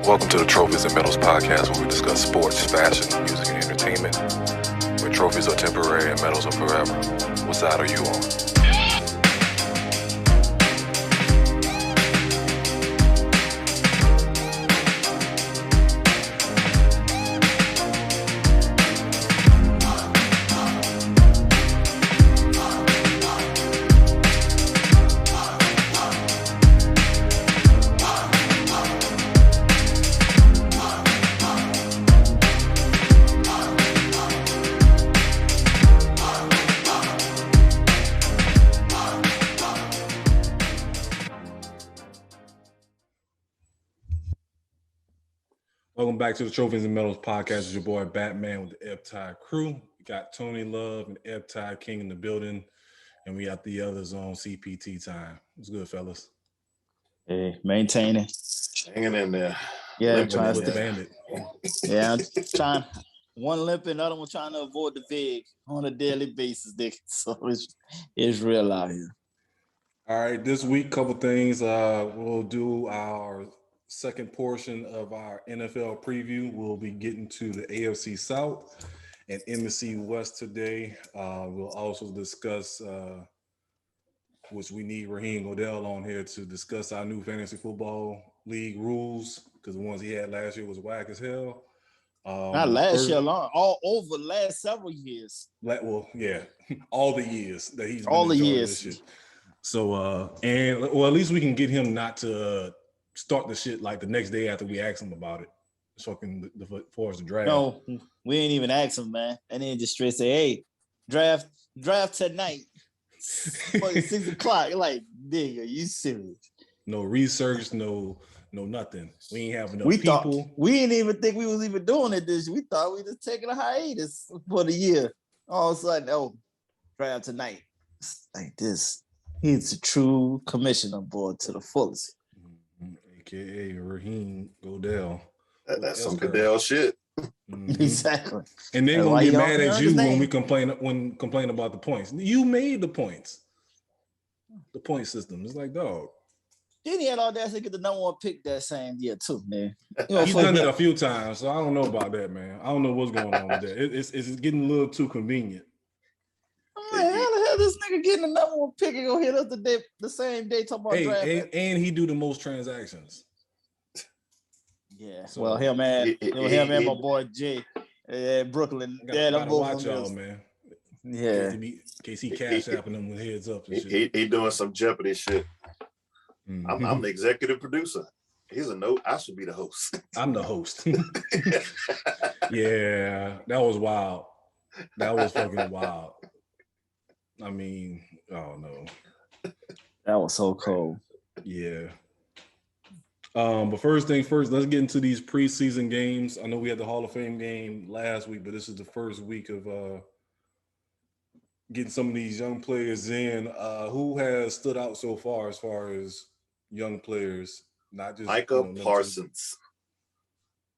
Welcome to the Trophyz and Medalz podcast, where we discuss sports, fashion, music, and entertainment. Where trophies are temporary and medals are forever. What side are you on? Welcome back to the Trophyz and Medalz podcast. It's your boy Batman with the Ebb-Tide crew. We got Tony Love and Ebb-Tide King in the building, and we got the others on CPT time. What's good, fellas? Hey, maintaining. Hanging in there. Yeah, Trying to bandit. Yeah, I'm trying. One limping, another one trying to avoid the VIG on a daily basis, Dick. So it's real out here. All right, this week, couple things. We'll do our second portion of our NFL preview. We'll be getting to the AFC South and NFC West today. We'll also discuss, which we need Raheem Goodell on here to discuss our new fantasy football league rules, because the ones he had last year was whack as hell. Not last year alone, all over the last several years. Well, yeah, all the years that he's been all the in charge years. of this shit. So, and well, at least we can get him not to start the shit like the next day after we ask him about it. It's fucking for us to draft. No, we ain't even ask him, man. And then just straight say, "Hey, draft tonight, 6 o'clock." Like, nigga, you serious? No research, no nothing. We ain't have enough We people. thought we didn't even think we was even doing it this year. We thought we just taking a hiatus for the year. All of a sudden, oh, draft tonight. It's like this. He's a true commissioner board to the fullest. AKA Raheem Goodell. That's some Goodell shit. Mm-hmm. Exactly. And they're gonna get mad at you when name. we complain about the points. You made the points. The point system. It's like, dog. Then he had all that to get the number one pick that same year too, man. He's done it a few times, so I don't know about that, man. I don't know what's going on with that. It's getting a little too convenient. How the hell this nigga getting the number one pick and go hit us the same day talking about draft? And he do the most transactions. Yeah. So, well, him and my boy Jay, Brooklyn. Gotta watch y'all, man. Yeah. In case he cash apping them with heads up and shit. He doing some Jeopardy shit. Mm-hmm. I'm the executive producer. He's a note. I should be the host. I'm the host. Yeah, that was wild. That was fucking wild. I mean, oh no. That was so cold. Yeah. But first thing first, let's get into these preseason games. I know we had the Hall of Fame game last week, but this is the first week of getting some of these young players in. Who has stood out so far as young players? Not just Micah Parsons.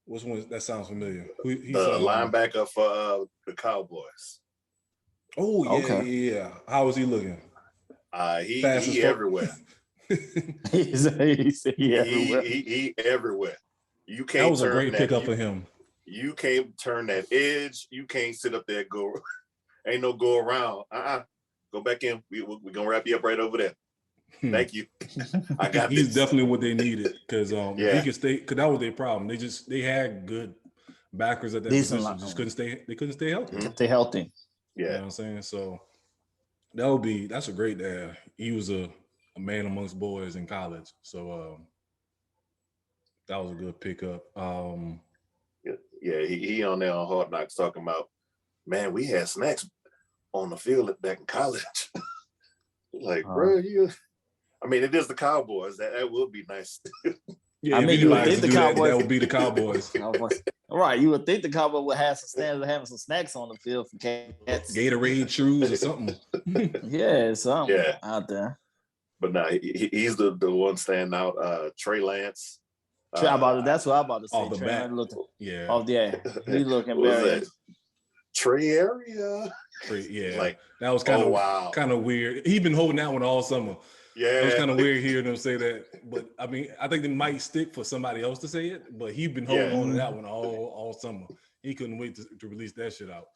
Which one? That sounds familiar. The linebacker for the Cowboys. Oh yeah, Okay. yeah. How is he looking? He everywhere. He's everywhere. He everywhere. You can't. That was a great pickup for him. You can't turn that edge. You can't sit up there and go. Ain't no go around. Go back in. We're gonna wrap you up right over there. Thank you. I got He's this. definitely what they needed, because Yeah. he could stay, because that was their problem. They had good backers at that Decent position, just couldn't stay. They couldn't stay healthy. Stay healthy. You know what I'm saying? So that's a great day. He was a man amongst boys in college. So that was a good pickup. Yeah, he on there on Hard Knocks talking about, man, we had snacks on the field back in college. Like, bro, I mean, it is the Cowboys. That would be nice. Yeah, I mean, you would think the Cowboys that would be the Cowboys. Right, you would think the Cowboys would have some standards of having some snacks on the field for cats. Gatorade chews or something. Yeah, something Yeah. out there. But no, he's the one standing out. Trey Lance. That's what I'm about to say. Off the Trey bat. looking, Yeah. He looking What was very. that? Trey area. Yeah. Like, that was wow. kind of weird. He's been holding that one all summer. Yeah. It was kind of weird hearing them say that. But I mean, I think they might stick for somebody else to say it. But he's been holding on to that one all summer. He couldn't wait to release that shit out.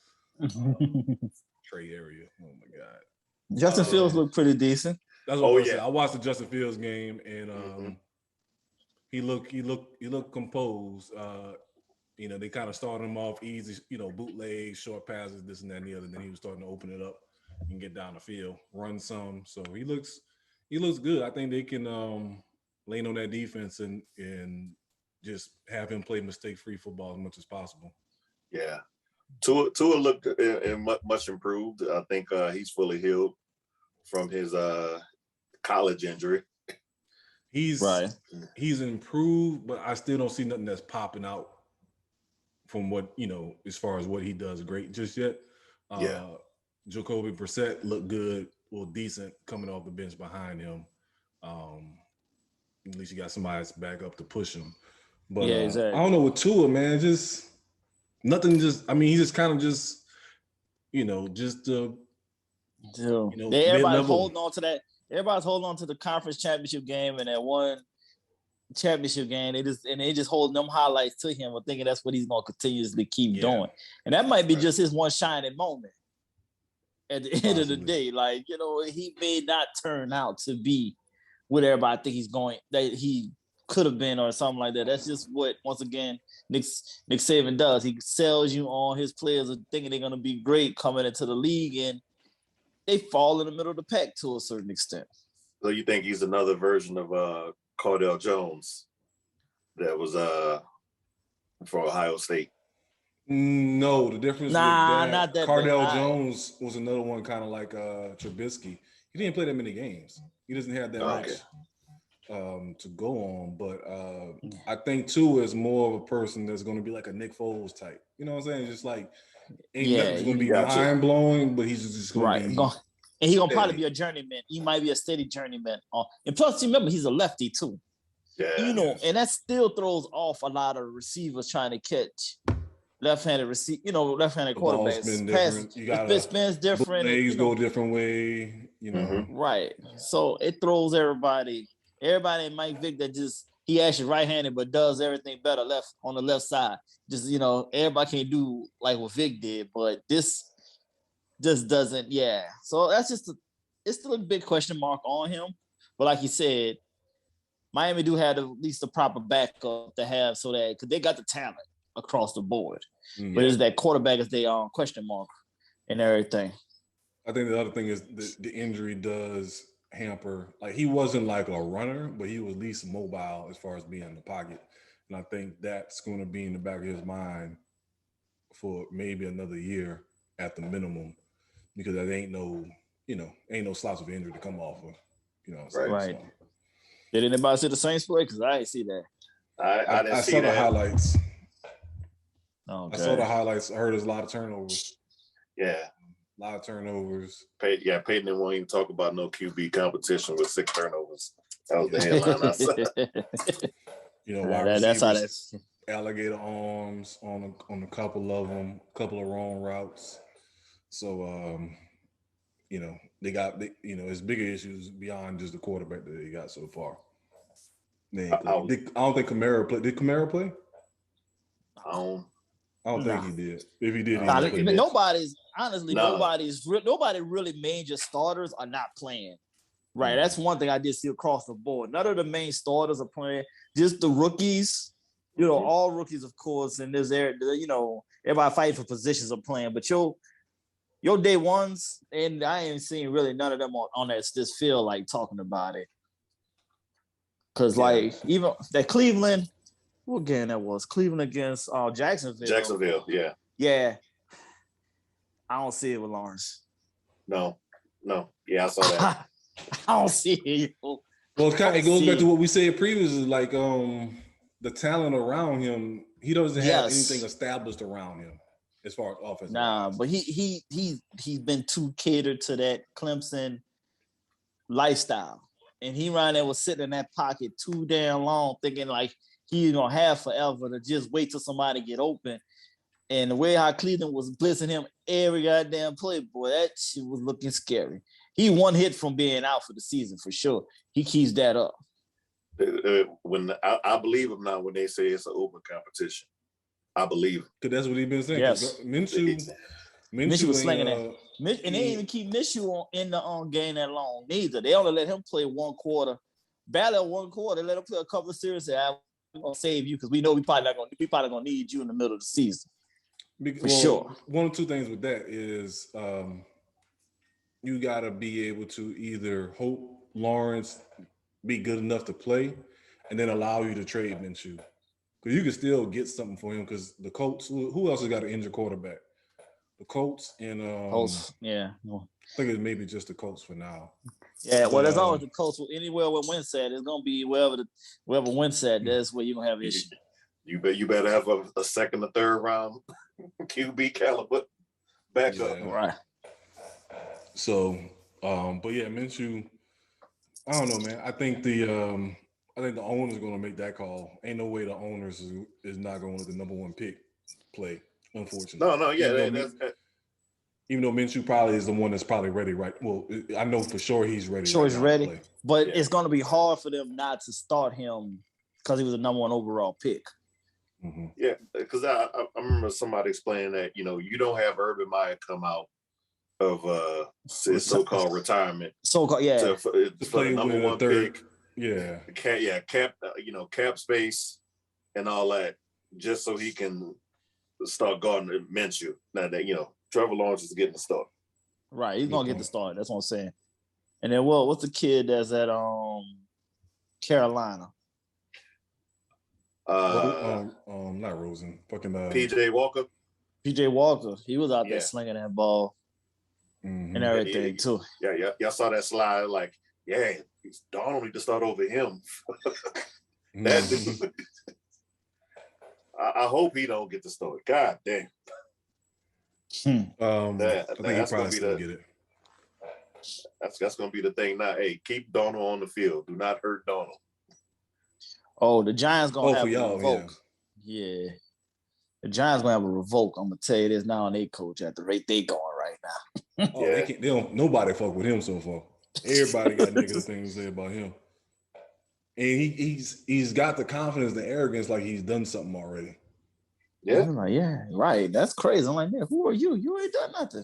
Trade area. Oh my God. Justin Fields looked pretty decent. That's what I was saying. I watched the Justin Fields game and he looked composed. You know, they kind of started him off easy, you know, bootlegs, short passes, this and that and the other. Then he was starting to open it up and get down the field, run some. So he looks good. I think they can lean on that defense and just have him play mistake-free football as much as possible. Yeah. Tua looked much improved. I think he's fully healed from his college injury. He's improved, but I still don't see nothing that's popping out from what, you know, as far as what he does great just yet. Jacoby Brissett looked good, well, decent coming off the bench behind him. At least you got somebody that's back up to push him. But exactly. I don't know with Tua, man, just nothing. Just I mean, he just kind of just, you know, just you know, everybody's holding on to that. Everybody's holding on to the conference championship game and that one championship game. They just holding them highlights to him, or thinking that's what he's gonna continuously keep doing. And that might be just his one shining moment at the end of the day. Like, you know, he may not turn out to be what everybody think he's going that he could have been or something like that. That's just what, once again, Nick Saban does. He sells you on his players thinking they're gonna be great coming into the league, and they fall in the middle of the pack to a certain extent. So you think he's another version of Cardell Jones that was for Ohio State? No, the difference with not that Cardell Jones was another one kind of like Trubisky. He didn't play that many games. He doesn't have that much to go on. But I think Tua is more of a person that's going to be like a Nick Foles type. You know what I'm saying? Just like nothing's going to be mind blowing, but he's just going to be. And he's going to probably be a journeyman. He might be a steady journeyman. And plus, remember, he's a lefty too. Yeah. You know, and that still throws off a lot of receivers trying to catch left-handed left-handed quarterbacks. Spins different. Legs go a different way, you know. Right. So it throws everybody in Mike Vick that just, he actually right-handed, but does everything better on the left side. Just, you know, everybody can't do like what Vic did, but this just doesn't, So that's just, it's still a big question mark on him. But like you said, Miami do have at least the proper backup to have so that, because they got the talent across the board. But it's that quarterback is their question mark and everything. I think the other thing is the injury does hamper. Like, he wasn't like a runner, but he was at least mobile as far as being in the pocket. And I think that's going to be in the back of his mind for maybe another year at the minimum, because there ain't no slots of injury to come off of. You know what I'm saying? Right. So, did anybody see the Saints play? Because I didn't see that. I didn't see saw the highlights. Okay. I saw the highlights. I heard there's a lot of turnovers. Yeah. A lot of turnovers. Peyton didn't want to even talk about no QB competition with 6 turnovers. That was the headline I saw. You know, wide receivers, alligator arms on a couple of them, a couple of wrong routes. So, you know, it's bigger issues beyond just the quarterback that they got so far. I don't think Kamara played. Did Kamara play? I don't think he did. If he did, nobody really major starters are not playing. Right. That's one thing I did see across the board. None of the main starters are playing. Just the rookies, you know, all rookies, of course. And there's everybody fighting for positions are playing. But your day ones, and I ain't seen really none of them on this field like talking about it. Because like even that Cleveland. What game that was? Cleveland against Jacksonville. Jacksonville, yeah. Yeah. I don't see it with Lawrence. No. Yeah, I saw that. I don't see it. Well, it goes back to what we said previously, like the talent around him, he doesn't have anything established around him as far as offense. Nah, but he's been too catered to that Clemson lifestyle. And he right there was sitting in that pocket too damn long, thinking like he's gonna have forever to just wait till somebody get open. And the way how Cleveland was blitzing him every goddamn play, boy, that shit was looking scary. he one hit from being out for the season for sure. He keeps that up. When I believe him now when they say it's an open competition. I believe him. Because that's what he's been saying. Yes. Minshew was slinging that. And they didn't even keep Minshew in the game that long neither. They only let him play one quarter. Battle 1 quarter. Let him play a couple of series. Say, I'm gonna save you because we know we probably gonna need you in the middle of the season. For sure. One or two things with that is you gotta be able to either hope Lawrence be good enough to play and then allow you to trade Minshew. Because you can still get something for him because the Colts, who else has got an injured quarterback? The Colts and Colts, yeah. I think it's maybe just the Colts for now. Yeah, well, there's always the Colts. Anywhere where Wentz at, it's gonna be wherever Wentz at. That's where you're gonna have an issue. You better have a second or third round QB caliber backup. Yeah. Right. So, but yeah, Minshew. I don't know, man. I think the owner's gonna make that call. Ain't no way the owners is not gonna let the number 1 pick play. Unfortunately. No, yeah. Even though Minshew probably is the one that's probably ready, right? Well, I know for sure he's ready. Sure, he's ready. But it's going to be hard for them not to start him because he was the number 1 overall pick. Mm-hmm. Yeah, because I remember somebody explaining that, you don't have Urban Meyer come out of his so-called retirement. So-called, yeah. For the number 1 pick. Yeah. Cap space and all that, just so he can start guarding Minshew. Now that, Trevor Lawrence is getting the start. Right, he's gonna get the start. That's what I'm saying. And then what's the kid that's at Carolina? Not Rosen. Fucking PJ Walker. PJ Walker. He was out there slinging that ball and everything too. Yeah. Y'all saw that slide. Like, yeah, Donald need to start over him. I hope he don't get the start. God damn. I think he probably still get it. That's gonna be the thing now. Hey, keep Donald on the field. Do not hurt Donald. Oh, the Giants gonna have a revoke. Yeah. The Giants gonna have a revoke. I'm gonna tell you this now on their coach at the rate they going right now. They don't. Nobody fuck with him so far. Everybody got negative things to say about him, and he's got the confidence and arrogance like he's done something already. Yeah. I'm like, yeah, right. That's crazy. I'm like, man, who are you? You ain't done nothing.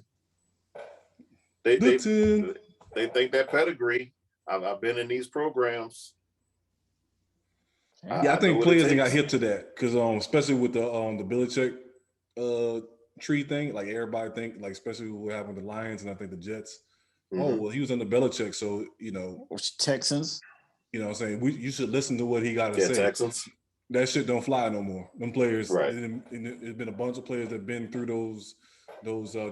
They think that pedigree. I've been in these programs. Yeah, I think players got hip to that because especially with the Belichick tree thing, like everybody think, like especially what happened with the Lions and I think the Jets. Mm-hmm. Oh well, he was under Belichick, so Texans. You know what I'm saying? You should listen to what he got to say. Texans. That shit don't fly no more. Them players, right? There's been a bunch of players that've been through those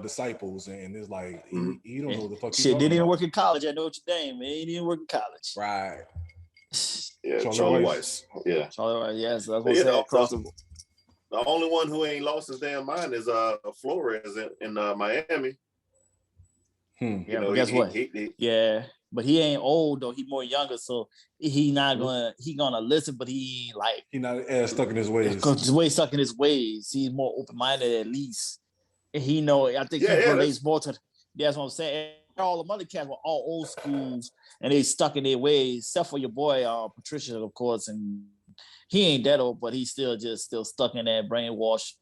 disciples, and it's like he don't know what the fuck. Shit, didn't even work in college at Notre Dame, man. He didn't work in college. Right. Yeah, Charlie Weiss. Yeah. Charlie Weiss, yes. That's what I'm saying. The only one who ain't lost his damn mind is Flores in Miami. Yeah, but guess what? But he ain't old though. He more younger, so he gonna listen, but he like he not as stuck in his ways. His way stuck in his ways. He's more open minded at least. And he know. I think he relates more to. That's what I'm saying. All the other cats were all old schools, and they stuck in their ways. Except for your boy Patricia, of course, and he ain't that old, but he's still stuck in that brainwash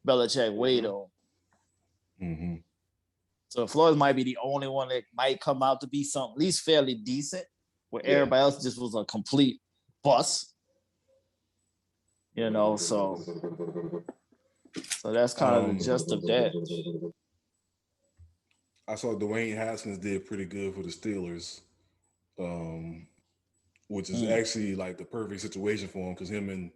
Belichick way though. Mm-hmm. So Flores might be the only one that might come out to be something at least fairly decent, where everybody else just was a complete bust. So that's kind of the gist of that. I saw Dwayne Haskins did pretty good for the Steelers, which is actually like the perfect situation for him because him and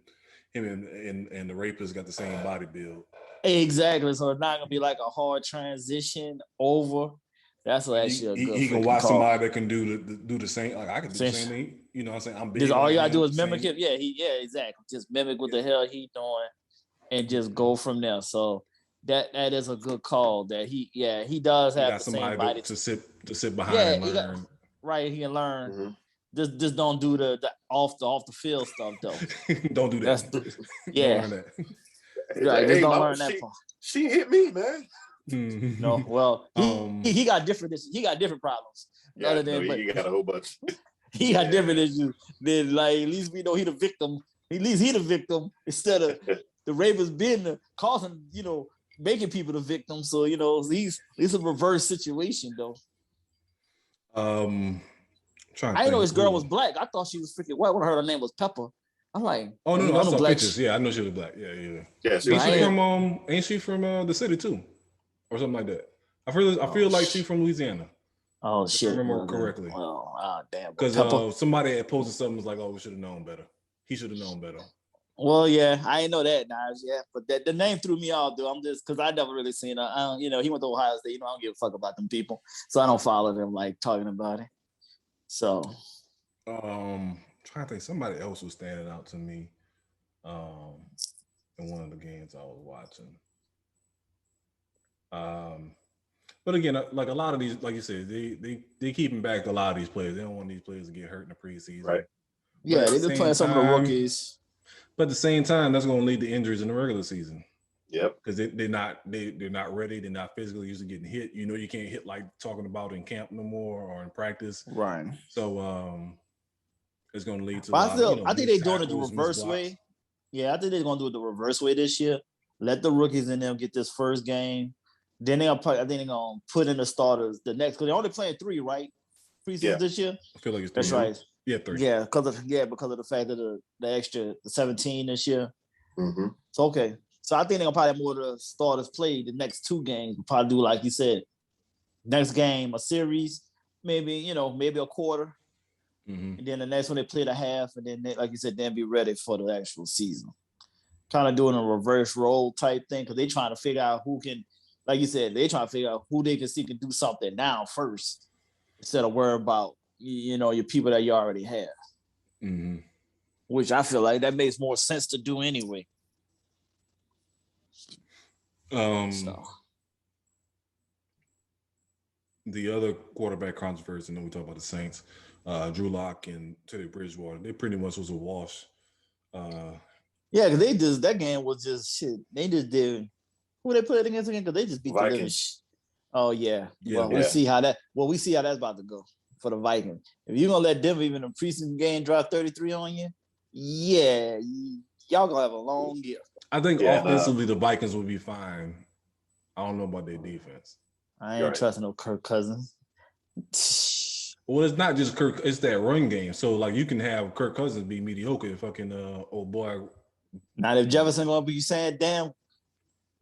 the rapist got the same body build. Exactly. So it's not gonna be like a hard transition over. That's actually a good. He can watch somebody that can do the same. Like I can do the same thing. You know what I'm saying? I'm big. All you gotta do is mimic him. Yeah, exactly. Just mimic what the hell he doing, and just go from there. So that is a good call. That he does have the same body to sit behind and learn. Right, he can learn. Mm-hmm. Just don't do the off the field stuff though. Don't do that. Right, just don't learn that part. She hit me, man. No, well, he got different issues. He got different problems. Yeah, Other than, he got a whole bunch. He got different issues. Then, like, at least we know he the victim. At least he the victim instead of the Ravens being causing, making people the victim. So, it's a reverse situation though. I didn't know his girl was black. I thought she was freaking white when I heard her name was Pepper. I'm like, oh no, I saw black pictures. Yeah, I know she was black. Yeah. Ain't she from the city too, or something like that? I feel like she's from Louisiana. Oh shit! If I remember correctly. Well, damn. Because somebody had posted something was like, "Oh, we should have known better. He should have known better." Well, yeah, I didn't know that, Naj. Yeah, but the name threw me off, dude. I'm just because I never really seen her. He went to Ohio State. I don't give a fuck about them people, so I don't follow them like talking about it. So, trying to think, somebody else was standing out to me, in one of the games I was watching. But again, like a lot of these, like you said, they keeping back a lot of these players. They don't want these players to get hurt in the preseason, right? Yeah, they've been playing some of the rookies. But at the same time, that's going to lead to injuries in the regular season. Yep. Because they're not ready. They're not physically used to getting hit. You can't hit like talking about in camp no more or in practice. Right. So it's going to lead to. I think they're doing it the reverse way. Yeah, I think they're going to do it the reverse way this year. Let the rookies in them get this first game. Then I think they're going to put in the starters the next. Because they're only playing 3, right? Preseason this year. I feel like it's 3. That's right. Yeah, 3. Yeah, because of the fact that the extra 17 this year. Mm-hmm. So okay. So I think they're gonna probably have more of the starters play the next 2 games. We'll probably do like you said, next game a series, maybe a quarter, and then the next one they play the half, and then like you said, then be ready for the actual season. Kind of doing a reverse role type thing because they trying to figure out who can, like you said, they trying to figure out who they can see can do something now first instead of worry about your people that you already have. Mm-hmm. Which I feel like that makes more sense to do anyway. The other quarterback controversy, and then we talk about the Saints, Drew Lock and Teddy Bridgewater. They pretty much was a wash. Yeah, because that game was just shit. They just did. Who they played against again? Because they just beat the living shit. Oh yeah. We see how that's about to go for the Vikings. If you're gonna let Denver even in the preseason game drop 33 on you, yeah, y'all gonna have a long year. I think offensively the Vikings will be fine. I don't know about their defense. I ain't trusting no Kirk Cousins. Well, it's not just Kirk; it's that run game. So, like, you can have Kirk Cousins be mediocre. If fucking old boy. Not if Jefferson gonna be saying, "Damn."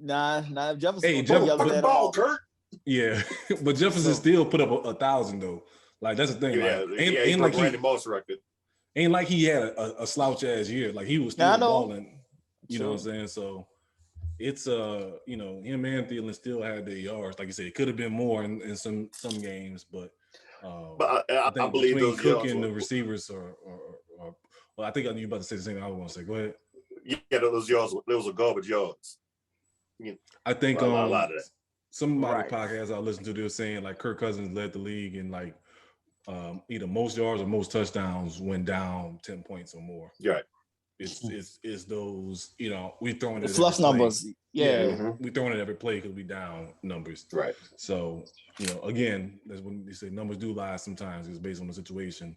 Nah. If Jefferson. Hey, Jefferson ball, Kirk. Yeah, but Jefferson still put up 1,000 though. Like that's the thing. Ain't like Randy Moss record. Ain't like he had a slouch ass year. Like he was still balling. You know what I'm saying? So it's him and Thielen still had their yards. Like you said, it could have been more in some games, but I believe those Cook and the receivers are well, I think I knew you about to say the same thing I was going to say. Go ahead. Yeah, those yards, those are garbage yards. I think a lot of that. Some of the podcasts I listened to, they were saying like Kirk Cousins led the league in like either most yards or most touchdowns when down 10 points or more. Right. It's those, we throwing it the fluff numbers. Yeah. We throwing it every play because we down numbers. Right. So, again, that's when you say numbers do lie sometimes. It's based on the situation.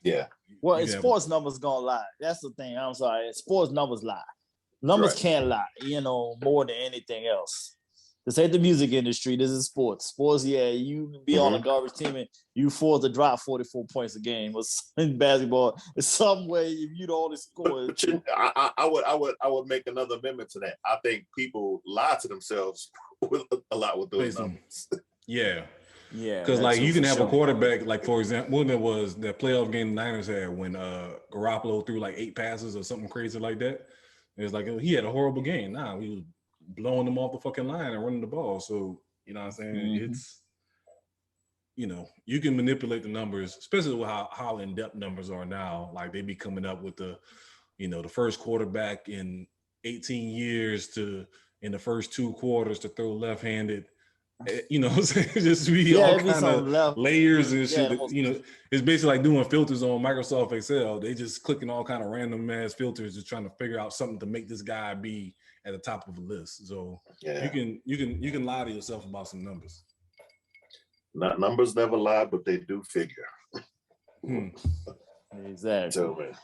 Yeah. Well, sports numbers gonna lie. That's the thing. I'm sorry. Sports numbers lie. Numbers can't lie, more than anything else. This ain't the music industry. This is sports. Sports, you can be on a garbage team and you forced to drop 44 points a game. In basketball, in some way, if you don't only score. I would make another amendment to that. I think people lie to themselves a lot with those numbers. Yeah. Yeah. Because like you can have a quarterback, like for example, when there was that playoff game the Niners had when Garoppolo threw like 8 passes or something crazy like that. It's like he had a horrible game. He was blowing them off the fucking line and running the ball. So, you know what I'm saying? It's, you can manipulate the numbers, especially with how in-depth numbers are now. Like they be coming up with the first quarterback in 18 years in the first 2 quarters to throw left-handed. You know what I'm saying? Just be all kind of layers and shit. It's basically like doing filters on Microsoft Excel. They just clicking all kind of random ass filters, just trying to figure out something to make this guy be at the top of the list. So Yeah. you can lie to yourself about some numbers. Not numbers never lie, but they do figure. Exactly. So, man.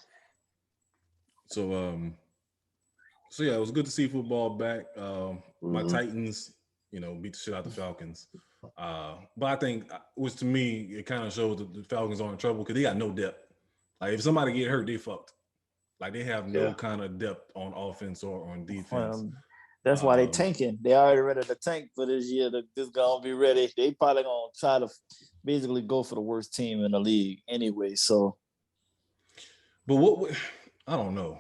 So yeah, it was good to see football back. My Mhm. Titans, beat the shit out the Falcons. But I think, which to me, it kind of shows that the Falcons are in trouble because they got no depth. Like if somebody get hurt, they fucked. Like they have no kind of depth on offense or on defense. That's why they tanking. They already ready to tank for this year. This gonna be ready. They probably gonna try to basically go for the worst team in the league anyway. So, but what I don't know,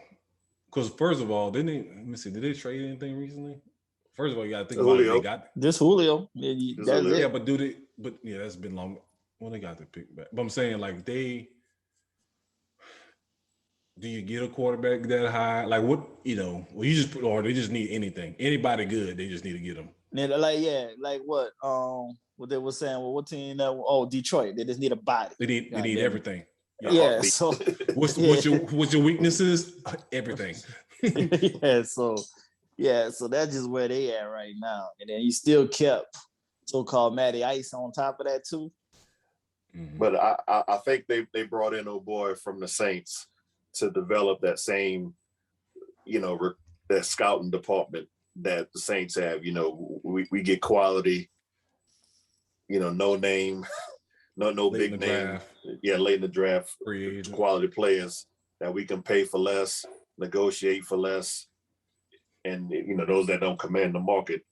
because first of all, let me see, did they trade anything recently? First of all, you gotta think about it. They got this Julio. That's it. Yeah, but do they? But yeah, that's been long. Well, they got the pick back. But I'm saying like do you get a quarterback that high? Like what, well, you just or they just need anything. Anybody good, they just need to get them. Like what? What they were saying, well, what team that Detroit. They just need a body. They need everything. Yeah. So what's your weaknesses? Everything. So that's just where they at right now. And then you still kept so-called Matty Ice on top of that too. Mm-hmm. But I think they brought in old boy from the Saints to develop that same, that scouting department that the Saints have. We get quality, no name, no big name. Draft. Yeah, late in the draft, quality players that we can pay for less, negotiate for less, and those that don't command the market.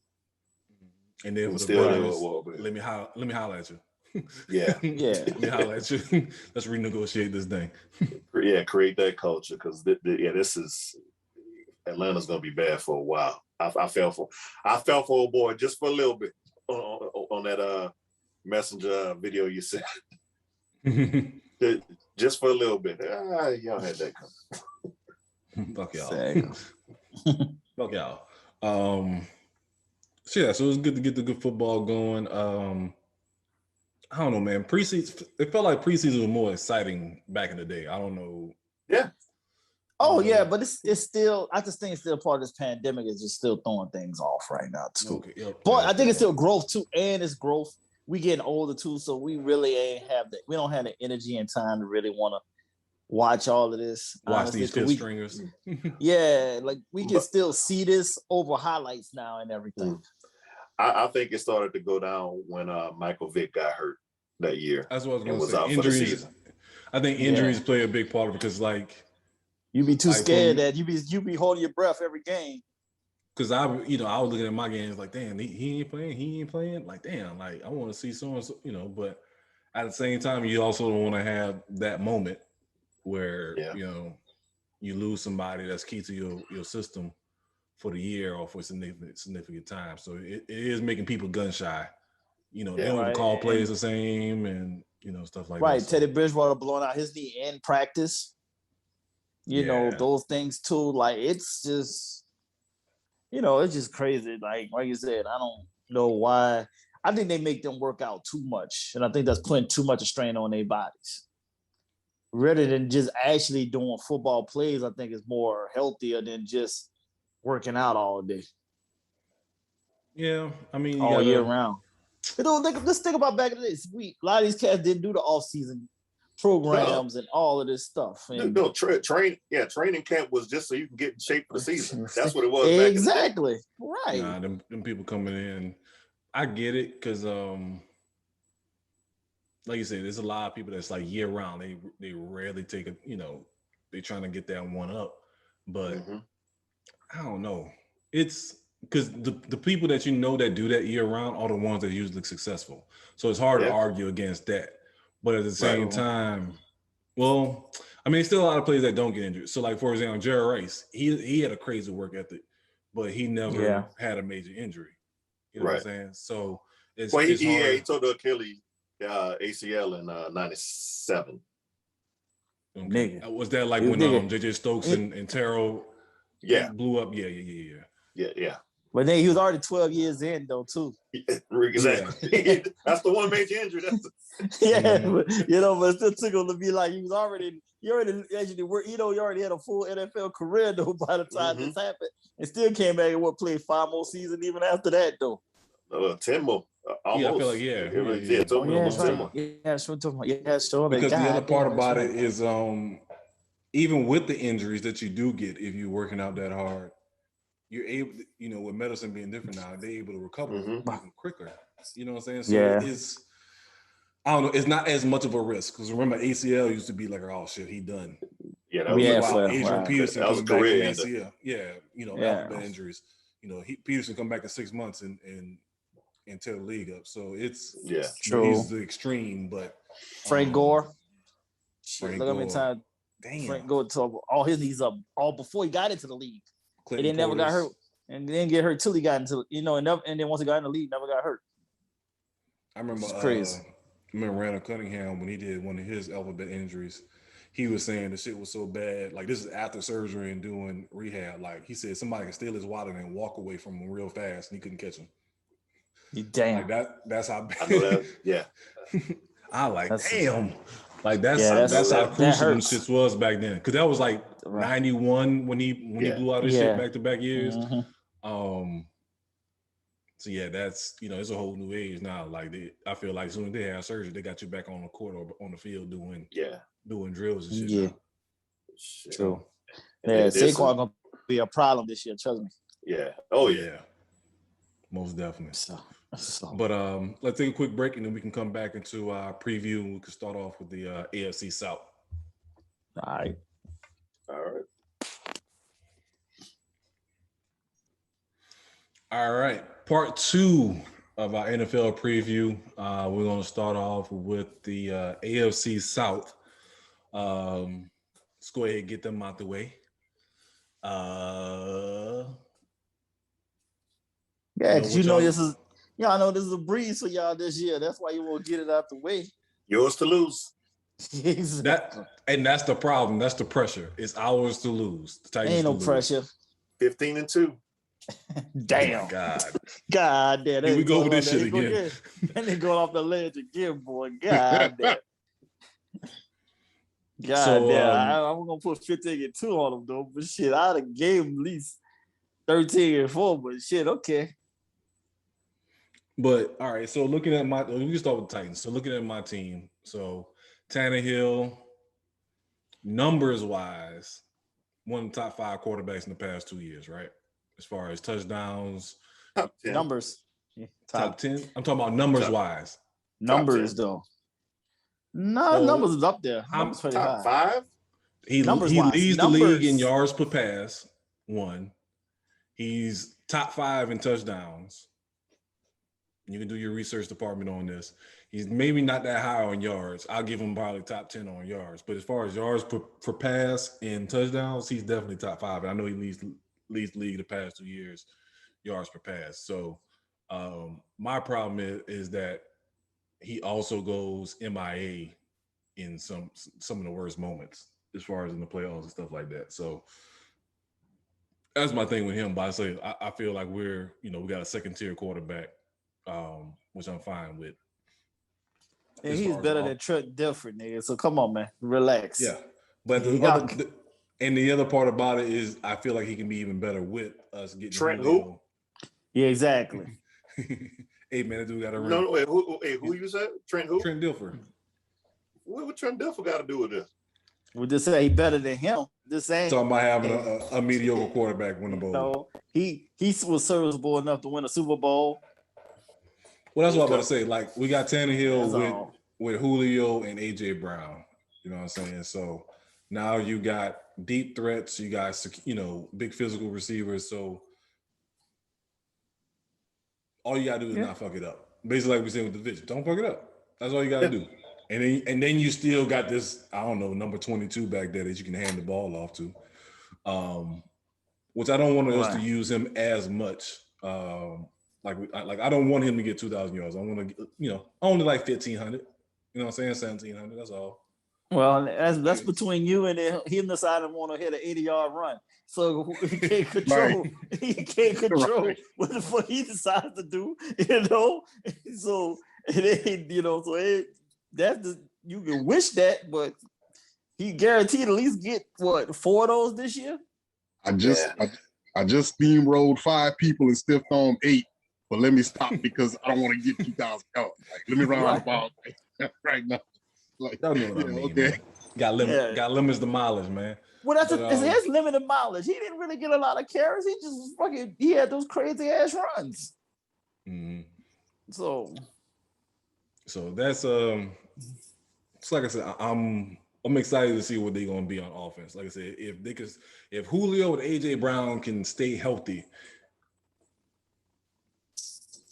And then let me holler at you. Yeah. Let me holler at you. Let's renegotiate this thing. Yeah, create that culture because this is Atlanta's gonna be bad for a while. I fell for old boy just for a little bit on that messenger video you sent. Just for a little bit. Y'all had that coming. Fuck y'all. Fuck y'all. So it was good to get the good football going. I don't know, man. Preseason, it felt like preseason was more exciting back in the day. I don't know. Yeah. Oh yeah, but it's still. I just think it's still part of this pandemic. Is just still throwing things off right now too. Okay, yep, but I think it's still growth too, and it's growth. We getting older too, so we really we don't have the energy and time to really want to watch all of this. Watch these fifth stringers. Yeah, like we can still see this over highlights now and everything. I think it started to go down when Michael Vick got hurt that year. That's what I was going to say. Injuries. I think injuries play a big part of it because, like, you be too scared that you be holding your breath every game. Because I was looking at my games like, damn, he ain't playing. Like, damn, like I want to see so and so, But at the same time, you also don't want to have that moment where you lose somebody that's key to your system for the year or for significant time. So it is making people gun shy. They don't call plays the same and stuff like that. Right. Teddy Bridgewater blowing out his knee in practice. Those things too. Like it's just, it's just crazy. Like you said, I don't know why. I think they make them work out too much. And I think that's putting too much strain on their bodies. Rather than just actually doing football plays, I think is more healthier than just working out all day. Yeah, I mean, all year round. Let's think about back in the day. A lot of these cats didn't do the off-season programs and all of this stuff. And training camp was just so you can get in shape for the season. That's what it was. Exactly. Right. Nah, them people coming in, I get it because like you said, there's a lot of people that's like year round. They rarely take a, they're trying to get that one up. But I don't know. It's because the people that that do that year round are the ones that are usually successful. So it's hard to argue against that. But at the same time, well, I mean, still a lot of players that don't get injured. So like, for example, Jerry Rice, he had a crazy work ethic, but he never had a major injury. You know what I'm saying? So it's he tore the Achilles ACL in 97. Okay. Nigga. Was that like when JJ Stokes and Terrell blew up? Yeah. But then he was already 12 years in though too. Exactly. That's the one major injury. Yeah, but, but it still took him to be like he already actually worked. He already had a full NFL career though by the time this happened, and still came back and played 5 more seasons even after that though. 10 more. Almost. Yeah, I feel like almost 10 more. Yeah, sure. Because the other part about it is, even with the injuries that you do get, if you're working out that hard, you're able, with medicine being different now, they're able to recover even quicker. You know what I'm saying? So it's, I don't know, it's not as much of a risk. Because remember, ACL used to be like, oh shit, he done. Yeah, that was Adrian Peterson coming back from ACL. Alphabet injuries. Peterson come back in 6 months and tear the league up. So it's true. He's the extreme, but Frank Gore. Frank Look how many times Frank Gore tore all his knees up all before he got into the league. Clinton and then never got hurt, and didn't get hurt till he got into and then once he got in the league, never got hurt. I remember crazy. Randall Cunningham when he did one of his alphabet injuries. He was saying the shit was so bad. Like, this is after surgery and doing rehab. Like, he said somebody can steal his wallet and walk away from him real fast, and he couldn't catch him. Damn. Like that's how bad. I know that. Yeah. I like, damn. Like that's how crucial them shits was back then. Because that was like 91 when he blew out his shit back-to-back years. So yeah, that's it's a whole new age now. Like I feel like as soon as they have surgery, they got you back on the court or on the field doing drills and shit. Yeah. True. Yeah, Saquon gonna be a problem this year, trust me. Yeah. Oh yeah. Most definitely. But let's take a quick break and then we can come back into our preview and we can start off with the AFC South. All right. All right. Part 2 of our NFL preview. We're going to start off with the AFC South. Let's go ahead and get them out the way. Because this is I know this is a breeze for y'all this year. That's why you won't get it out the way. Yours to lose. Exactly. That's the problem. That's the pressure. It's ours to lose. Ain't no pressure. 15-2. Damn. Oh God. God damn. Here we go with this shit again. And they going off the ledge again, boy. God damn. God damn. I'm gonna put 15-2 on them though. But shit, I'd have gave them at least 13-4. But shit, okay. But all right, so looking at we can start with the Titans. So looking at my team, so Tannehill, numbers wise, one of the top 5 quarterbacks in the past 2 years, right? As far as touchdowns, numbers, top 10. I'm talking about numbers wise. Numbers though. No, numbers is up there. I'm top 5. He leads the league in yards per pass. 1. He's top 5 in touchdowns. You can do your research department on this. He's maybe not that high on yards. I'll give him probably top 10 on yards. But as far as yards per pass and touchdowns, he's definitely top 5. And I know he leads the league the past 2 years, yards per pass. So my problem is that he also goes MIA in some of the worst moments as far as in the playoffs and stuff like that. So that's my thing with him. But I feel like we got a second-tier quarterback, which I'm fine with. And he's better than Trent Dilfer, nigga. So come on, man, relax. Yeah, but the other part about it is I feel like he can be even better with us getting Trent who? Yeah, exactly. Hey man, that dude got a ring. No, wait, who you said? Trent who? Trent Dilfer. What Trent Dilfer got to do with this? We just say he better than him. Just saying. Talking about having a mediocre quarterback win the bowl. No, he was serviceable enough to win a Super Bowl. Well, that's what I'm about to say. Like, we got Tannehill with Julio and AJ Brown. You know what I'm saying? So now you got deep threats. You got big physical receivers. So all you gotta do is not fuck it up. Basically, like we said with the division, don't fuck it up. That's all you gotta do. And then you still got this, I don't know, number 22 back there that you can hand the ball off to, which I don't want us to use him as much. I don't want him to get 2,000 yards. I want to, only like 1,500. You know what I'm saying? 1,700. That's all. Well, that's between you and him deciding want to hit an 80-yard run. So he can't control. He can't control what the fuck he decides to do. So you can wish that, but he guaranteed at least get what 4 of those this year. I just steamrolled 5 people and stiff armed 8, but let me stop because I don't want to get 2,000 yards. Like, let me run out the ball right now. Like, y'all know what I mean. Okay. Got limits the mileage, man. Well, it's his limited mileage. He didn't really get a lot of carries. He just he had those crazy ass runs. Mm-hmm. So that's it's like I said, I'm excited to see what they're gonna be on offense. Like I said, if Julio and AJ Brown can stay healthy,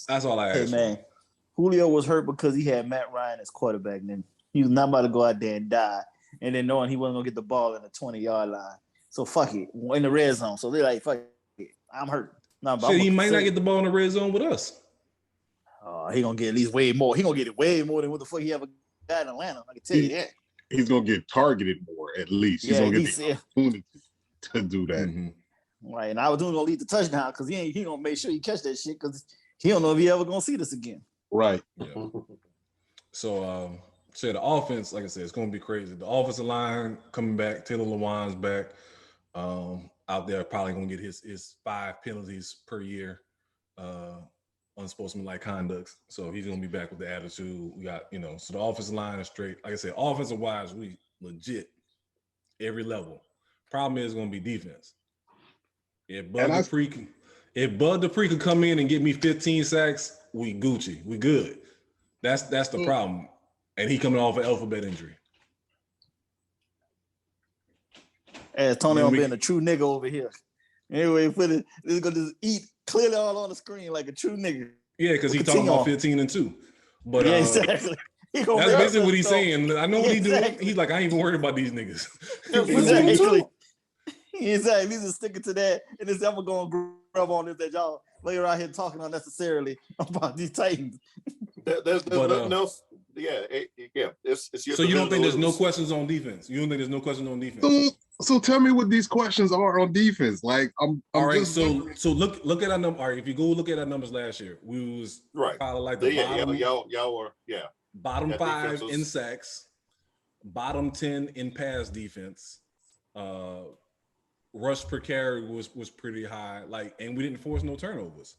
that's all I ask. Hey man, Julio was hurt because he had Matt Ryan as quarterback, and then he was not about to go out there and die, and then knowing he wasn't gonna get the ball in the 20-yard line. So fuck it, in the red zone. So they're like, fuck it, I'm hurt. He might not get the ball in the red zone with us. He gonna get at least way more. He gonna get it way more than what the fuck he ever got in Atlanta. I can tell you that. He's gonna get targeted more at least. He's gonna get the opportunity to do that. Mm-hmm. Right, and I was gonna lead the touchdown because he gonna make sure he catch that shit because he don't know if he ever gonna see this again. Right. Yeah. So the offense, like I said, it's gonna be crazy. The offensive line coming back. Taylor Lewan's back. Out there probably gonna get his 5 penalties per year. Unsportsmanlike conduct. So he's gonna be back with the attitude. We got, so the offensive line is straight. Like I said, offensive wise, we legit every level. Problem is gonna be defense. If Bud Dupree could come in and get me 15 sacks, we Gucci. We good. That's the problem. And he coming off an alphabet injury. As Tony on being a true nigga over here. Anyway, this is gonna just eat clearly all on the screen like a true nigga. Yeah, because he's talking about 15-2. But yeah, exactly. That's basically what he's saying. I know what he's doing. He's like, I ain't even worried about these niggas. Exactly. He's just sticking to that. And this I'm going to grab on this that y'all later out here talking unnecessarily about these Titans. There's nothing else. Yeah. It's so you don't think there's no questions on defense? You don't think there's no questions on defense? So tell me what these questions are on defense. Like I'm all right. So look at our number. All right, if you go look at our numbers last year, we was probably like the bottom. Y'all were bottom 5 in sacks, bottom 10 in pass defense. Rush per carry was pretty high. And we didn't force no turnovers.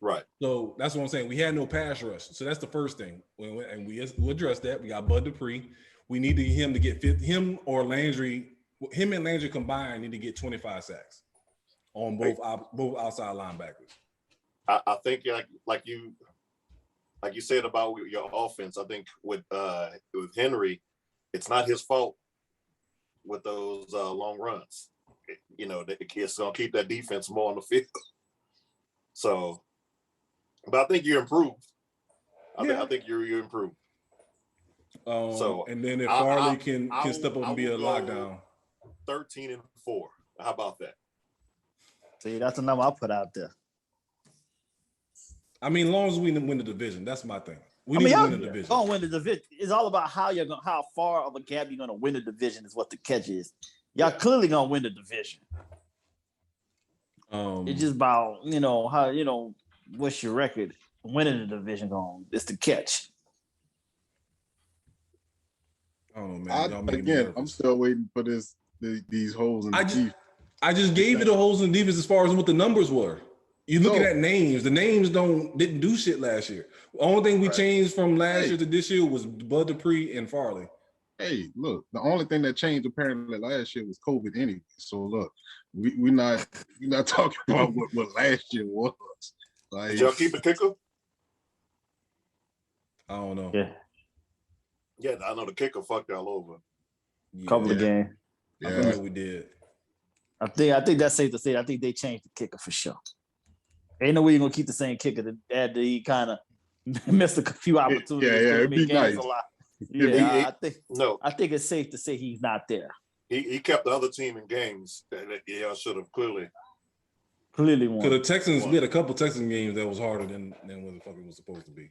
Right. So that's what I'm saying. We had no pass rush. So that's the first thing. And we addressed that. We got Bud Dupree. We needed him to get him or Landry. Him and Landry combined need to get 25 sacks on both outside linebackers. I think like you said about your offense. I think with Henry, it's not his fault with those long runs. It's gonna keep that defense more on the field. So, but I think you improved. I think you improved. And then if Farley can step up and be a lockdown. 13-4. How about that? See, that's the number I put out there. I mean, as long as we win the division, that's my thing. We need to win the division. Gonna win the division. It's all about how far of a gap you're gonna win the division is what the catch is. Y'all clearly gonna win the division. It's just about how what's your record winning the division going. It's the catch. Oh man! I'm still waiting for these holes in the defense. I just gave you the holes in the defense as far as what the numbers were. You looking at names. The names didn't do shit last year. The only thing we changed from last year to this year was Bud Dupree and Farley. Hey, look, the only thing that changed apparently last year was COVID anyway. So look, we're not talking about what last year was. Did y'all keep a kicker? I don't know. Yeah, I know the kicker fucked all over. Couple of games. Yeah, I feel like we did. I think that's safe to say. I think they changed the kicker for sure. Ain't no way you're gonna keep the same kicker that he kind of missed a few opportunities. It'd be nice. I think it's safe to say he's not there. He kept the other team in games that y'all should have clearly won. Because the Texans, we had a couple Texans games that was harder than what the fuck it was supposed to be.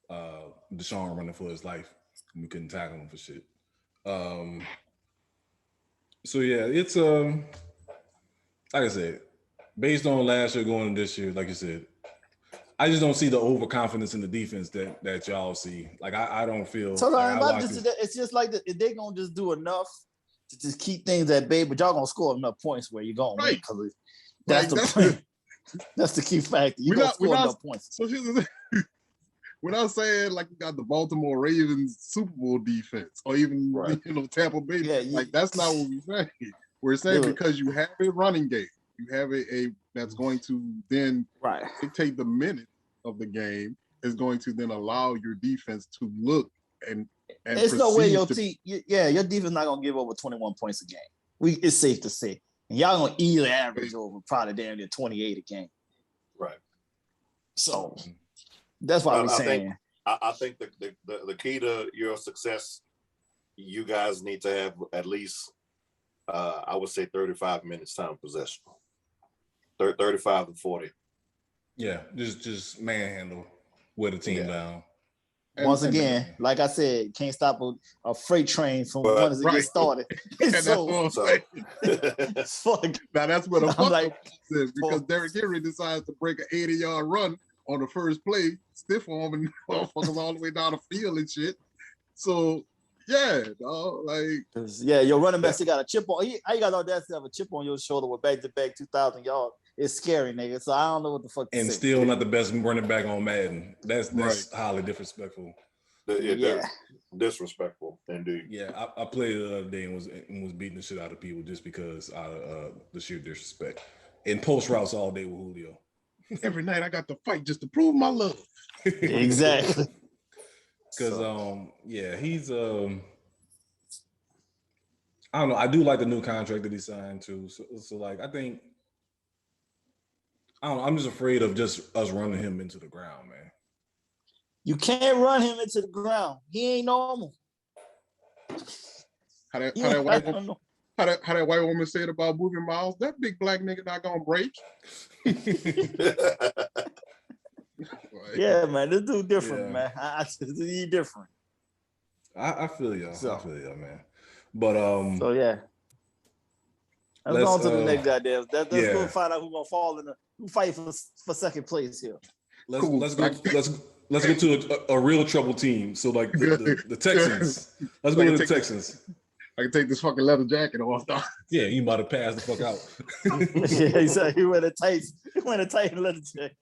Deshaun running for his life. We couldn't tackle him for shit. So yeah, it's like I said, based on last year going into this year, like you said, I just don't see the overconfidence in the defense that y'all see. Like I don't feel So like I watch it's just like they're gonna just do enough to just keep things at bay, but y'all gonna score enough points where you're gonna win because that's the plan. That's the key factor. You gonna score enough points. So here's the thing. We're not saying like you got the Baltimore Ravens Super Bowl defense or even Tampa Bay. Like that's not what we're saying. We're saying because you have a running game, you have a that's going to then dictate the minute of the game is going to then allow your defense to look and there's no way your team, your defense not gonna give over 21 points a game. It's safe to say. And y'all gonna either average over probably damn near 28 a game. Right. So that's why we're saying. I think the key to your success, you guys need to have at least, I would say 35 minutes time possession. 35 to 40. Yeah, just manhandle with the team down. Once again, like I said, can't stop a freight train from once it gets started. So fuck. Now that's what I'm like because Derrick Henry decides to break an 80-yard run on the first play, stiff arm and motherfuckers all the way down the field and shit. So yeah, dog, like your running back still got a chip on. How you got all that to have a chip on your shoulder with back-to-back 2,000 yards? It's scary, nigga. So I don't know what the fuck. And still not the best running back on Madden. That's highly disrespectful. Disrespectful, indeed. Yeah, I played the other day and was beating the shit out of people just because out of the sheer disrespect. And post routes all day with Julio. Every night I got to fight just to prove my love. Exactly. Because he's I don't know. I do like the new contract that he signed too. So like I think I don't know. I'm just afraid of just us running him into the ground, man. You can't run him into the ground. He ain't normal. How that white woman said about moving Miles, that big black nigga not gonna break. Yeah, man. This dude different, man. He's different. I feel y'all. I feel y'all, man. But so yeah. Let's go on to the next goddamn. Let's go find out who's gonna fall who fight for second place here. Let's get to a real trouble team. So like the Texans. Let's go to the Texans. I can take this fucking leather jacket off. Yeah, you about to pass the fuck out. Yeah, exactly. He went a tight leather jacket.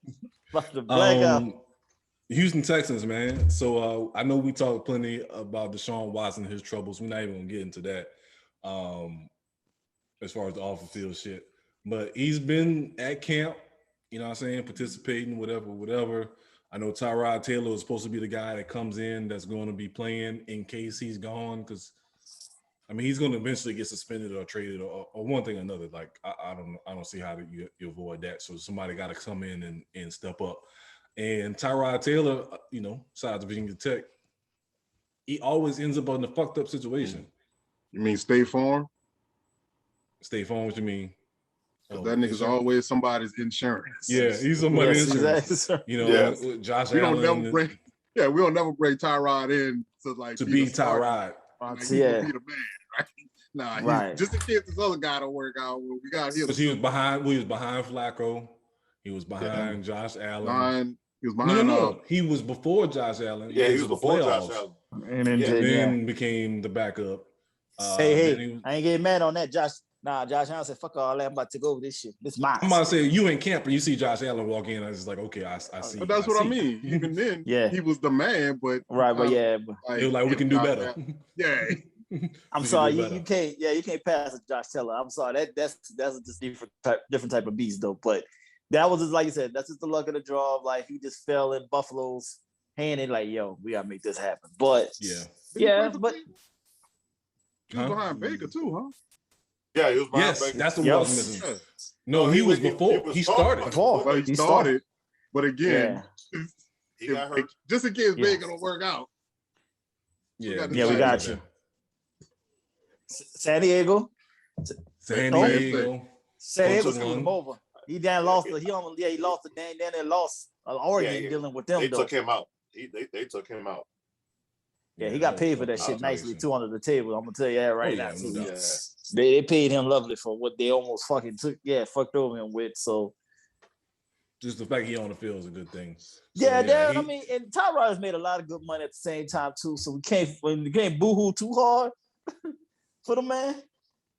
About to black out. Houston Texans, man. So I know we talked plenty about Deshaun Watson and his troubles. We're not even gonna get into that. As far as the off the field shit. But he's been at camp, you know what I'm saying, participating, whatever. I know Tyrod Taylor was supposed to be the guy that comes in that's going to be playing in case he's gone, because I mean he's going to eventually get suspended or traded or one thing or another. Like I don't see how you avoid that. So somebody got to come in and step up. And Tyrod Taylor, besides Virginia Tech, he always ends up in a fucked up situation. You mean State Farm? State Farm, what you mean? That nigga's always somebody's insurance. Yeah, he's somebody's insurance. Exactly. Josh we Allen. We don't never bring Tyrod in to be Tyrod. Like, be the man, right? Nah, right. Just in case this other guy don't work out, we got him. Because he was behind Flacco. He was behind Josh Allen. He was behind. No. He was before Josh Allen. Yeah, he was before Josh Allen. And then became the backup. Hey, I ain't getting mad on that, Josh. Nah, Josh Allen said, fuck all that. I'm about to take over this shit. This mine. I'm about to say, you in camp and you see Josh Allen walk in, I was just like, okay, I see. But that's what I mean. Even then, he was the man, but right, but it was like we can do better. Yeah. I'm sorry, you can't pass it, Josh Taylor. I'm sorry. That's just different type of beast though. But that was just like you said, that's just the luck of the draw of like he just fell in Buffalo's hand and like, yo, we gotta make this happen. But but he was behind Baker too, huh? Yeah, he was behind Baker. That's the one I was missing. No, he was before. He started. He started. But again, he got hurt. Just in case Baker don't work out. We got you. San Diego screwed him over. He lost the game. Then they lost Oregon dealing with them. They took him out. They took him out. Yeah, he got paid for that shit nicely too under the table. I'm gonna tell you that right now. Too. They paid him lovely for what they almost fucking fucked over him with. So just the fact he on the field is a good thing. So, yeah, I mean, and Tyrod has made a lot of good money at the same time too. So we can't boo-hoo too hard for the man.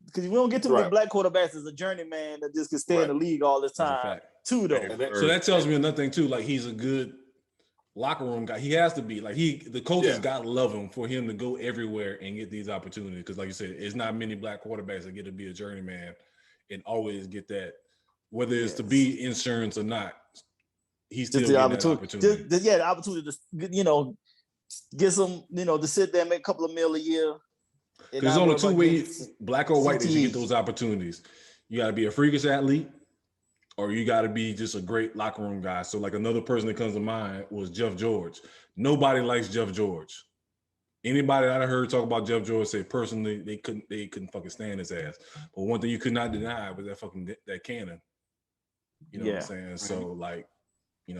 Because we don't get too many black quarterbacks as a journeyman that just can stay in the league all the time. Too though. So that tells me another thing too. Like he's a good locker room guy. He has to be like the coaches gotta love him for him to go everywhere and get these opportunities. Because like you said, it's not many black quarterbacks that get to be a journeyman and always get that, whether it's to be insurance or not. He's still getting that opportunity. The opportunity to get some, to sit there and make a couple of mil a year. Because there's only two ways, black or white, that you get those opportunities. You got to be a freakish athlete, or you got to be just a great locker room guy. So, like another person that comes to mind was Jeff George. Nobody likes Jeff George. Anybody that I heard talk about Jeff George say personally they couldn't fucking stand his ass. But one thing you could not deny was that cannon. You know what I'm saying? So, like,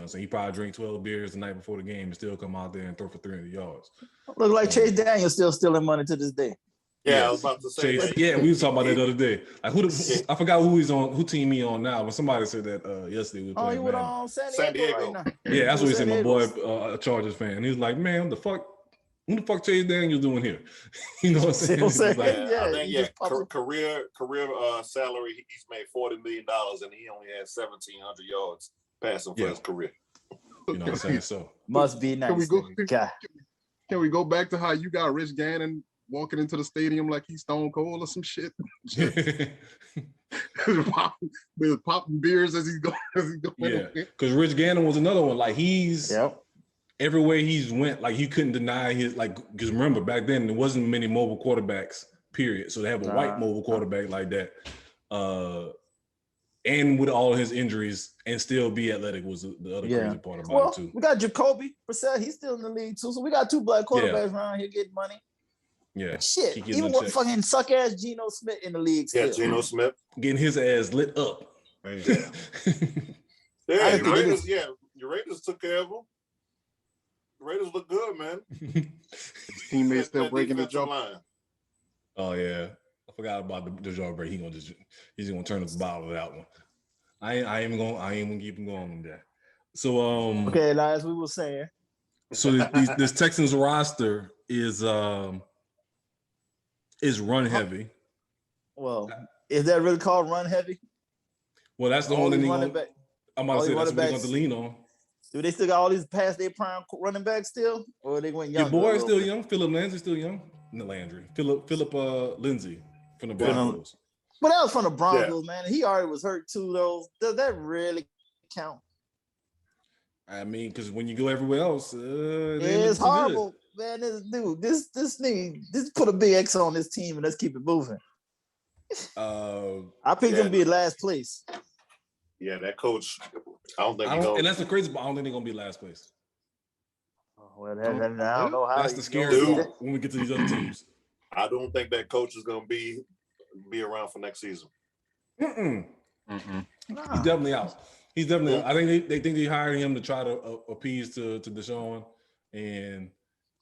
so he probably drank 12 beers the night before the game and still come out there and throw for 300 yards. Look like Chase Daniel still stealing money to this day. Yeah, I was about to say Chase, that. We was talking about that the other day. Like I forgot who he's on, who team he on now, but somebody said that yesterday. We playing, he went on San Diego. Right now. Yeah, that's what he said. My boy, a Chargers fan. He was like, man, what the fuck Chase Daniels doing here? You know what I'm saying? Like, I think career salary, he's made $40 million and he only had 1,700 yards passing for his career. You know what I'm saying? So must be nice. Can we go back to how you got Rich Gannon walking into the stadium like he's Stone Cold or some shit? popping beers as he's going. Yeah, because Rich Gannon was another one. Like he's everywhere he's went. Like he couldn't deny his because remember back then there wasn't many mobile quarterbacks. Period. So to have a white mobile quarterback like that, and with all his injuries and still be athletic was the other crazy part about it too. We got Jacoby Brissett. He's still in the league too. So we got two black quarterbacks around here getting money. Yeah. Shit. Even what fucking suck ass Geno Smith in the league still. Yeah, Geno Smith. Getting his ass lit up. Your Raiders took care of him. The Raiders look good, man. Teammates still breaking the jump line. Oh yeah. I forgot about the jaw break. He's gonna turn the bottle of that one. I ain't gonna keep him going on that. So okay, now as we were saying. So this Texans roster is run heavy. Well, is that really called run heavy? Well, that's the only thing I'm about to say. That's what they're going to lean on. Do they still got all these past their prime running backs still, or they went young? Your boy is still young. Philip Lindsay still young. No, Landry. Philip Lindsay from the Broncos. But that was from the Broncos, man. He already was hurt too, though. Does that really count? I mean, because when you go everywhere else, it's horrible, man. This put a big X on this team and let's keep it moving. I picked him to be last place. Yeah, that coach. And that's the crazy part. I don't think they're gonna be last place. Well, I don't know how. That's the scary part when we get to these other teams. I don't think that coach is gonna be around for next season. He's definitely out. He's definitely. I think they think they hired him to try to appease to Deshaun, and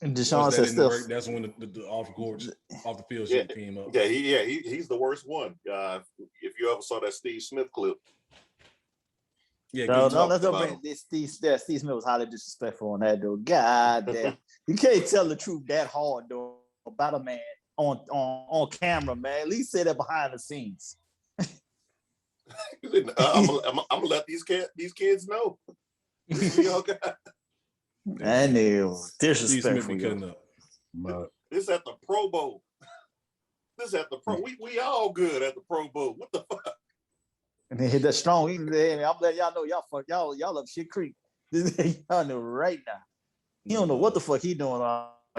Deshaun said stuff. That's when the off the field shit came up. Yeah, he's the worst one. If you ever saw that Steve Smith clip. Yeah, let's don't bring this. Steve Smith was highly disrespectful on that, though. God damn, you can't tell the truth that hard though about a man on camera, man. At least say that behind the scenes. I'm gonna let these kids know. And they disrespectful. This at the Pro Bowl. We all good at the Pro Bowl. What the fuck? And they hit that strong. I'm letting y'all know y'all up shit creek. Y'all know right now. He don't know what the fuck he doing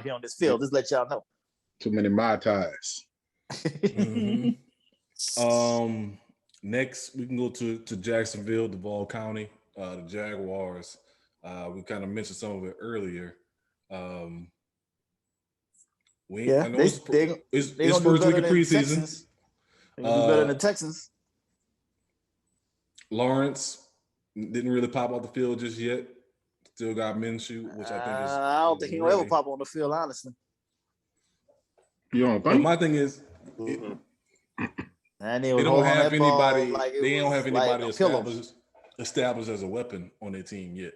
here on this field. Just let y'all know. Too many Mai Tais. Next, we can go to Jacksonville, Duval County, the Jaguars. We kind of mentioned some of it earlier. It's first week of preseason. They're gonna do better than the Texans. Lawrence didn't really pop off the field just yet. Still got Minshew, which I think is. I don't think he'll ever pop on the field, honestly. You don't But think? my thing is, Mhm. And they don't have anybody. Like They don't have anybody established. established as a weapon on their team yet.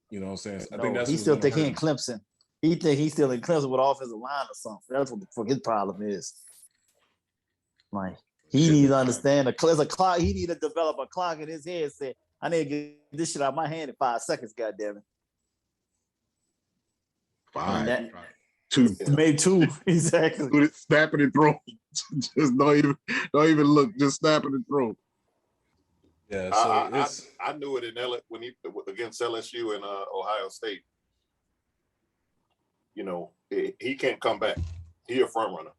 You know what I'm saying? I think No, that's he what's still gonna think he hurt in him. Clemson. He think he's still in Clemson with offensive line or something. That's what the fuck his problem is. Like he needs to understand there's a clock. He need to develop a clock in his head. Say, I need to get this shit out of my hand in 5 seconds. Goddamn it! 5, 2, maybe 2 exactly. Snap it and throw. Just don't even look. Just snap it and throw. Yeah, so I knew it in when he against LSU and Ohio State. You know, he can't come back. He a front runner.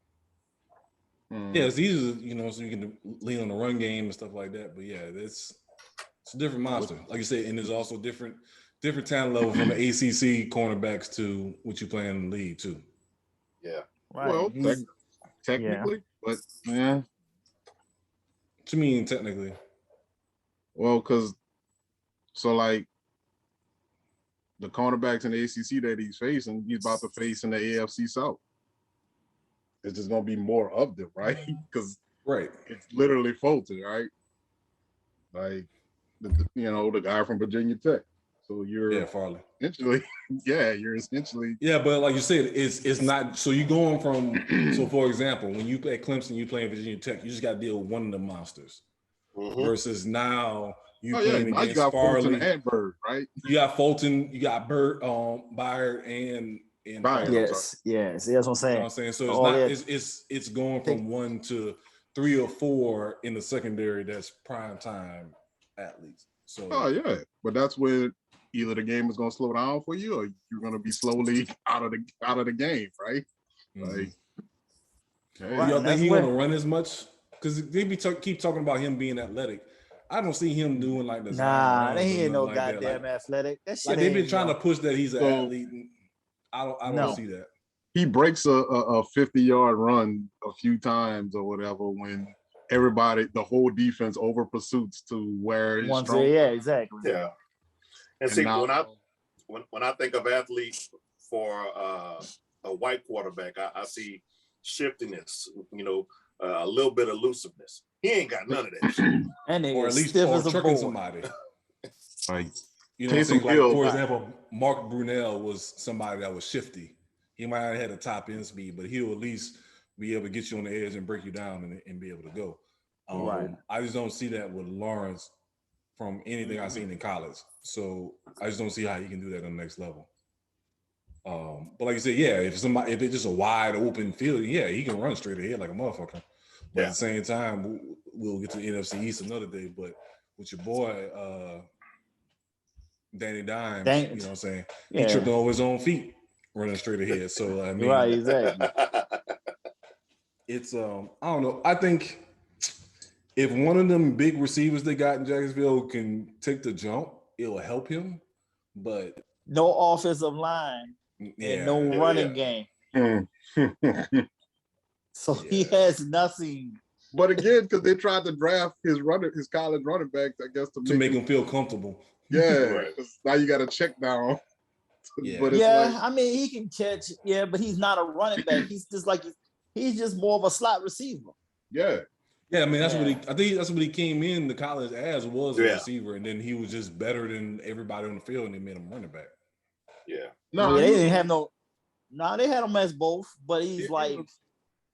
Yeah, it's easy, you know, so you can lean on the run game and stuff like that. But yeah, it's a different monster, like you said, and there's also different talent level from the ACC cornerbacks to what you play in the league too. Yeah, Right. Well, technically, but yeah. What you mean technically? Well, because like the cornerbacks in the ACC that he's facing, he's about to face in the AFC South. It's just gonna be more of them, right? Because it's literally Fulton, right? Like the guy from Virginia Tech. So you're Farley. Essentially, you're essentially but like you said, it's not. So you're going from. So for example, when you play Clemson, you play Virginia Tech, you just got to deal with one of the monsters. Versus now you playing against you got Farley Fulton and Bird, right? You got Fulton, you got Burt, Byard, and Byard. Yes. That's what I'm saying. You know what I'm saying? So it's going from 1 to 3 or 4 in the secondary that's prime time athletes. So but that's where either the game is going to slow down for you, or you're going to be slowly out of the game, right? Like, y'all think he's going to run as much? Because they keep talking about him being athletic. I don't see him doing like this. He ain't no goddamn athletic. That shit. Like they've been trying to push that he's an athlete. And I don't see that. He breaks a 50-yard run a few times or whatever when the whole defense over pursuits to where he's strong. Yeah, exactly. Yeah. And see, when I think of athletes for a white quarterback, I see shiftiness, a little bit of elusiveness. He ain't got none of that shit. And or at least tricking somebody. Like, you know what I'm saying? Like, for example, Mark Brunell was somebody that was shifty. He might not have had a top end speed, but he'll at least be able to get you on the edge and break you down and be able to go. I just don't see that with Lawrence from anything I've seen in college. So I just don't see how he can do that on the next level. But like you said, if it's just a wide open field, he can run straight ahead like a motherfucker. But at the same time, we'll get to the NFC East another day. But with your boy, Danny Dimes, you know what I'm saying? He tripped over his own feet running straight ahead. So I mean, right, exactly. It's I don't know. I think if one of them big receivers they got in Jacksonville can take the jump, it'll help him. But no offensive line and no running game. So he has nothing. But again, because they tried to draft his college running backs, I guess to make him feel comfortable. Yeah, now you got to check down. But I mean, he can catch. Yeah, but he's not a running back. He's just he's just more of a slot receiver. Yeah. Yeah, I mean I think that's what he came in the college as was a receiver, and then he was just better than everybody on the field, and they made him running back. Yeah. No, they didn't have no. No, they had him as both, but he's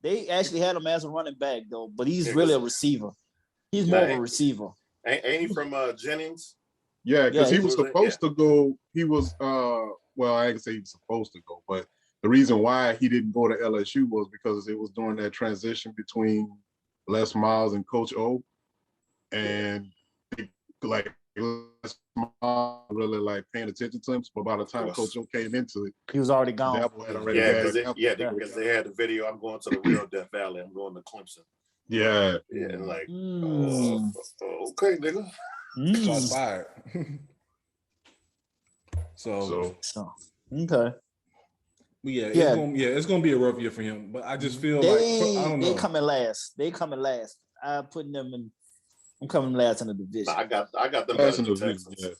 they actually had him as a running back though. But he's really a receiver. He's more of a receiver. Ain't he from Jennings? Yeah, because he was supposed to go. He was well, I didn't say he was supposed to go, but the reason why he didn't go to LSU was because it was during that transition between Les Miles and Coach O, and Les Miles really paying attention to him. But by the time Coach O came into it, he was already gone. Because they had the video. I'm going to the real Death Valley. I'm going to Clemson. Yeah. And okay, nigga. Shots fired. So okay. It's gonna be a rough year for him. But I just feel I don't know. They coming last. I'm putting them in. I'm coming last in the division. I got them last in the division.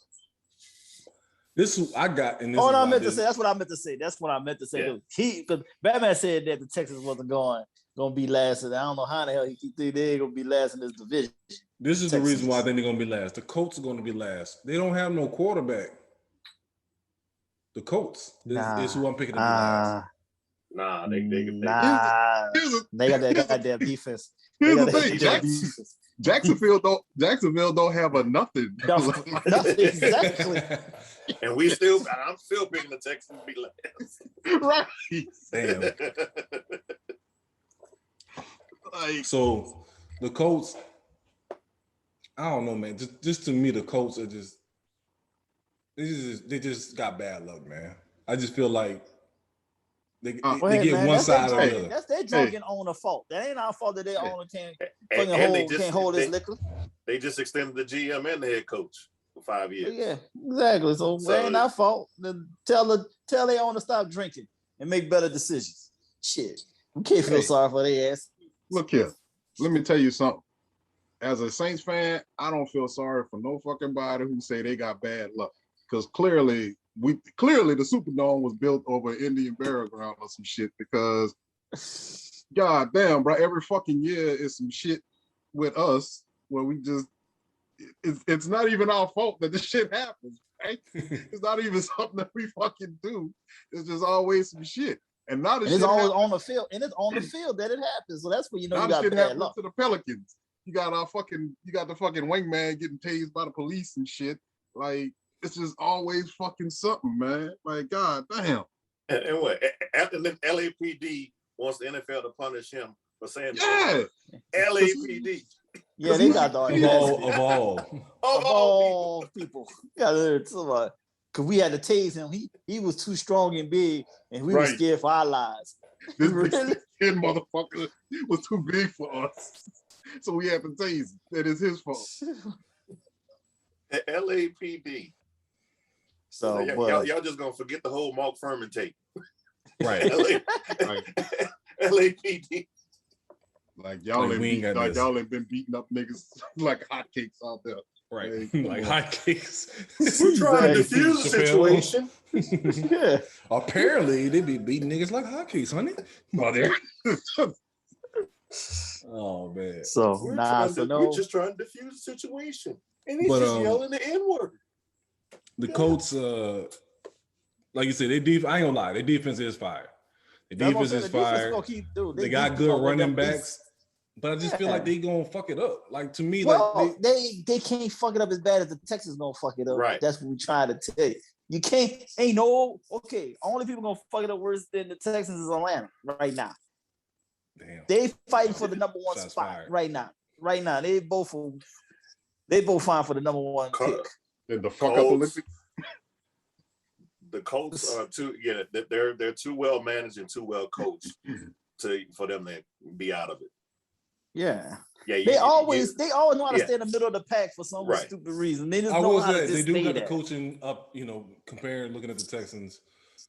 This is I got, and this Oh, is no, I why meant to this- say. That's what I meant to say. That's what I meant to say. Yeah. Because Batman said that the Texans wasn't gonna be last, and I don't know how the hell he think they ain't gonna be last in this division. This is Texans. the reason why I think they're gonna be last. The Colts are gonna be last. They don't have no quarterback. The Colts is who I'm picking to be last. Nah, They got that goddamn defense. Here's the thing, Jacksonville don't have a nothing. Exactly. And I'm still picking the Texans to be last. Right. Damn. Like, So the Colts, I don't know, man. Just to me, the Colts are they just got bad luck, man. I just feel like they get one side or the other. That's their drunken owner fault. That ain't our fault that their owner can't hold his liquor. They just extended the GM and the head coach for 5 years. Yeah, exactly. So it ain't our fault. Then tell their owner stop drinking and make better decisions. Shit, we can't feel sorry for their ass. look here. Let me tell you something. As a Saints fan, I don't feel sorry for no fucking body who say they got bad luck. Because clearly the Superdome was built over Indian burial ground or some shit. Because god damn, bro, every fucking year is some shit with us where we just it's not even our fault that this shit happens, right? It's not even something that we fucking do. It's just always some shit. And now it's always on the field, and it's on the field that it happens. So that's where you know you got bad luck. To the Pelicans. You got the fucking wingman getting tased by the police and shit. Like, it's just always fucking something, man. Like, god damn. And what? After the LAPD wants the NFL to punish him for saying LAPD. Yeah, they got the of all people. Yeah, because we had to tase him. He was too strong and big, and we were scared for our lives. This kid motherfucker was too big for us. So we have to tase him. That is his fault. The LAPD. So y'all just gonna forget the whole Mark Furman tape. Right. LAPD. Like y'all ain't been beating up niggas like hotcakes out there. Right. Like hotcakes. We're trying to defuse the situation. Yeah. Apparently they be beating niggas like hotcakes, honey. Oh man. So we're just trying to defuse the situation. And he's just yelling the N-word. The Colts, like you said, I ain't gonna lie, their defense is fire. The defense is fire. They got good running backs, but I just feel like they gonna fuck it up. Like to me, they can't fuck it up as bad as the Texans gonna fuck it up. Right. That's what we trying to tell you. You can't. Only people gonna fuck it up worse than the Texans is Atlanta right now. Damn. They fighting for the number one spot right now. Right now, they both fine for the number one pick. In the fuck up Olympics. The Colts are they're too well managed and too well coached for them to be out of it. Yeah. Yeah. They always know how to stay in the middle of the pack for some stupid reason. They just know how to they do got the there. coaching up, comparing looking at the Texans.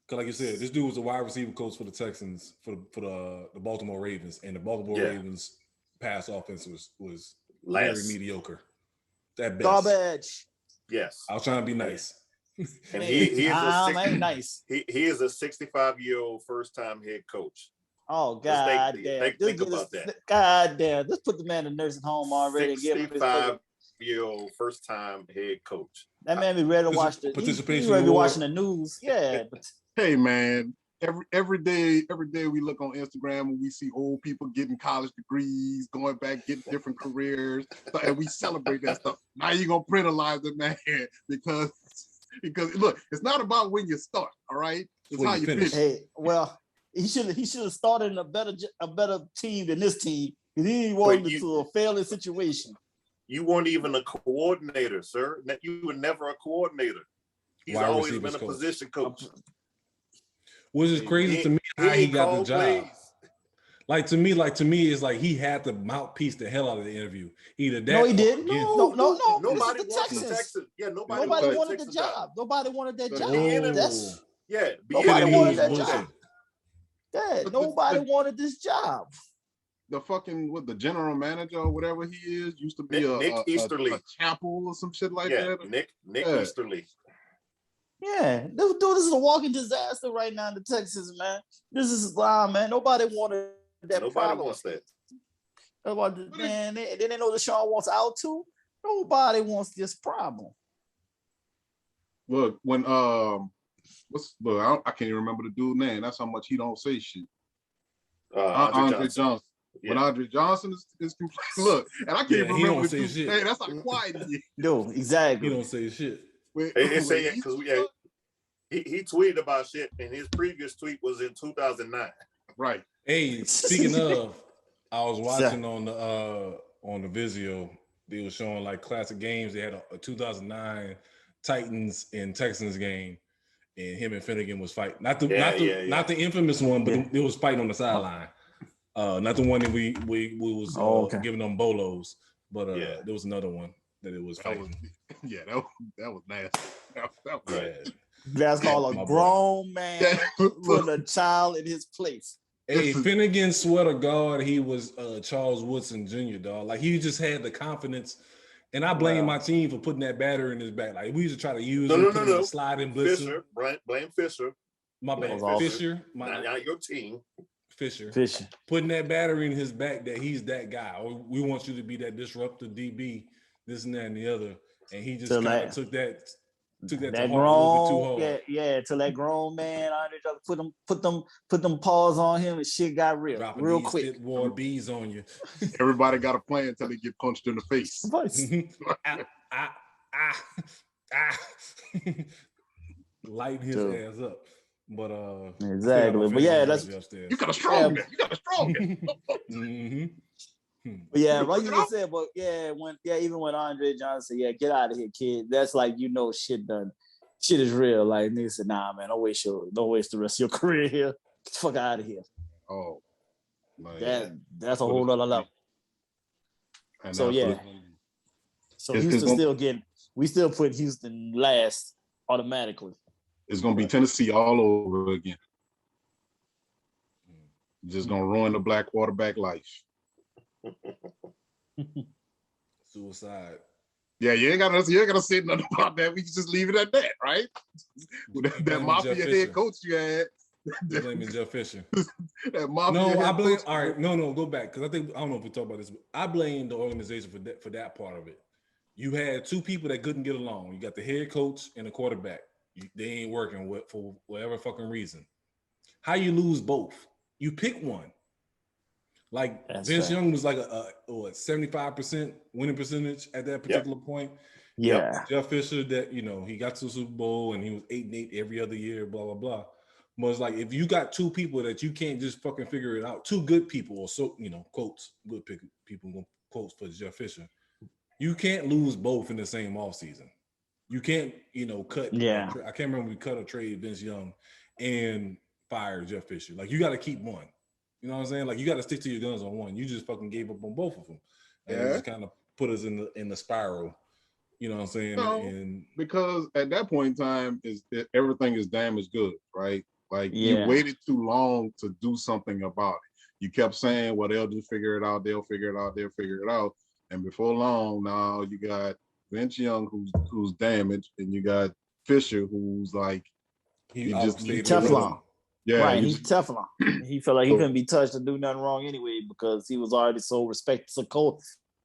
Because like you said, this dude was a wide receiver coach for the Texans for the Baltimore Ravens, and the Baltimore Ravens pass offense was very mediocre. That best. Garbage. Yes. I was trying to be nice. And he is nice. He is a 65-year-old first-time head coach. Oh god damn! Think about that. God damn! Let's put the man in nursing home already. 65-year-old first-time head coach. That man be ready to watch the participation. He ready to be watching the news. Yeah. Hey man, every day we look on Instagram and we see old people getting college degrees, going back, getting different careers, and we celebrate that stuff. Now you're gonna penalize the man because look, it's not about when you start, all right? It's how you finish. Hey, well, he should have started in a better team than this team. Because he walked into a failing situation. You weren't even a coordinator, sir. You were never a coordinator. He's always been a position coach. Which is crazy to me how he got the job. Plays. Like to me, it's like he had to mouthpiece the hell out of the interview. Either that. No, he didn't. No. Nobody wanted the Texans. Yeah, nobody wanted the job. Nobody wanted that job. Nobody wanted that job. Yeah, nobody wanted this job. The fucking the general manager or whatever he is used to be Nick Easterly, a chapel or some shit like that. Nick Easterly. Yeah, this is a walking disaster right now in the Texas, man. This is man. Nobody wanted that. Nobody wants that. Man, they know Deshaun wants out too. Nobody wants this problem. Look, when I can't even remember the dude's name. That's how much he don't say shit. Andre Johnson. Yeah. When Andre Johnson is look, and I can't remember the dude's name. That's not quiet. No, exactly. He don't say shit. They say it because he tweeted about shit, and his previous tweet was in 2009. Right. Hey, speaking of, I was watching on the Vizio. They were showing like classic games. They had a 2009 Titans and Texans game, and him and Finnegan was fighting. Not the infamous one, but they was fighting on the sideline. Not the one that we was giving them bolos, but there was another one that it was fighting. That was nasty. That was nasty. That's called a grown man putting a child in his place. Hey, Finnegan, swear to God, he was Charles Woodson Jr., dog. Like, he just had the confidence. And I blame my team for putting that batter in his back. Like, we used to try to use him sliding blitzer. Fisher, blame Fisher. My bad. Fisher. Not your team. Fisher. Putting that battery in his back that he's that guy. Or we want you to be that disruptive DB, this and that and the other. And he just kind of took that to heart a little bit too hard. Till that grown man put them paws on him and shit got real. Dropping real these quick. War bees on you. Everybody got a plan until they get punched in the face. Lighting his ass up. But exactly. But yeah, that's you got a strong man. You got a strong man. Mm-hmm. But yeah, like you just said, but even when Andre Johnson said, get out of here, kid. That's like, shit done. Shit is real. Like, nigga said, nah, man, don't waste the rest of your career here. Get the fuck out of here. Oh, man. That's a whole other level. So yeah. So Houston we still put Houston last automatically. It's gonna be Tennessee all over again. Just gonna ruin the black quarterback life. Suicide. Yeah, you ain't gotta say nothing about that. We can just leave it at that, right? That mafia head coach you had. You're blaming Jeff Fisher. I blame. All right, no, go back because I don't know if we talk about this. But I blame the organization for that part of it. You had two people that couldn't get along. You got the head coach and the quarterback. They ain't working for whatever fucking reason. How you lose both? You pick one. Like Vince Young was like a 75% winning percentage at that particular point. Yeah. Jeff Fisher, that he got to the Super Bowl and he was 8-8 every other year, blah blah blah. But it's like if you got two people that you can't just fucking figure it out, two good people, or so quotes, good people, quotes for Jeff Fisher. You can't lose both in the same offseason. You can't, cut. Yeah. I can't remember we cut or trade Vince Young and fire Jeff Fisher. Like, you got to keep one. You know what I'm saying? Like, you got to stick to your guns on one. You just fucking gave up on both of them. And it just kind of put us in the spiral. You know what I'm saying? No, because at that point in time, everything is damaged goods, right? Like, you waited too long to do something about it. You kept saying, well, they'll just figure it out. They'll figure it out. They'll figure it out. And before long, now you got Vince Young, who's damaged, and you got Fisher, who's like he's Teflon. Yeah, right. He's Teflon. He felt like he couldn't be touched or do nothing wrong anyway because he was already so respected,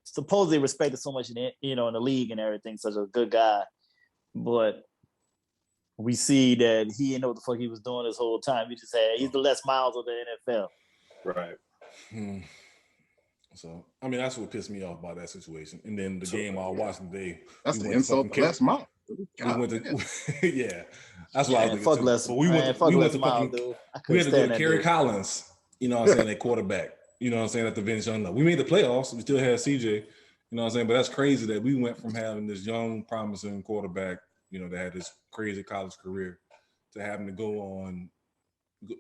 supposedly respected so much in the league and everything. Such a good guy, but we see that he didn't know what the fuck he was doing this whole time. He's the Les Miles of the NFL. Right. So, I mean, that's what pissed me off about that situation. And then the game I was watching today. That's the insult to Les Miles. That's why I was fuck Les. But we went to Miles, dude. We had to go to Kerry Collins, you know what I'm saying, at quarterback. You know what I'm saying, at the Vince Young. We made the playoffs. We still had CJ. You know what I'm saying? But that's crazy that we went from having this young, promising quarterback, that had this crazy college career, to having to go on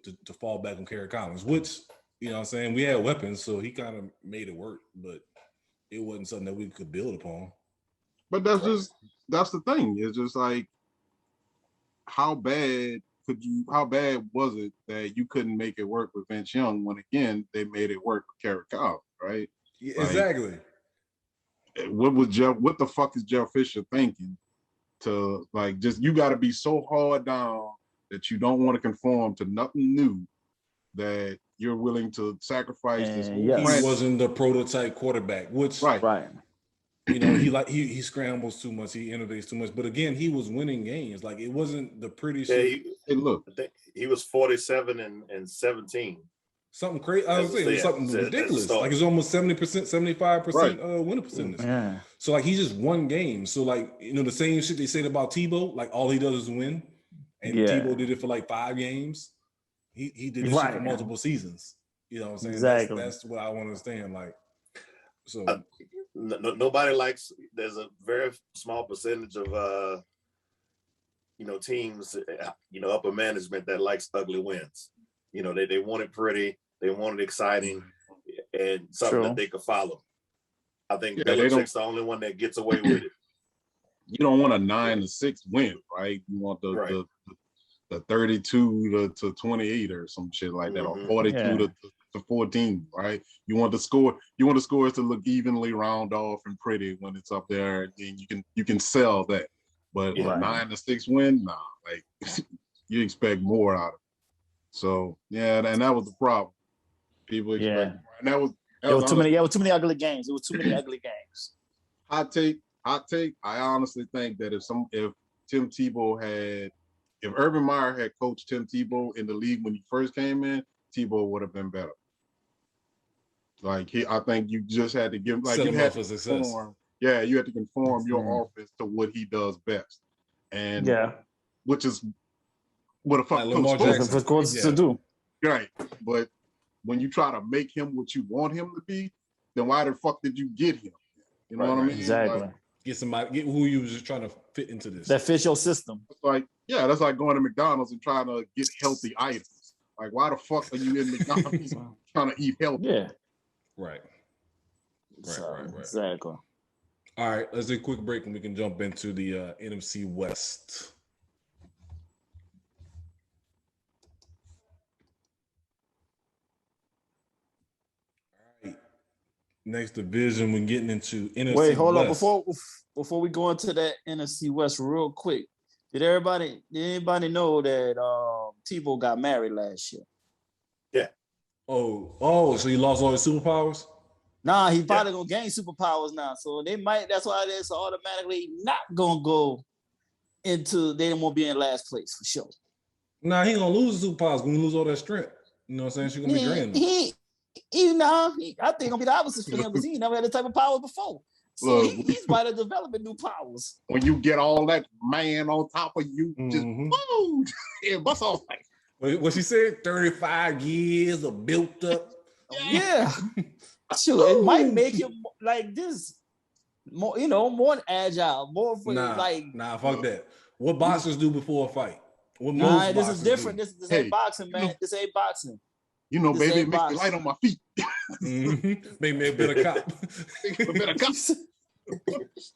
to fall back on Kerry Collins, which, you know what I'm saying, we had weapons, so he kind of made it work, but it wasn't something that we could build upon. But that's the thing. It's just like, how bad was it that you couldn't make it work with Vince Young when, again, they made it work with Kerry Collins, right? Yeah, exactly. What the fuck is Jeff Fisher thinking to like just you got to be so hard down that you don't want to conform to nothing new that you're willing to sacrifice this whole He wasn't the prototype quarterback, which right. You know, he scrambles too much, he innovates too much. But again, he was winning games. Like it wasn't the pretty shit. Hey, look, I think he was 47 and 17. Something crazy. I was saying it's something ridiculous. Like it's almost 70%, 75% winning percentage. Yeah. So like he just won games. So like, you know, the same shit they said about Tebow, like all he does is win. And Tebow did it for like 5 games. He did this shit for multiple seasons. You know what I'm saying? Exactly. That's what I want to understand. Like, so nobody likes. There's a very small percentage of teams, upper management that likes ugly wins. You know, they want it pretty, they want it exciting, and something that they could follow. I think Belichick's the only one that gets away with it. You don't want a 9-6 win, right? You want the 32 to 28 or some shit like that, or 42 to 14, right? You want the scores to look evenly round off and pretty when it's up there, and you can sell that. But a 9-6 win, nah, like you expect more out of it. So and that was the problem. People expect and that was too many ugly games. It was too many ugly games. Hot take. I honestly think that if Tim Tebow if Urban Meyer had coached Tim Tebow in the league when he first came in, Tebow would have been better. Like I think you just had to give you had to conform. Yeah, you had to conform your offense to what he does best, and which is what a fucking coach is to do. Right, but when you try to make him what you want him to be, then why the fuck did you get him? You know what I mean? Exactly. Like, get who you was just trying to fit into this. That fits your system. That's like going to McDonald's and trying to get healthy items. Like, why the fuck are you in McDonald's trying to eat healthy? Yeah. Right. Exactly. All right, let's do a quick break and we can jump into the NFC West. All right. Next division, we're getting into NFC West. Wait, hold on. Before we go into that NFC West real quick, did anybody know that Tebow got married last year? Yeah. Oh, so he lost all his superpowers? Nah, he's probably gonna gain superpowers now. So that's why they're automatically not gonna go into, they won't be in last place for sure. Nah, he gonna lose his superpowers when he lose all that strength. You know what I'm saying? She's gonna be draining. I think gonna be the opposite for him because he never had the type of power before. So he's might have developing new powers. When you get all that man on top of you, just boom, yeah, bust off. What she said? 35 years of built up. Yeah. Sure, it might make him like this more, more agile, more for Nah, fuck that. What boxers do before a fight? This is different. This ain't boxing, man. This ain't boxing. Baby, it makes me light on my feet. Make me a better cop.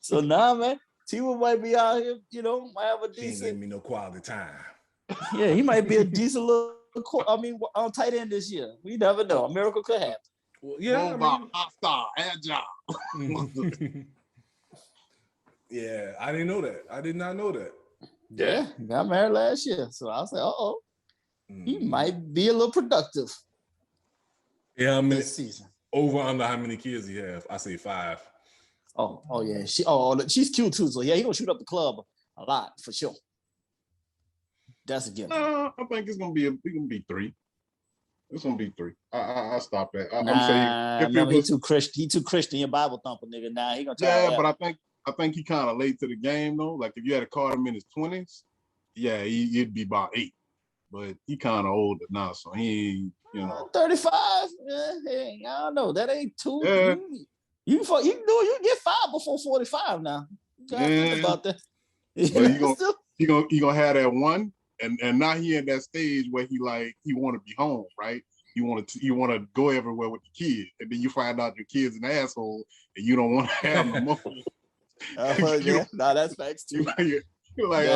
So man, Tebow might be out here, might have a decent. He ain't giving me no quality time. Yeah, he might be a decent little. On tight end this year. We never know. A miracle could happen. Well, yeah, hostile, agile. Yeah, I didn't know that. I did not know that. Yeah, he got married last year. So I was like, he might be a little productive. Yeah, I mean, this season. Over under how many kids he have? I say 5. Oh yeah. She's cute too. So yeah, he gonna shoot up the club a lot for sure. That's a given. I think it's gonna be 3. It's gonna be 3. I stop that. I'm saying he too Christian, your Bible thumper nigga. Nah, he gonna try. Yeah, but I think he kind of late to the game though. Like if you had to call him in his 20s, yeah, he'd be about 8. But he kind of older now, so he ain't, 35. Hey, I don't know. That ain't too. Yeah. You get 5 before 45 now. You gotta think about that. He gonna have that one. And now he in that stage where he want to be home, right? You want to go everywhere with the kid, and then you find out your kid's an asshole, and you don't want to have no more. That's facts too. You're like,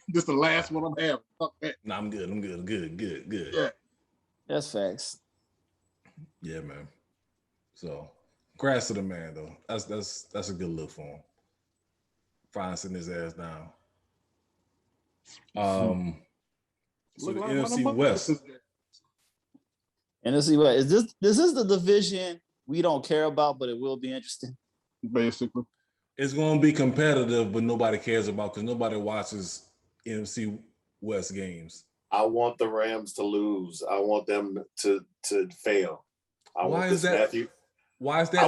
this is the last one I'm having. Fuck that. Nah, I'm good. Yeah, that's facts. Yeah, man. So, congrats to the man though. That's a good look for him. Fine, sitting his ass down. So the NFC West. NFC West. This is the division we don't care about, but it will be interesting. Basically, it's going to be competitive, but nobody cares about because nobody watches NFC West games. I want the Rams to lose. I want them to fail. Why is that,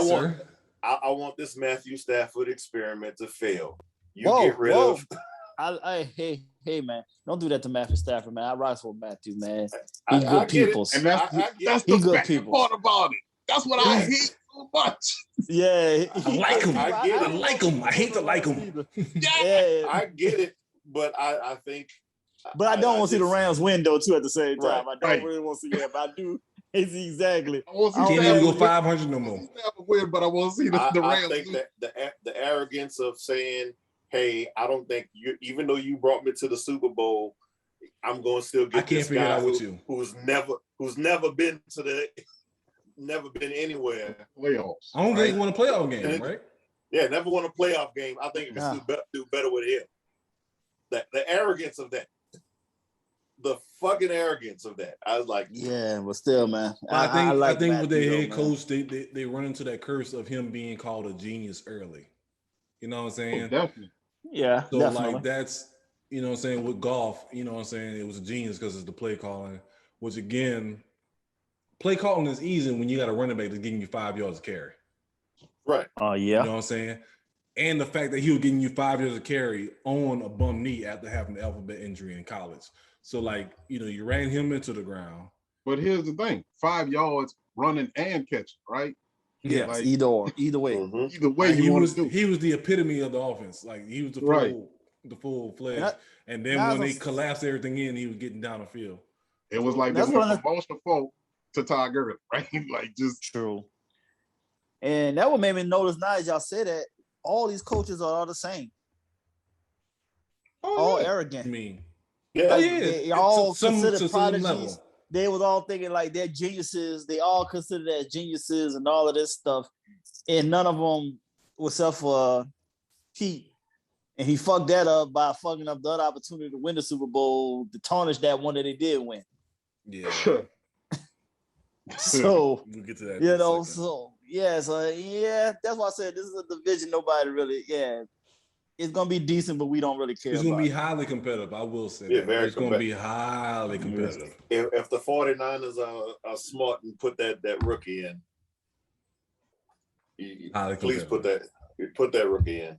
sir? I want this Matthew Stafford experiment to fail. Get rid of. Hey, man, don't do that to Matthew Stafford, man. I rise for Matthew, man. He good people. And that's the good bad people. part about it. That's what I hate so much. Yeah, I like him. I like him. I hate to like him. Yeah, I get it, but I think. But I don't want to see the Rams win though too. At the same time, right, I don't really want to see that. But I do. It's exactly. I can't even go 500 no more. Win, but I want to see the Rams. I think that the arrogance of saying, "Hey, I don't think you, even though you brought me to the Super Bowl, I'm going to still get." I can't figure it out with you. Who's never been anywhere. Playoffs. I don't think he won a playoff game, right? Yeah, never won a playoff game. I think he can do better with him. The arrogance of that. The fucking arrogance of that. I was like, yeah, but still, man. I think with their head coach, they run into that curse of him being called a genius early. You know what I'm saying? Oh, definitely. Yeah. So definitely. like that's, you know what I'm saying, with golf, you know what I'm saying, it was a genius because it's the play calling, which again, play calling is easy when you got a running back that's giving you 5 yards of carry. Right. Oh, yeah. You know what I'm saying? And the fact that he was getting you 5 yards of carry on a bum knee after having the alphabet injury in college. So, like, you know, you ran him into the ground. But here's the thing: 5 yards running and catching, right? Yeah, like, either way. Mm-hmm. Either way, he was the epitome of the offense. Like he was the full fledged. And then when they collapsed everything in, he was getting down the field. It was like this emotional fault to Todd Gurley, right? Like just true. And that what made me notice now as y'all said that all these coaches are all the same. All arrogant. I mean, yeah, they all considered prodigies. They was all thinking like they're geniuses. They all considered as geniuses and all of this stuff. And none of them, except for Pete. And he fucked that up by fucking up the other opportunity to win the Super Bowl, to tarnish that one that they did win. Yeah. So, we'll get to that. You know, so that's why I said this is a division nobody really, it's going to be decent, but we don't really care. It's going to be highly competitive. I will say that. It's going to be highly competitive. If the 49ers are smart and put that rookie in, please put that rookie in.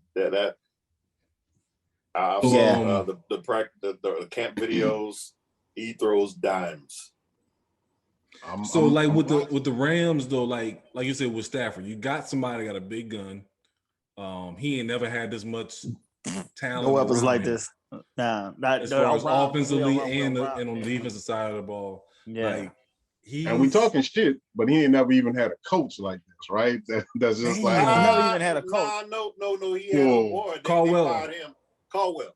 I've seen the camp videos. He throws dimes. With the Rams though, like you said with Stafford, you got somebody that got a big gun. He ain't never had this much talent. No weapons like this. Nah, not as far as offensively and on the defensive side of the ball. Yeah. And we talking shit, but he ain't never even had a coach like this, right? That's just like he never even had a coach. No. He had a board. Caldwell. Caldwell.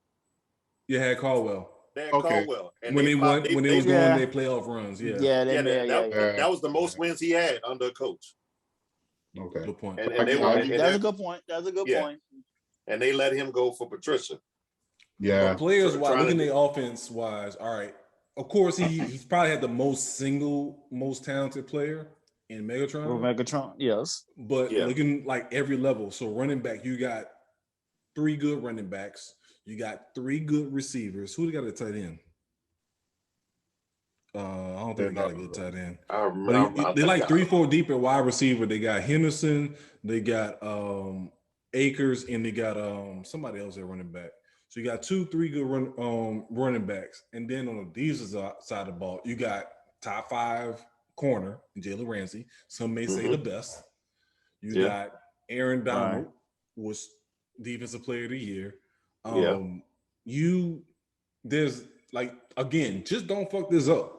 You had Caldwell. They had Caldwell. And when they was going their playoff runs, that was the most wins he had under a coach. Okay. Good point. That's a good point. That's a good point. And they let him go for Patricia. Yeah. But players wise, looking at offense wise, all right. Of course, he's probably had the most talented player in Megatron. Megatron, yes. But looking like every level. So running back, you got 3 good running backs. You got 3 good receivers. Who got a tight end? I don't think they got a good tight end. They like 3-4 deep at wide receiver. They got Henderson, they got Akers, and they got somebody else at running back. So you got 2-3 good running backs. And then on the defensive side of the ball, you got top 5 corner, Jalen Ramsey. Some may say the best. You got Aaron Donald, was defensive player of the year. There's like, again, just don't fuck this up.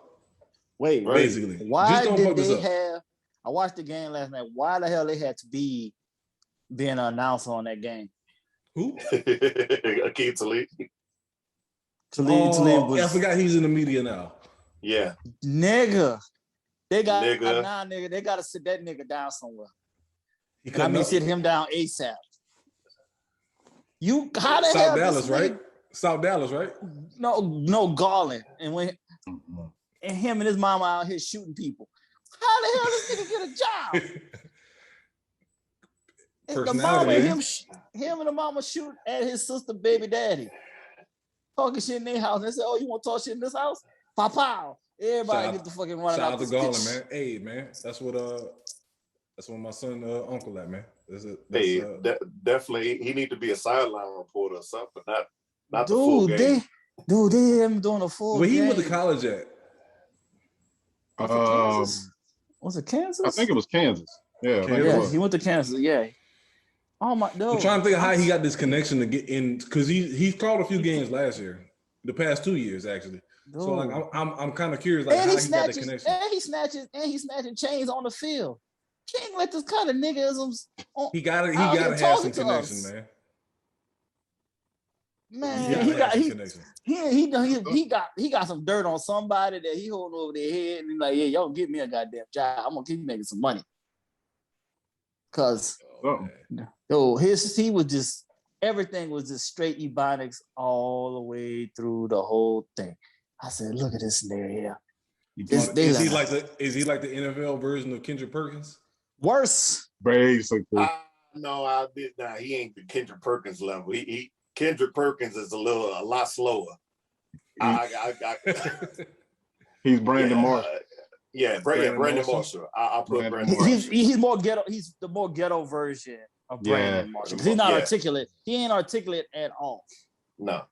Wait, basically, why did they have? I watched the game last night. Why the hell they had to be being an announcer on that game? Who? Akeem Talib. Talib was. I forgot he's in the media now. Yeah, nigga. They got nigga. They got to sit that nigga down somewhere. Sit him down ASAP. How the South hell Dallas, this right? nigga, South Dallas, right? no Garland, and him and his mama out here shooting people. How the hell this nigga get a job? The mama, him and the mama shoot at his sister baby daddy, talking shit in their house. They say, "Oh, you want to talk shit in this house? Pow pow!" Everybody get the fucking running out. Shout out to Garland, man. Hey, man, that's what my son uncle at, man. Definitely, he need to be a sideline reporter or something, not the full game. They haven't doing a full Where game. he went to college at? Was it Kansas? I think it was Kansas. Yeah, he went to Kansas. Yeah. Oh my! I'm trying to think of how he got this connection to get in, because he's called a few games last year, the past 2 years actually. Dude. So like I'm kind of curious like how he got the connection. And he's snatching chains on the field. Can't let this kind of niggisms. He gotta have some connection, man. Man, he got some dirt on somebody that he holding over their head, and he's like, yeah, y'all give me a goddamn job. I'm gonna keep making some money. Cause everything was just straight ebonics all the way through the whole thing. I said, look at this nigga here. Is he like the NFL version of Kendrick Perkins? Worse. Basically. No, I did not. He ain't the Kendrick Perkins level. Kendrick Perkins is a lot slower. He's Brandon Marshall. Brandon Marshall. I'll put Brandon Marshall. He's more ghetto. He's the more ghetto version of Brandon Marshall. He's not articulate. He ain't articulate at all. No.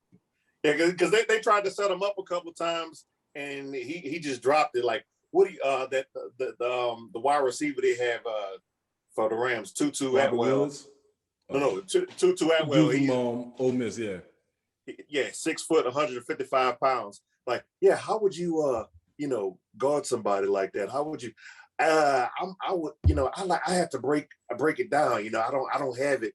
Yeah, because they tried to set him up a couple times, and he just dropped it. Like the wide receiver they have for the Rams, Tutu Atwell. No, Tutu Atwell. He's Ole Miss, yeah. Yeah, 6 foot, 155 pounds. Like, yeah, how would you guard somebody like that? How would you? I have to break it down. I don't have it.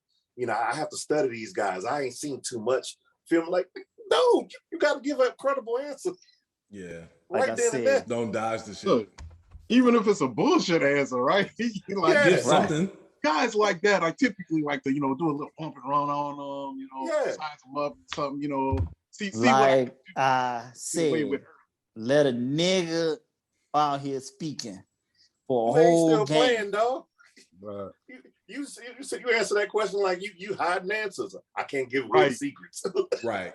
I have to study these guys. I ain't seen too much film. Like, no, you got to give a credible answer. Yeah, right there and there. Don't dodge the shit. Look, even if it's a bullshit answer, right? Get something. Guys like that, I typically like to, do a little pump and run on them, size them up, something, see like what I said, let a nigga out here speaking for a whole still game. Playing, dog. Right. You answer that question like you hiding answers. I can't give away secrets. Right.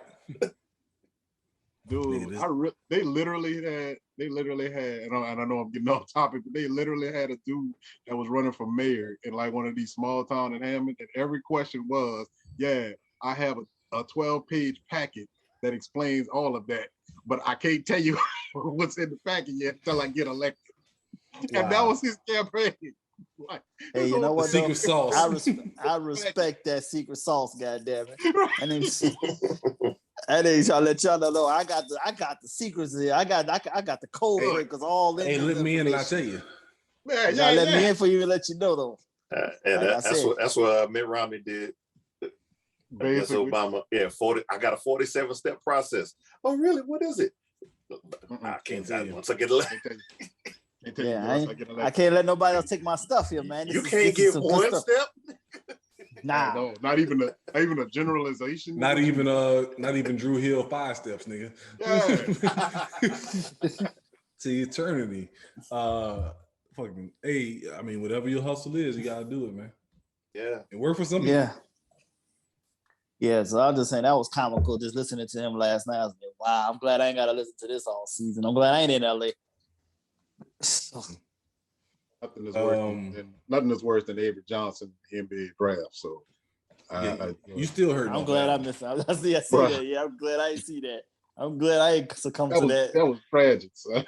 Dude, they literally had, and I know I'm getting off topic, but they literally had a dude that was running for mayor in like one of these small town in Hammond, and every question was, I have a 12-page packet that explains all of that, but I can't tell you what's in the packet yet until I get elected. Wow. And that was his campaign. Like, hey, you know what? Secret sauce. I respect that secret sauce, goddammit. I need y'all let y'all know. I got the secrets here. I got the code breakers all in. Hey, let me in and I'll tell you. Let me in for you and let you know though. And that's what Mitt Romney did. Against Obama. Yeah, 40. I got a 47-step process. Oh, really? What is it? I can't tell you once I get elected. I can't let nobody else take my stuff here, man. You can't get one step. Nah, no, not even a generalization. Not even Drew Hill 5 steps, nigga. Yeah. To eternity. Fucking. Hey, I mean, whatever your hustle is, you gotta do it, man. Yeah, and work for somebody. Yeah. So I'm just saying that was comical. Just listening to him last night, I was like, wow, I'm glad I ain't gotta listen to this all season. I'm glad I ain't in LA. Nothing is worse than Avery Johnson NBA draft. So you still hurt. I'm glad I missed it. I see that. Yeah, I'm glad I didn't see that. I'm glad I ain't succumbed to that. That was tragic, son.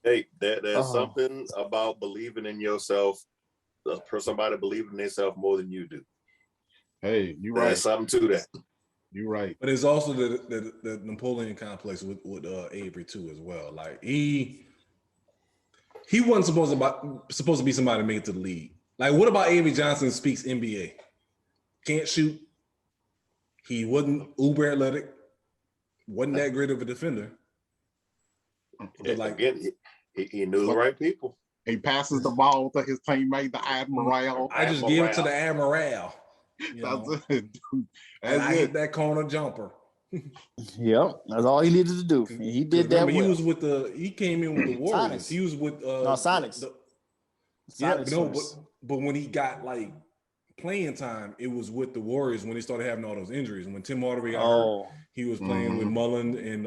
Hey, there's something about believing in yourself. For somebody believing in themselves more than you do. Hey, you're right. There's something to that. You're right. But it's also the Napoleon complex with Avery too as well. Like he wasn't supposed to be somebody to make it to the league. Like, what about Avery Johnson speaks NBA? Can't shoot. He wasn't uber athletic. Wasn't that great of a defender. But like, again, he knew the right people. He passes the ball to his teammate, the Admiral. I just give it to the Admiral. You know? That's it, dude. And I hit that corner jumper. Yep, that's all he needed to do. And he did that well. He came in with the Warriors. Sonics. He was with Sonics. But when he got like playing time, it was with the Warriors when he started having all those injuries. And when Tim Hardaway got hurt, he was playing with Mullen and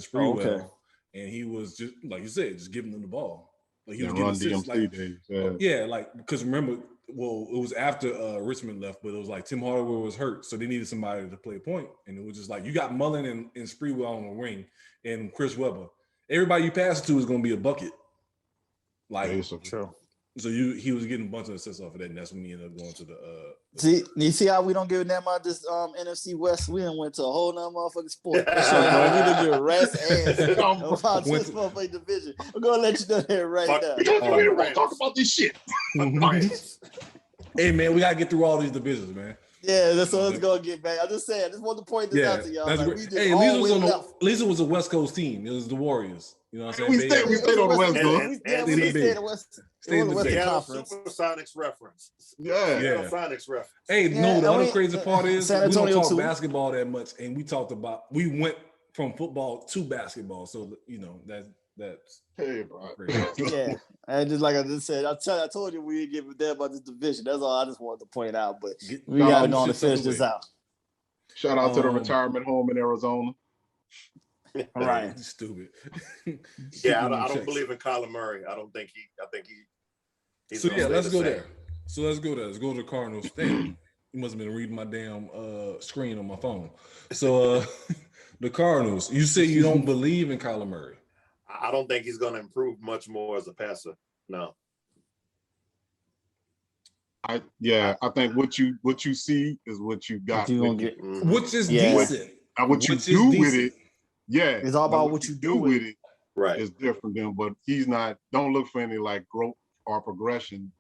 Sprewell, and he was just like you said, just giving them the ball. Like he was getting assists. Like, because remember, well, it was after Richmond left, but it was like Tim Hardaway was hurt, so they needed somebody to play point, and it was just like you got Mullen and Sprewell on the wing, and Chris Webber. Everybody you pass it to is going to be a bucket. Like, true. So he was getting a bunch of assists off of that, and that's when he ended up going to the. You see how we don't give a damn about this NFC West? We done went to a whole nother motherfucking sport. We done give a rat's ass about this motherfucking division. I'm gonna let you know that right now. We don't talk about this shit. Hey man, we gotta get through all these divisions, man. Yeah, that's what it's gonna get back. I just want to point this out to y'all. That's like, great. Hey, at least it was a West Coast team. It was the Warriors. You know what I'm saying? We stayed on the West Coast. We stayed in West. Stayed in the West Conference. Supersonics reference. Sonics reference. Hey, no, the other crazy part is we don't talk basketball that much, and we went from football to basketball. So you know that's hey, bro. Yeah, and just like I just said, I told you we didn't give a damn about this division. That's all I just wanted to point out. But we got to go on to finish this out. Shout out to the retirement home in Arizona. All right, stupid. Yeah, I don't believe in Kyler Murray. I think he's so let's go there. Let's go to the Cardinals. Damn, you must have been reading my damn screen on my phone. So the Cardinals. You say you don't believe in Kyler Murray. I don't think he's going to improve much more as a passer. No. I think what you see is what you got. Which is decent. What you do with it. Yeah, it's all about what you do with it. Right, it's different than. But he's not. Don't look for any like growth or progression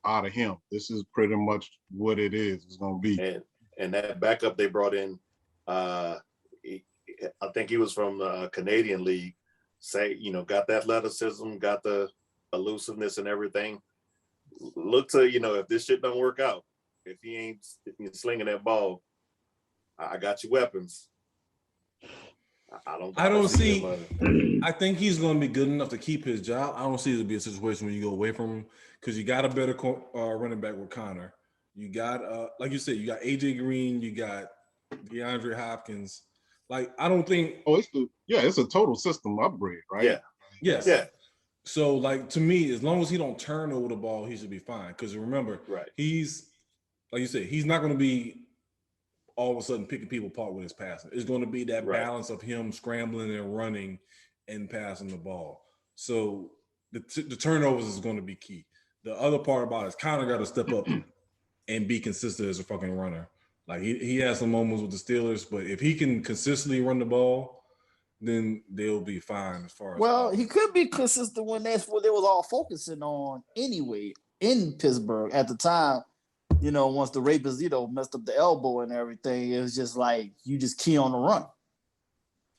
out of him. This is pretty much what it is. It's going to be. And that backup they brought in, I think he was from the Canadian League. Got that athleticism, got the elusiveness and everything. Look to if this shit don't work out, if he ain't slinging that ball, I got your weapons. I don't see. I think he's going to be good enough to keep his job. I don't see it to be a situation when you go away from him because you got a better running back with Connor. You got, like you said, you got AJ Green. You got DeAndre Hopkins. Like I don't think. It's a total system upgrade, right? Yeah. Yes. Yeah. So like to me, as long as he don't turn over the ball, he should be fine. Because remember, he's like you said, he's not going to be all of a sudden picking people apart with his passing. It's going to be that balance of him scrambling and running and passing the ball. So the turnovers is going to be key. The other part about it is Connor got to step up and be consistent as a fucking runner. Like he has some moments with the Steelers, but if he can consistently run the ball, then they'll be fine as far as. Well, he could be consistent when that's what they was all focusing on anyway in Pittsburgh at the time. Once the rapist, messed up the elbow and everything, it was just like you just key on the run.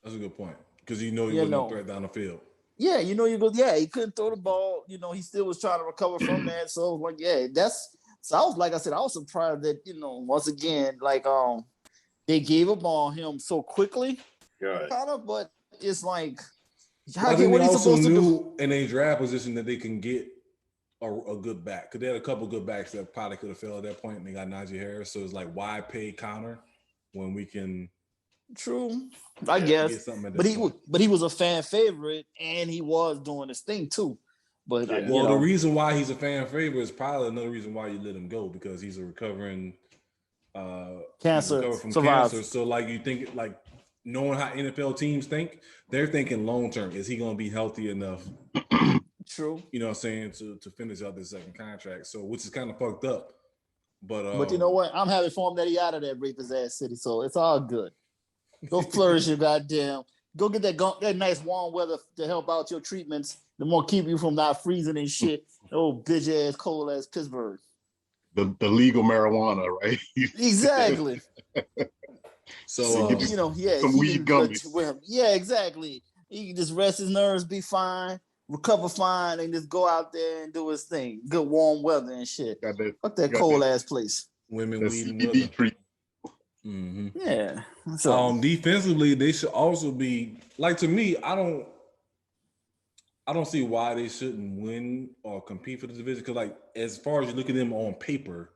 That's a good point because you wasn't threat down the field. Yeah, he couldn't throw the ball. He still was trying to recover from that. So like, So I was surprised that once again, like they gave up on him so quickly, kind of. But it's like, what he's supposed to do in a draft position that they can get a good back because they had a couple good backs that probably could have failed at that point, and they got Najee Harris. So it's like, why pay Connor when we can? True, I guess. But he was a fan favorite, and he was doing his thing too. But the reason why he's a fan favorite is probably another reason why you let him go because he's a recovering cancer. So like you think like knowing how NFL teams think, they're thinking long term. Is he going to be healthy enough? True. You know what I'm saying to finish out this second contract. So which is kind of fucked up. But you know what? I'm happy for him that he out of that rapist ass city. So it's all good. Go flourish your goddamn. Go get that nice warm weather to help out your treatments. The more keep you from not freezing and shit. Oh, bitch ass, cold ass Pittsburgh. The legal marijuana, right? Exactly. So some weed gummies. Yeah, exactly. He can just rest his nerves, be fine, recover fine, and just go out there and do his thing. Good warm weather and shit. Fuck that cold ass place. Women the weeding CBD treatment. Mm-hmm. Yeah. So defensively, they should also be like, to me, I don't see why they shouldn't win or compete for the division. Because, like, as far as you look at them on paper,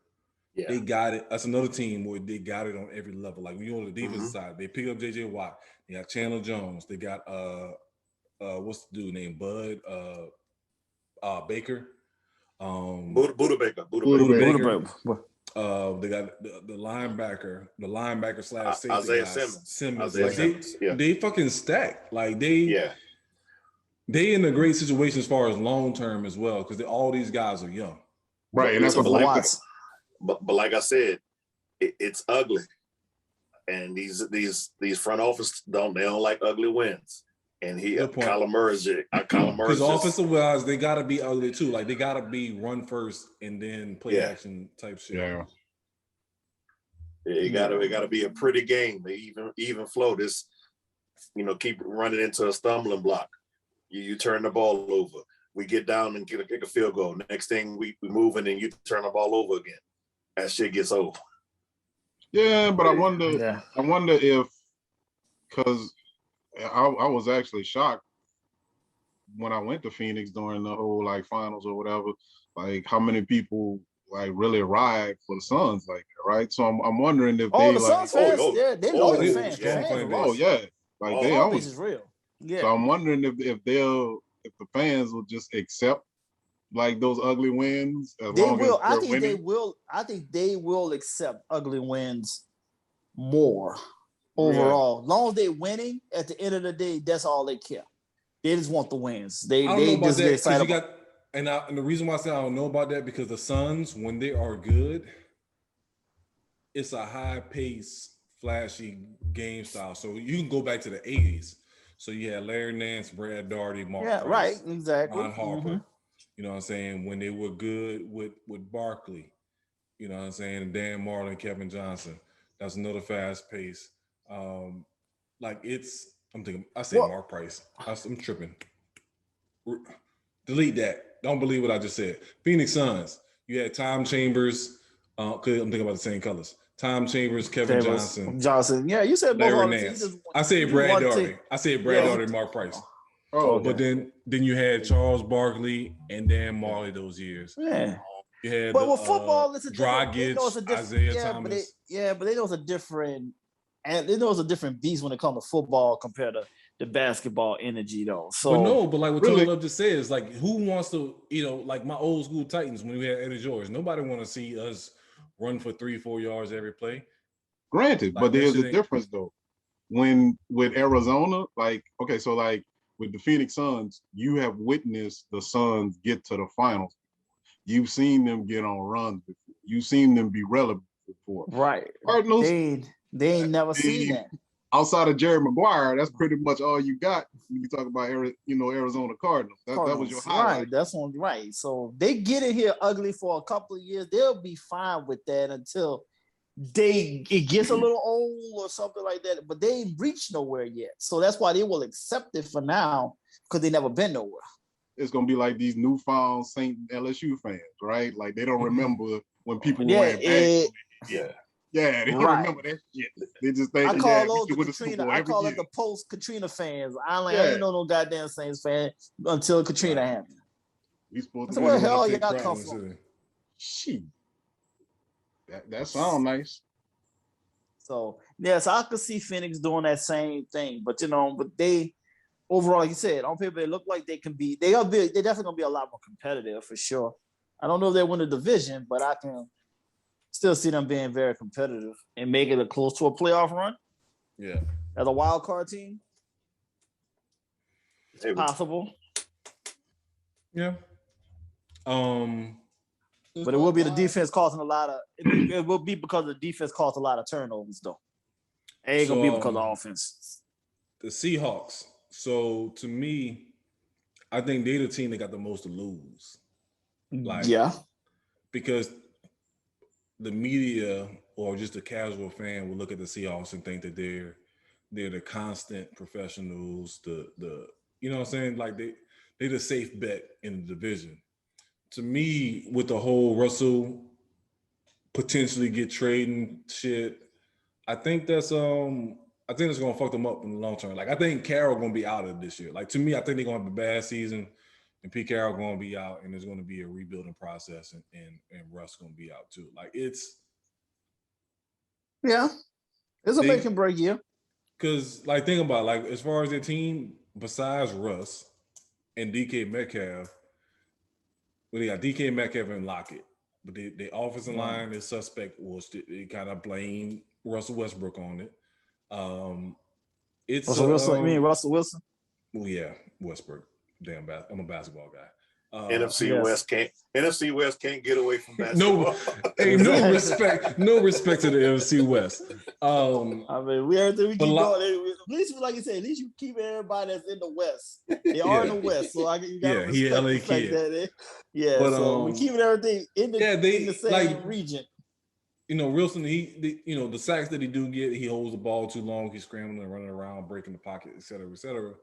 they got it. That's another team where they got it on every level. Like, when you're on the defensive side, they pick up JJ Watt. They got Chandler Jones. They got what's the dude named Bud Baker. Buda Baker. They got the linebacker slash safety Isaiah guy, Simmons. They fucking stacked. Like, they in a great situation as far as long term as well, because all these guys are young. Right, and that's what but like I said, it's ugly, and these front office don't like ugly wins. And Kyler Murray's because offensive wise, they gotta be ugly too. Like, they gotta be run first and then play action type shit. Yeah. It gotta be a pretty game. They even flow. This, keep running into a stumbling block. You turn the ball over. We get down and kick a field goal. Next thing we move in and you turn the ball over again. That shit gets old. Yeah, but I wonder if, because I was actually shocked when I went to Phoenix during the whole like finals or whatever, like how many people like really ride for the Suns like that, right? So I'm wondering if they the like Suns fans, they love the fans. Like they own it. Is real. Yeah. So I'm wondering if the fans will just accept like those ugly wins. They will. I think they will. I think they will accept ugly wins more overall. As long as they're winning, at the end of the day, that's all they care. They just want the wins. They just get excited. And the reason why I say I don't know about that, because the Suns, when they are good, it's a high pace, flashy game style. So you can go back to the 80s. So you had Larry Nance, Brad Daugherty, Mark Price, right, exactly. Ron Harper. You know what I'm saying? When they were good with Barkley, you know what I'm saying? Dan Marlin, Kevin Johnson. That's another fast pace. Like, I say Mark Price. I'm tripping. Delete that. Don't believe what I just said. Phoenix Suns. You had Tom Chambers. I'm thinking about the same colors. Tom Chambers, Kevin Johnson. Yeah, you said Larry Nance. I said Brad Daugherty. Daugherty, Mark Price. But then you had Charles Barkley and Dan Marley those years. Yeah. You had with football, it's a Dragic, Isaiah Thomas. But they know it's a different, and they know it's a different beast when it comes to football compared to the basketball energy, though. So, but like what Tony Love just said is, like, who wants to, like my old school Titans when we had Eddie George. Nobody want to see us run for 3-4 yards every play. Granted, but there's a difference though. When with Arizona, like, okay, so like with the Phoenix Suns, you have witnessed the Suns get to the finals. You've seen them get on runs before. You've seen them be relevant before. Right. Cardinals, they ain't never seen that. Outside of Jerry Maguire, that's pretty much all you got when you talk about Arizona Cardinals. That was your highlight. Right, that's one right. So they get it here ugly for a couple of years. They'll be fine with that until it gets a little old or something like that. But they ain't reached nowhere yet. So that's why they will accept it for now, because they never been nowhere. It's gonna be like these newfound Saint LSU fans, right? Like they don't remember when people were back. Yeah, they don't remember that shit. They just think I call those the Katrina. I call it the post Katrina fans. I ain't no goddamn Saints fan until Katrina happened. We supposed to. So where the hell y'all come from? Shit. That sounds nice. So yes, I could see Phoenix doing that same thing, but they overall, like you said, on paper they look like they can be. They're definitely gonna be a lot more competitive for sure. I don't know if they win the division, but I can still see them being very competitive and making it close to a playoff run. Yeah, as a wild card team, it's possible. Yeah. But it will be the defense causing a lot of. It will be because the defense caused a lot of turnovers, though. It ain't gonna be because of offense. The Seahawks. So to me, I think they're the team that got the most to lose. Because the media or just a casual fan will look at the Seahawks and think that they're the constant professionals. The you know what I'm saying? Like they're the safe bet in the division. To me, with the whole Russell potentially get trading shit. I think that's gonna fuck them up in the long term. Like I think Carroll gonna be out of this year. Like to me, I think they're gonna have a bad season, and Pete Carroll gonna be out, and there's gonna be a rebuilding process, and Russ gonna be out too. Like it's a make and break year. Because like think about it, like as far as their team, besides Russ and DK Metcalf, well, they got DK Metcalf and Lockett, but the offensive line is suspect. Was they kind of blame Russell Westbrook on it? It's Russell Wilson. You mean Russell Wilson? Well, yeah, Westbrook. Damn, I'm a basketball guy. NFC West can't get away from basketball. No respect to the NFC West. I mean, we keep going. At least, like you said, at least you keep everybody that's in the West. They are in the West, so you got to respect LA the fact kid. that so we keeping everything in the same region. You know, Wilson, the sacks that he do get, he holds the ball too long, he's scrambling and running around, breaking the pocket, et cetera, et cetera.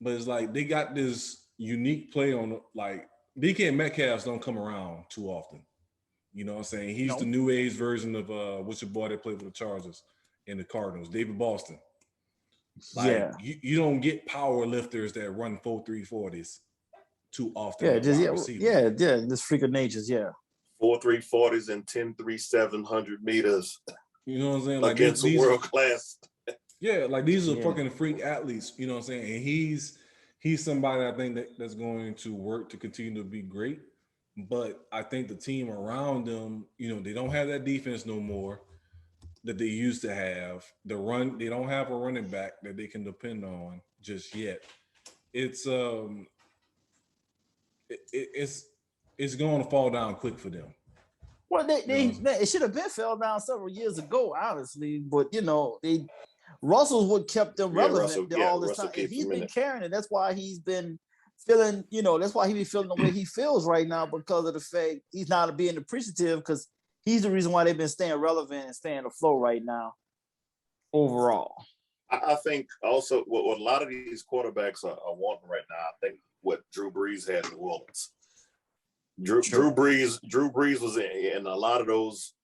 But it's like they got this unique play on, like DK Metcalf don't come around too often. You know what I'm saying? He's the new age version of what's your boy that played for the Chargers and the Cardinals, David Boston. Like you don't get power lifters that run 4.3 too often. This freak of natures, 4.3 40s and 10.3 700 meters. You know what I'm saying? Like against a world class. Yeah, like these are fucking freak athletes. You know what I'm saying? And he's somebody I think that's going to work to continue to be great. But I think the team around them, you know, they don't have that defense no more that they used to have. They don't have a running back that they can depend on just yet. It's going to fall down quick for them. Well, it should have been fell down several years ago, honestly. But Russell's what kept them relevant all this time. He's been carrying it. That's why he's been feeling, that's why he be feeling the way he feels right now, because of the fact he's not being appreciative, because he's the reason why they've been staying relevant and staying afloat right now overall. I think also what a lot of these quarterbacks are wanting right now, I think what Drew Brees had in New Orleans. Drew Brees was in a lot of those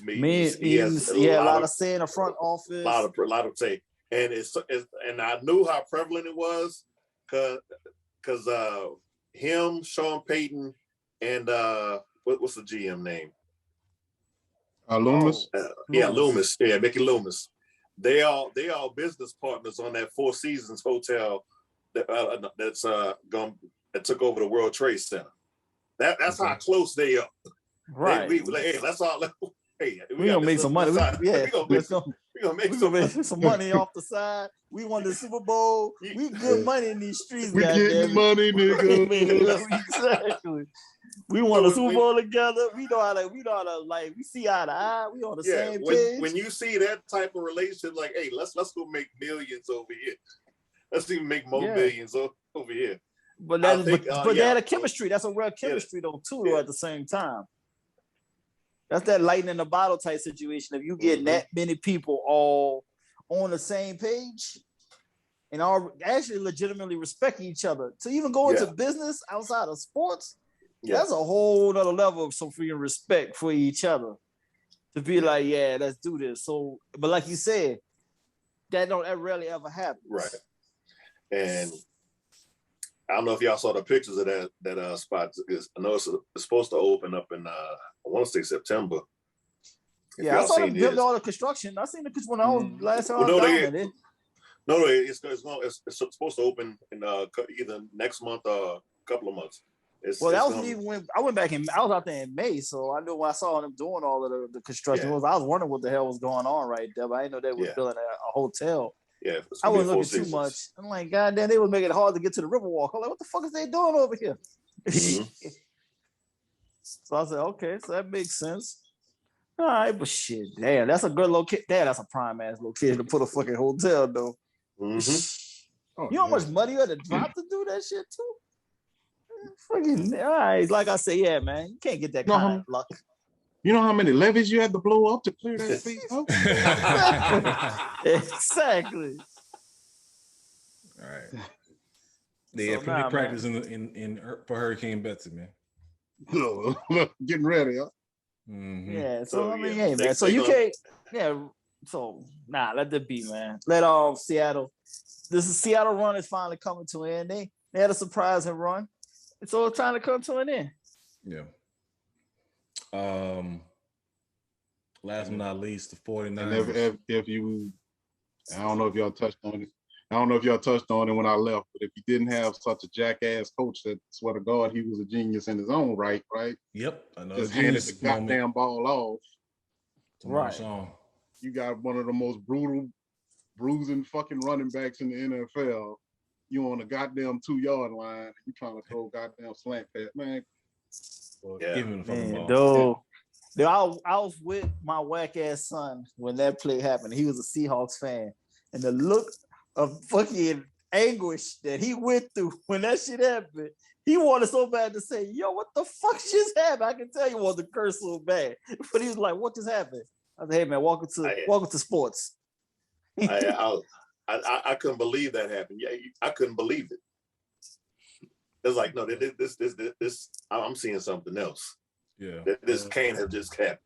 meetings. He has a lot of say in the front office. A lot of say, and and I knew how prevalent it was, because him, Sean Payton, and what's the GM name? Loomis. Loomis. Yeah, Mickey Loomis. They all business partners on that Four Seasons hotel that took over the World Trade Center. That's how close they are. Right. That's all. Hey, we gonna make some money. We gonna make some money off the side. We won the Super Bowl. We good money in these streets. We getting money, nigga. Exactly. We won the Super Bowl together. We know how to we see eye to eye. We on the same page. When you see that type of relationship, like, hey, let's go make millions over here. Let's even make more millions over here. But they had a chemistry. That's a real chemistry though, too, at the same time. That's that lightning in the bottle type situation. If you get that many people all on the same page and are actually legitimately respecting each other, to even go into business outside of sports, that's a whole other level of some freaking respect for each other. To be like, let's do this. So, but like you said, that rarely ever happens. Right. And I don't know if y'all saw the pictures of that spot. I know it's supposed to open up in I want to say September. I saw them build all the construction. I seen the when I was last time. It's supposed to open in either next month or a couple of months. That was even when I went back I was out there in May, so I knew when I saw them doing all of the construction. I was wondering what the hell was going on right there, but I didn't know they were building a hotel. Yeah, I wasn't looking too much. I'm like, God damn, they was making it hard to get to the Riverwalk. I'm like, what the fuck is they doing over here? So I said, okay, so that makes sense. All right, but shit, damn, that's a good location. Damn, that's a prime ass location to put a fucking hotel though. Mm-hmm. You know how much money you had to drop to do that shit too? Fucking all right, like I say, man, you can't get that kind of luck. You know how many levees you had to blow up to clear that space out? Exactly. All right. They have plenty practice in for Hurricane Betsy, man. Getting ready, huh? Mm-hmm. Yeah. So I mean, hey, man. So you can't. Yeah. So let that be, man. Let Seattle. This is Seattle run is finally coming to an end. They had a surprising run. So it's trying to come to an end. Yeah. Last but not least, the 49ers. And if you, I don't know if y'all touched on it. I don't know if y'all touched on it when I left, but if you didn't have such a jackass coach that, swear to God, he was a genius in his own right? Yep. I know. Just handed the goddamn ball off. Right. You got one of the most bruising fucking running backs in the NFL. You on the goddamn 2-yard line. You trying to throw goddamn slant pass, man. Yeah. Give him the fucking ball. Dude, I was with my whack ass son when that play happened. He was a Seahawks fan, and the look of fucking anguish that he went through when that shit happened, he wanted so bad to say, "Yo, what the fuck just happened?" I can tell you wanted to curse so bad, but he was like, "What just happened?" I said, "Hey man, welcome to sports." I couldn't believe that happened. Yeah, I couldn't believe it. It's like, no, this I'm seeing something else. Yeah, this can't have just happened.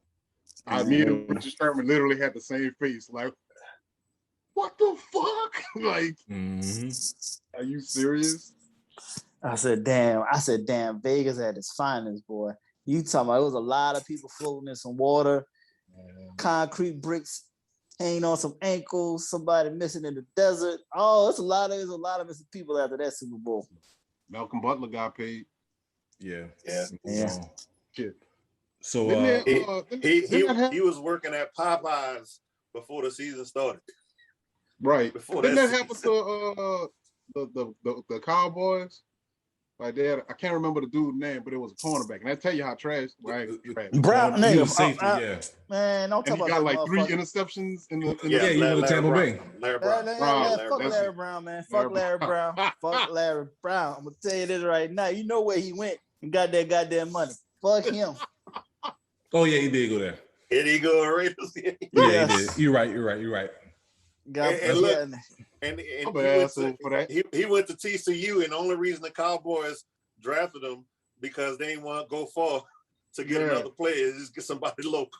I immediately just literally had the same face, like, what the fuck? Like, are you serious? I said, damn, Vegas at its finest, boy. You talking about it was a lot of people floating in some water, concrete bricks hanging on some ankles, somebody missing in the desert. Oh, there's a lot of missing people after that Super Bowl. Malcolm Butler got paid. Yeah. Shit. So he was working at Popeyes before the season started. Right. Didn't that happen to the Cowboys? Like they had, I can't remember the dude's name, but it was a cornerback, and I tell you how trash. Right? Brown nigga, safety, yeah. Man, don't talk about that. He got like 3 interceptions in the you went to Tampa Bay. Larry Brown. Fuck Larry Brown, man. Fuck Larry Brown. Fuck Larry Brown. I'm gonna tell you this right now. You know where he went and got that goddamn money. Fuck him. Oh yeah, he did go there. Did he go to Raiders? Yeah, he did. You're right. He went to TCU, and the only reason the Cowboys drafted him because they didn't want to go far to get another player is just get somebody local.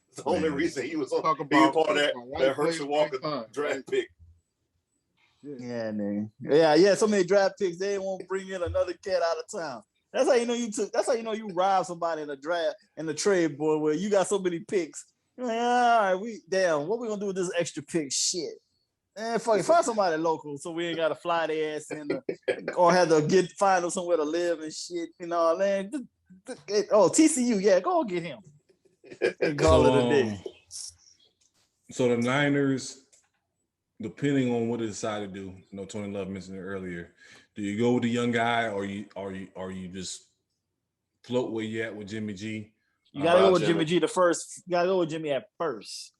It's the only reason he was on. He was part of that Herschel Walker draft pick. Yeah, man. Yeah. So many draft picks, they didn't want to bring in another cat out of town. That's how you know you took. That's how you know you robbed somebody in a draft in the trade, boy. Where you got so many picks. You're like, all right, what we gonna do with this extra pick? Shit, man, fuck it, find somebody local so we ain't gotta fly their ass in, or have to find them somewhere to live and shit. You know, man. TCU, yeah, go get him. Call it a day. So the Niners, depending on what they decide to do, Tony Love mentioned it earlier. Do you go with the young guy, or you just float where you at with Jimmy G? You gotta go with Jimmy G the first. You gotta go with Jimmy at first.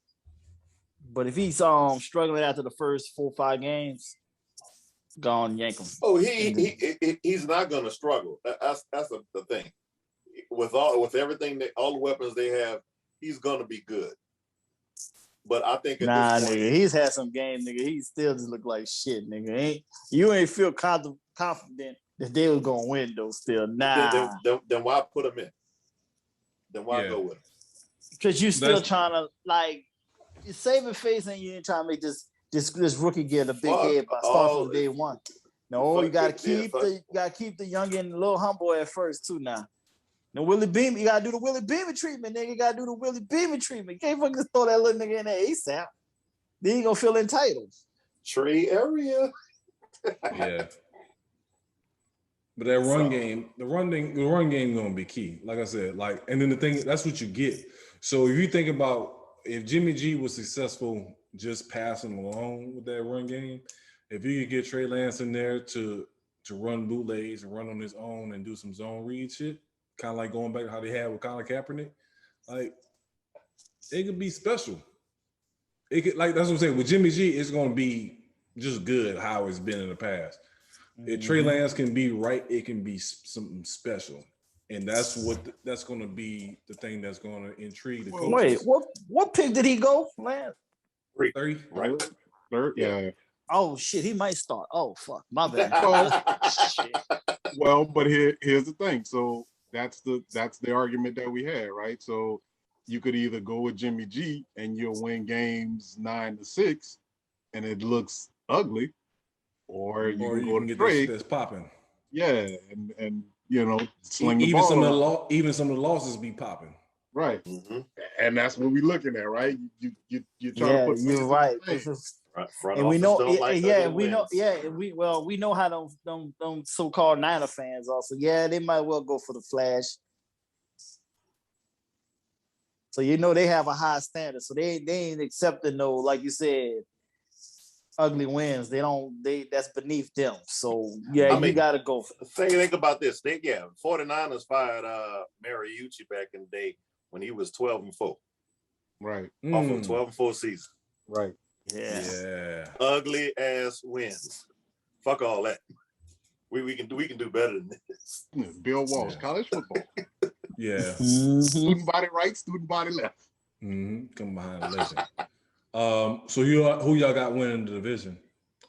But if he's struggling after the first 4 or 5 games, go on, yank him. Oh, he's not gonna struggle. That's the thing. With everything all the weapons they have, he's gonna be good. But I think at this point, nigga, he's had some games, nigga. He still just look like shit, nigga. You ain't feel confident that they was gonna win though. Still, nah. Then why put him in? Then why go with him? Because you still trying to you're saving face, and you ain't trying to make this rookie get a big head by starting from day one. No, you gotta keep the youngin' a little humble at first too. Now Willie Beamer, you gotta do the Willie Beamer treatment, nigga. You gotta do the Willie Beamer treatment. You can't fucking just throw that little nigga in there ASAP. Then you gonna feel entitled. Tree area. Yeah. But that run game, the run game gonna be key. Like I said, and then the thing, that's what you get. So if you think about if Jimmy G was successful just passing along with that run game, if you could get Trey Lance in there to run bootlegs and run on his own and do some zone read shit, kind of like going back to how they had with Colin Kaepernick, it could be special. It could, that's what I'm saying. With Jimmy G, it's gonna be just good how it's been in the past. If Trey Lance can be right, it can be something special, and that's going to be the thing that's going to intrigue the coaches. Wait, what pick did he go, Lance? 3. Right. Third, yeah. Oh shit, he might start. Oh fuck, my bad. Well, but here's the thing. So that's the argument that we had, right? So you could either go with Jimmy G and you'll win games 9-6, and it looks ugly, or you can go to get Trey. that's popping. Yeah, and sling the even ball some around. Even some of the losses be popping. Right, and that's what we're looking at, right? You try to put. You're right. And we know, we know how them so-called Niner fans are. So yeah, they might well go for the flash. So they have a high standard. So they ain't accepting no, like you said, ugly wins. That's beneath them. So yeah, you gotta go. Think about this. 49ers fired Mariucci back in the day when he was 12-4. Right. Off of 12-4 season. Right. Yeah. Ugly ass wins. Fuck all that. We can do better than this. Bill Walsh, college football. Yeah. Student body right, student body left. Come behind the legend. So who y'all got winning the division?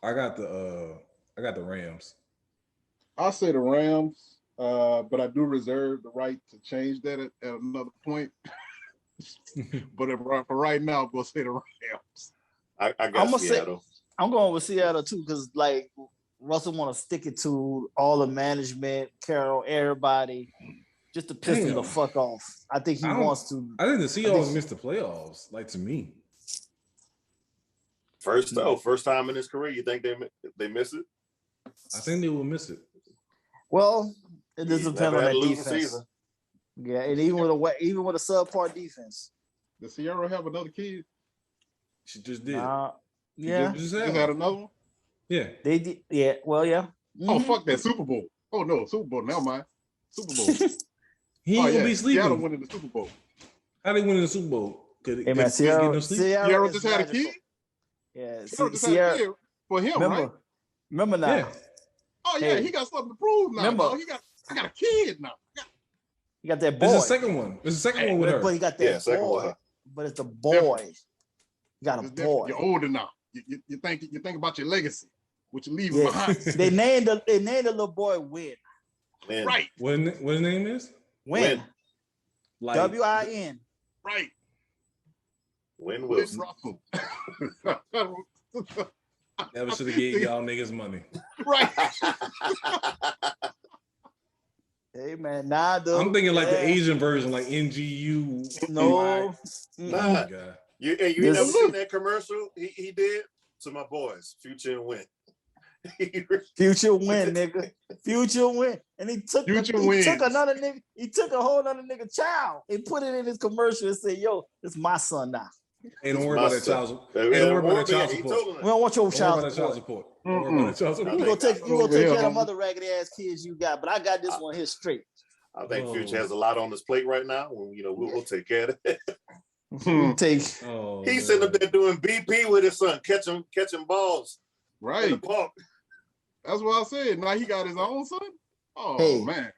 I got the Rams. I'll say the Rams, but I do reserve the right to change that at another point. But for right now, I'm gonna say the Rams. I got Seattle. I'm going with Seattle too, because like Russell want to stick it to all the management, Carroll, everybody, just to piss him the fuck off. I think he wants to. I think the Seahawks missed the playoffs. Like, to me, first time in his career, you think they miss it? I think they will miss it. Well, it does depend on that defense. Season. Yeah, and even with a subpar defense. Does Sierra have another kid? She just did. Yeah. Just had another one? Yeah. They did. Yeah. Well, yeah. Mm-hmm. Oh, fuck that Super Bowl. Oh, no. Super Bowl. Never mind. Super Bowl. He ain't gonna be sleeping. Seattle winning the Super Bowl. How they winning the Super Bowl? Sierra just had a kid? Yeah. Sierra for him, right? Remember now. Yeah. Oh, yeah. He got something to prove now. Remember. I got a kid now. He got that boy. It's the second one. It's the second one with her. But he got that boy. But it's a boy. You got a boy. You're older now. You think about your legacy, what you leave behind. They named the little boy Win. Right. What his name is? Win. Like, W-I-N. Right. Win Wilson. Never should have gave y'all niggas money. Right. Hey man, nah, dude. I'm thinking like the Asian version, like NGU. No. Nah. You never seen that commercial he did to my boys, Future and Win. Future Win, nigga. Future Win. And he took another nigga, he took a whole other nigga child and put it in his commercial and said, yo, it's my son now. Hey, don't worry about that child support. Don't worry about that child support. We don't want your child support. Don't worry about that child support. You gonna take care of them other raggedy ass kids you got, but I got this one here straight. I think Future has a lot on his plate right now. We'll take care of it. He's sitting up there doing BP with his son, catching balls. Right. In the park. That's what I said. Now he got his own son. Oh man.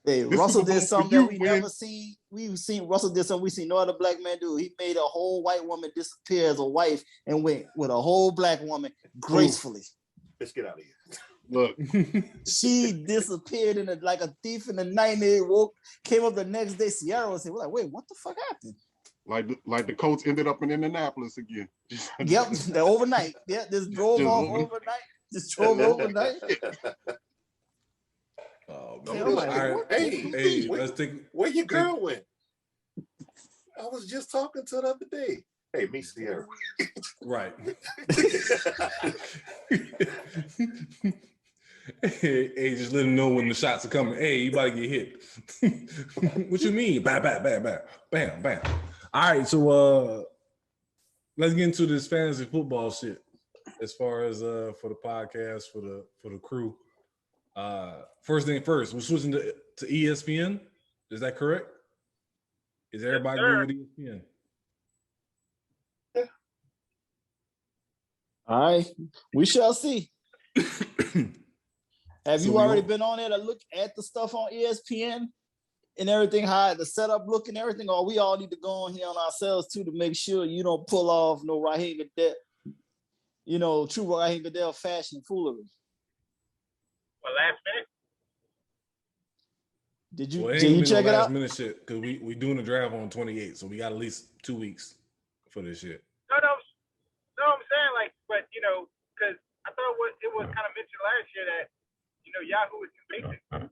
Hey, Russell did something that we never seen. We've seen Russell did something we seen no other black man do. He made a whole white woman disappear as a wife and went with a whole black woman gracefully. Let's get out of here. Look, she disappeared like a thief in the night. And they came up the next day. Sierra was like, "Wait, what the fuck happened?" Like the Colts ended up in Indianapolis again. Yep, the overnight. Yeah, just drove off overnight. Just drove overnight. Oh man! Hey, let's take. Where your girl went? I was just talking to her the other day. Hey, me, Sierra. Right. Hey, just let him know when the shots are coming. Hey, you about to get hit. What you mean? Bam, bam, bam, bam, bam, bam. All right, so let's get into this fantasy football shit. As far as for the podcast, for the crew. First thing first, we're switching to ESPN. Is that correct? Is everybody good with ESPN? Yeah. All right, we shall see. Have you already been on there to look at the stuff on ESPN and everything, how the setup look and everything, or we all need to go on here on ourselves too to make sure you don't pull off no Raheem Goodell, true Raheem Goodell fashion foolery? Well, last minute? Did you Well, it did ain't you gonna be check no it last out? minute shit because we doing the draft on 28, so we got at least 2 weeks for this shit. No, I'm saying like, but because I thought it was kind of mentioned last year that Yahoo is too basic.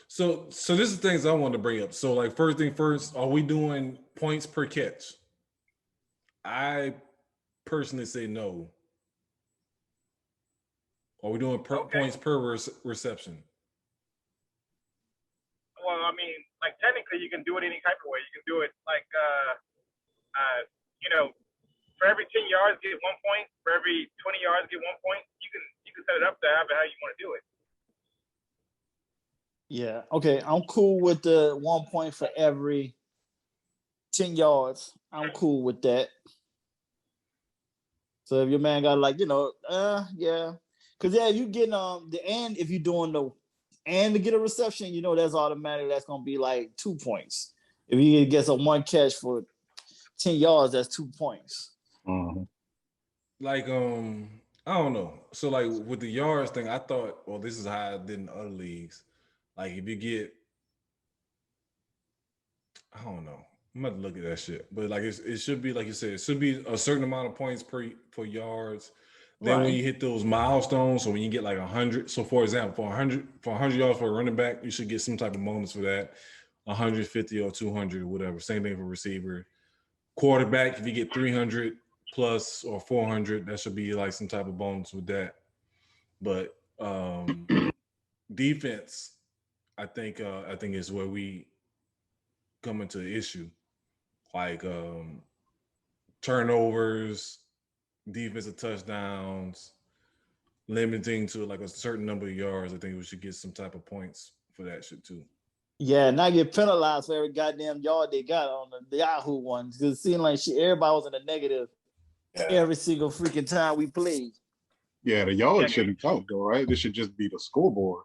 So this is things I wanted to bring up. So like first thing first, are we doing points per catch? I personally say no. Are we doing points per reception? Well, I mean, like technically you can do it any type of way. You can do it like, for every 10 yards get 1 point. For every 20 yards get 1 point. You can set it up to how you want to do it. Yeah. Okay. I'm cool with the 1 point for every 10 yards. I'm cool with that. So if your man got yeah. Because you getting the and if you're doing and to get a reception, that's automatic. That's gonna be like 2 points. If he gets a 1 catch for 10 yards, that's 2 points. Mm-hmm. Like I don't know. So like with the yards thing, I thought, well, this is how I did in other leagues. Like if you get, I don't know. I'm about to look at that shit, but like it should be like you said, it should be a certain amount of points per yards. Then when you hit those milestones, so when you get like 100, so for example, for 100 yards for a running back, you should get some type of bonus for that, 150 or 200 or whatever. Same thing for receiver. Quarterback, if you get 300 plus or 400, that should be like some type of bonus with that. But defense, I think is where we come into the issue. Like turnovers, defensive touchdowns, limiting to like a certain number of yards. I think we should get some type of points for that shit too. Yeah, not get penalized for every goddamn yard they got on the Yahoo one. Because it seemed like everybody was in the negative every single freaking time we played. Yeah, the yards shouldn't count though, right? This should just be the scoreboard.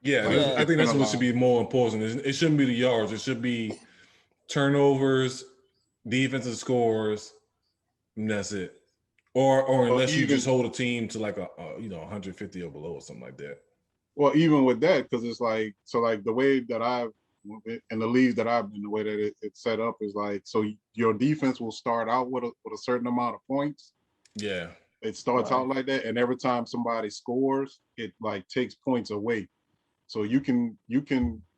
Yeah, I think that's what should be more important. It shouldn't be the yards. It should be turnovers, defensive scores, and that's it. Or unless you just hold a team to like a 150 or below or something like that. Well, even with that, because it's like the way that in the leagues that I've been, the way that it's set up is like, so your defense will start out with a certain amount of points. Yeah. It starts out like that, and every time somebody scores, it like takes points away. So you can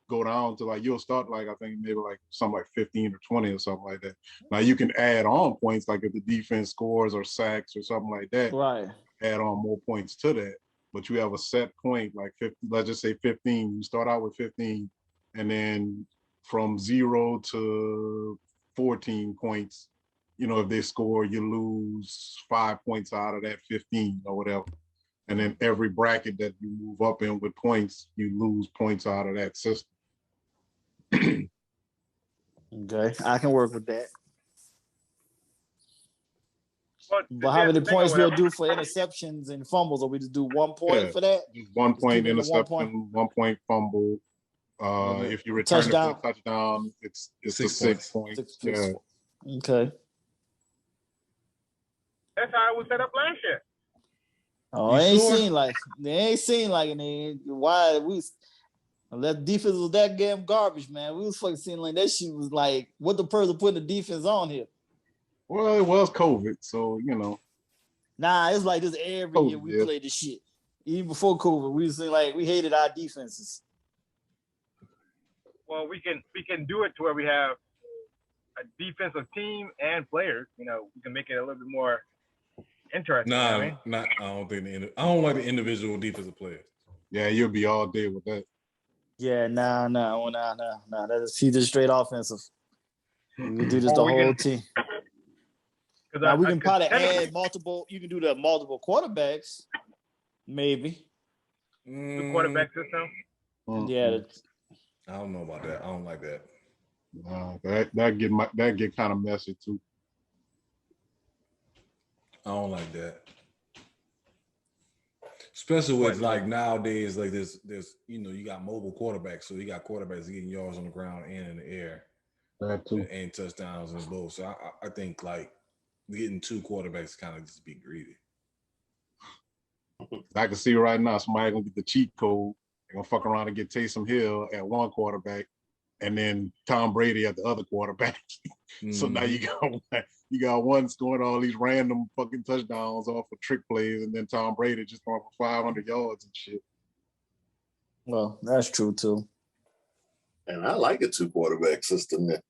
go down to like, you'll start like, I think maybe like something like 15 or 20 or something like that. Now you can add on points, like if the defense scores or sacks or something like that, add on more points to that. But you have a set point, like 50, let's just say 15. You start out with 15, and then from 0 to 14 points, if they score, you lose 5 points out of that 15 or whatever. And then every bracket that you move up in with points, you lose points out of that system. Okay, I can work with that. But how many points we'll do for interceptions and fumbles, or we just do 1 point for that? Just 1 point interception, 1 point fumble. If you return it for a touchdown, it's 6 points. Yeah. Okay. That's how it was set up last year. Oh, they ain't seen like it. Why we that defense was that damn garbage, man. We was fucking seeing like that shit was like, what the person putting the defense on here? Well, it was COVID, so Nah, it's like this every year we played this shit. Even before COVID, we was like we hated our defenses. Well, we can do it to where we have a defensive team and players. We can make it a little bit more interesting. I don't like the individual defensive players. Yeah, you'll be all day with that. Yeah, nah. He's just straight offensive. We do this the whole team. Now we can probably add multiple. You can do the multiple quarterbacks, maybe. The quarterback system. Yeah. I don't know about that. I don't like that. That get kind of messy too. I don't like that. Especially with like nowadays, like there's you got mobile quarterbacks, so you got quarterbacks getting yards on the ground and in the air, that too, and touchdowns and both. So I think like getting 2 quarterbacks kind of just be greedy. I can see right now somebody gonna get the cheat code They're gonna fuck around and get Taysom Hill at one quarterback, and then Tom Brady at the other quarterback. So now you got one scoring all these random fucking touchdowns off of trick plays, and then Tom Brady just throwing for 500 yards and shit. Well, that's true too. And I like a 2 quarterback system there.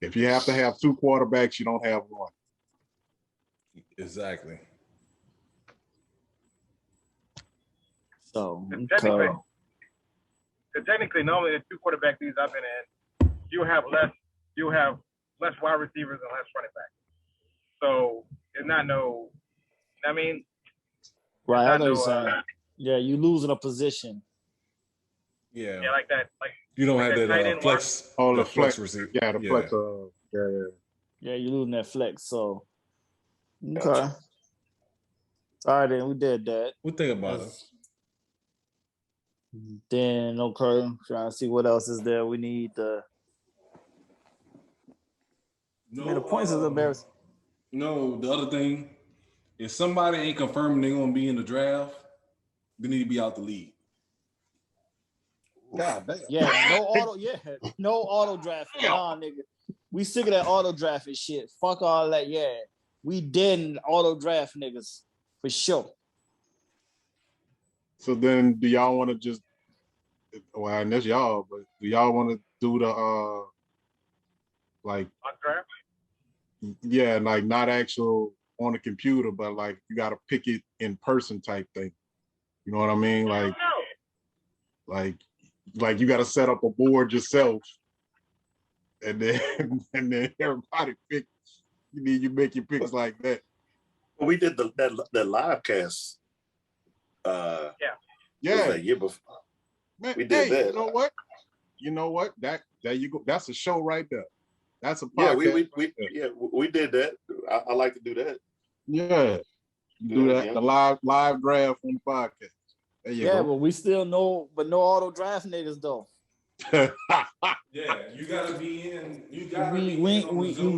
If you have to have 2 quarterbacks, you don't have one. Exactly. So technically, normally the 2 quarterback leagues I've been in, you have less wide receivers and less running backs. So it's not no. I mean, right? I know you're saying. Yeah, you losing a position. Yeah. Yeah, like that. Like you don't have that that flex. Oh, the flex receiver. Yeah, the flex. Yeah, you losing that flex. So okay. All right, then we did that. We think about it. Then okay, trying to see what else is there. We need the. The points is embarrassing. No, the other thing, if somebody ain't confirming they're gonna be in the draft, they need to be out the league. God damn. Yeah, no auto draft. Nah, nigga. We sick of that auto draft and shit. Fuck all that. Yeah, we dead in auto draft niggas for sure. So then, do y'all want to just? Well, and that's y'all, but do y'all want to do the like? Draft? Yeah, like not actual on the computer, but like you got to pick it in person type thing. You know what I mean? Like you got to set up a board yourself, and then everybody pick. You make your picks like that. We did that live cast. Yeah. That year before. Man, we did that. You know what? There you go. That's a show right there. That's a podcast. We did that. I like to do that. Yeah, do that. The live draft on the podcast. There you go. But we still know, but no auto draft niggas though. Yeah, you gotta be in. You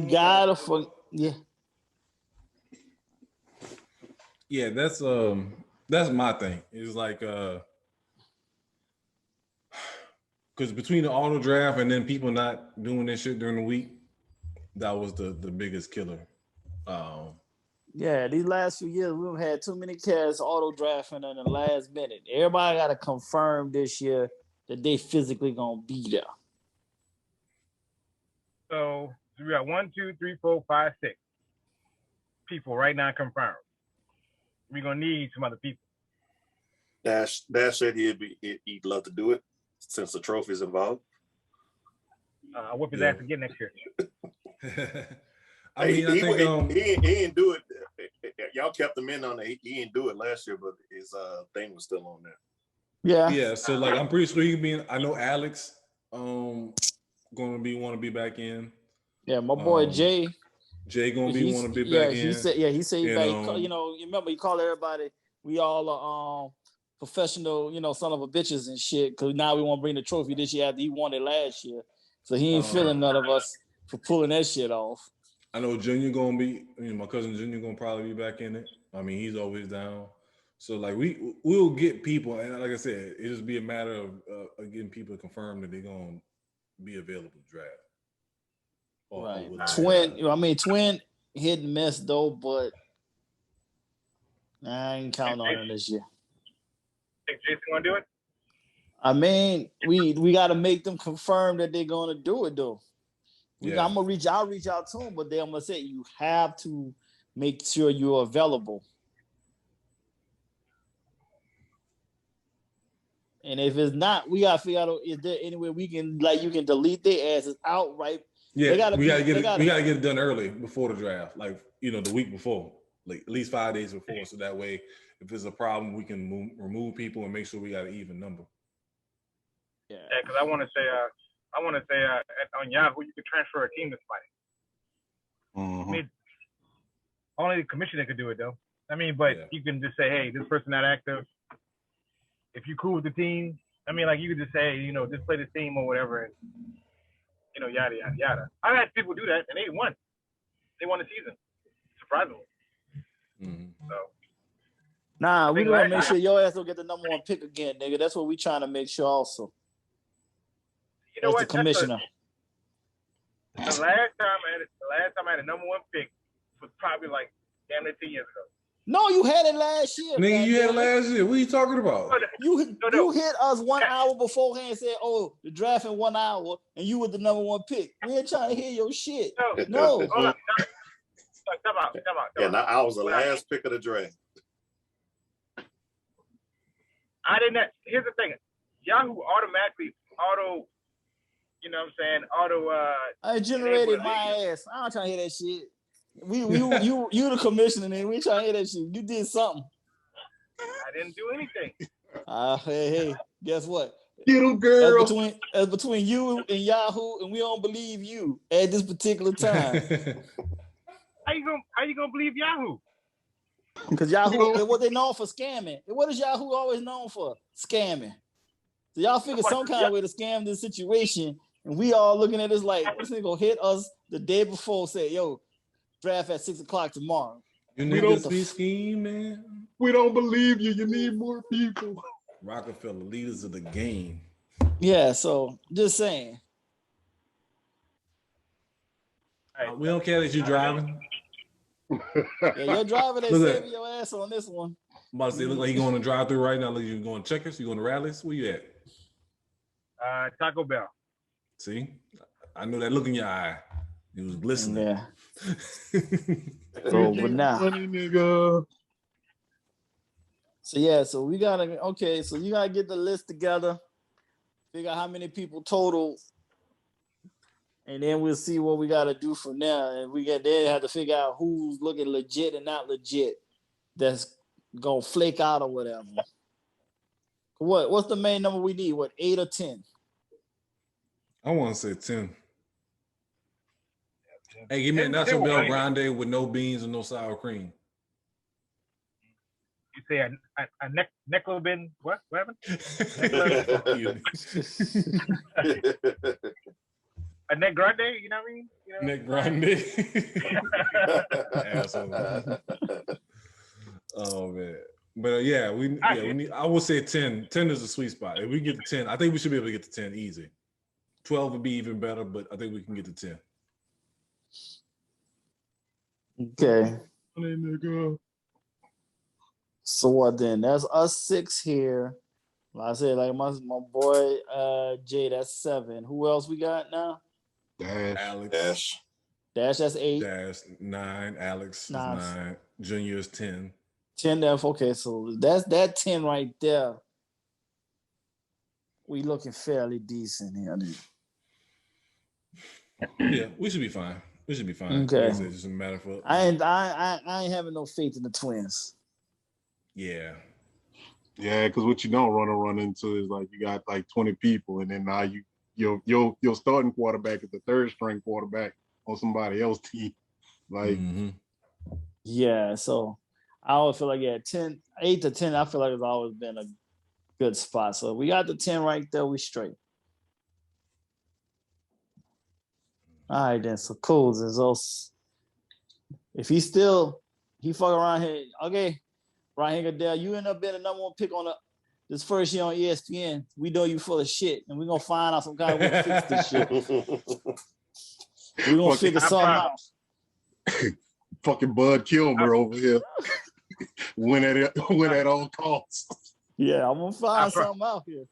gotta Yeah, that's my thing. It's like because between the auto draft and then people not doing this shit during the week, that was the biggest killer. These last few years we've had too many cats auto drafting in the last minute. Everybody got to confirm this year that they physically gonna be there. So we got 1, 2, 3, 4, 5, 6 people right now confirmed. We're gonna need some other people. Dash said he'd love to do it since the trophy's involved. I'll whip his ass again next year. I mean, I think he didn't do it. Y'all kept him in on it. He didn't do it last year, but his thing was still on there. Yeah. So like, I'm pretty sure he can be in. I know Alex going to want to be back in. Yeah, my boy Jay going to want to be back in. He said he back. You remember he called everybody. We all are professional, son of a bitches and shit. Because now we want to bring the trophy this year after he won it last year. So he ain't feeling none of us for pulling that shit off. I know Junior gonna be. My cousin Junior gonna probably be back in it. I mean, he's always down. So like we'll get people, and like I said, it just be a matter of getting people confirmed that they're gonna be available to draft. Right. Twin hit and miss though, but I ain't counting on him this year. Think Jason gonna do it? I mean, we got to make them confirm that they're gonna do it though. I'm gonna I'll reach out to them, but then I'm gonna say you have to make sure you're available. And if it's not, we gotta figure out is there any way we can you can delete their asses outright. Yeah, we gotta get it done early before the draft, like the week before, like at least 5 days before, so that way if there's a problem, we can remove people and make sure we got an even number. Yeah, because I want to say on Yahoo you could transfer a team to somebody. Mm-hmm. I mean, only the commissioner could do it though. I mean, but you can just say, hey, this person not active. If you cool with the team, I mean, like you could just say, just play this team or whatever, and yada yada yada. I've had people do that and they won. They won the season, surprisingly. Mm-hmm. So Nah, we want to make sure your ass don't get the number 1 pick again, nigga. That's what we trying to make sure also. You know As what? the commissioner. The last time I had a number 1 pick was probably like damn near 10 years ago. No, you had it last year. Nigga, you had it last year. What are you talking about? You hit us 1 hour beforehand and said, oh, the draft in 1 hour, and you were the number 1 pick. We ain't trying to hear your shit. No. Hold on. Come out. Yeah, now I was the last pick of the draft. I didn't. Here's the thing. Yahoo automatically you know what I'm saying? I generated my ass. I don't trying to hear that shit. You the commissioner, and we ain't trying to hear that shit. You did something. I didn't do anything. Hey, guess what? Get him, girl. As between you and Yahoo, and we don't believe you at this particular time. How you gonna believe Yahoo? Because Yahoo, what they known for scamming. And what is Yahoo always known for? Scamming. So y'all figure some kind of way to scam this situation, and we all looking at this like, this nigga gonna hit us the day before, say, yo, draft at 6:00 tomorrow. You niggas be scheme, man. We don't believe you. You need more people. Rockefeller, leaders of the game. Yeah, so just saying. We don't care that you're driving. Yeah, your driver they saving your ass on this one. I'm about to say, look like you going to drive through right now. Look, you going to Checkers? You going to Rallies? Where you at? Taco Bell. See, I know that look in your eye. It was glistening. Yeah. So, but now. So yeah, so we gotta so you gotta get the list together, figure out how many people total, and then we'll see what we gotta do from there. And then have to figure out who's looking legit and not legit, that's gonna flake out or whatever. What's the main number we need? 8 or 10? I want to say 10. Hey, give me a Nacho Bel Grande with no beans and no sour cream. You say a Necklebin, what happened? A neck grande, you know what I mean? Neck grande. Asshole. Oh man. But we need, I would say 10. 10 is a sweet spot. If we get to 10, I think we should be able to get to 10 easy. 12 would be even better, but I think we can get to 10. Okay. So what then? That's us 6 here. Like I said, like my boy Jay, that's 7. Who else we got now? Alex. Dash, that's 8. Dash 9. Alex is 9. Junior is 10. 10 there. Okay, so that's that 10 right there. We looking fairly decent here. Yeah, we should be fine. Okay. It's just a matter for. I ain't having no faith in the Twins. Yeah. Yeah, because what you don't run into is like you got like 20 people, and then now your starting quarterback is the 3rd string quarterback on somebody else's team. Like, yeah, so I always feel like 8 to 10. I feel like it's always been a good spot. So we got the 10 right there. We straight. All right, then. So cool. If he fuck around here, okay. Raheem Goodell, you end up being the number 1 pick on this first year on ESPN. We know you full of shit, and we're gonna find out some kind of way to fix this shit. We're gonna figure something out. Fucking Bud Kilmer over here. Win at all costs. Yeah, I'm gonna find something out here.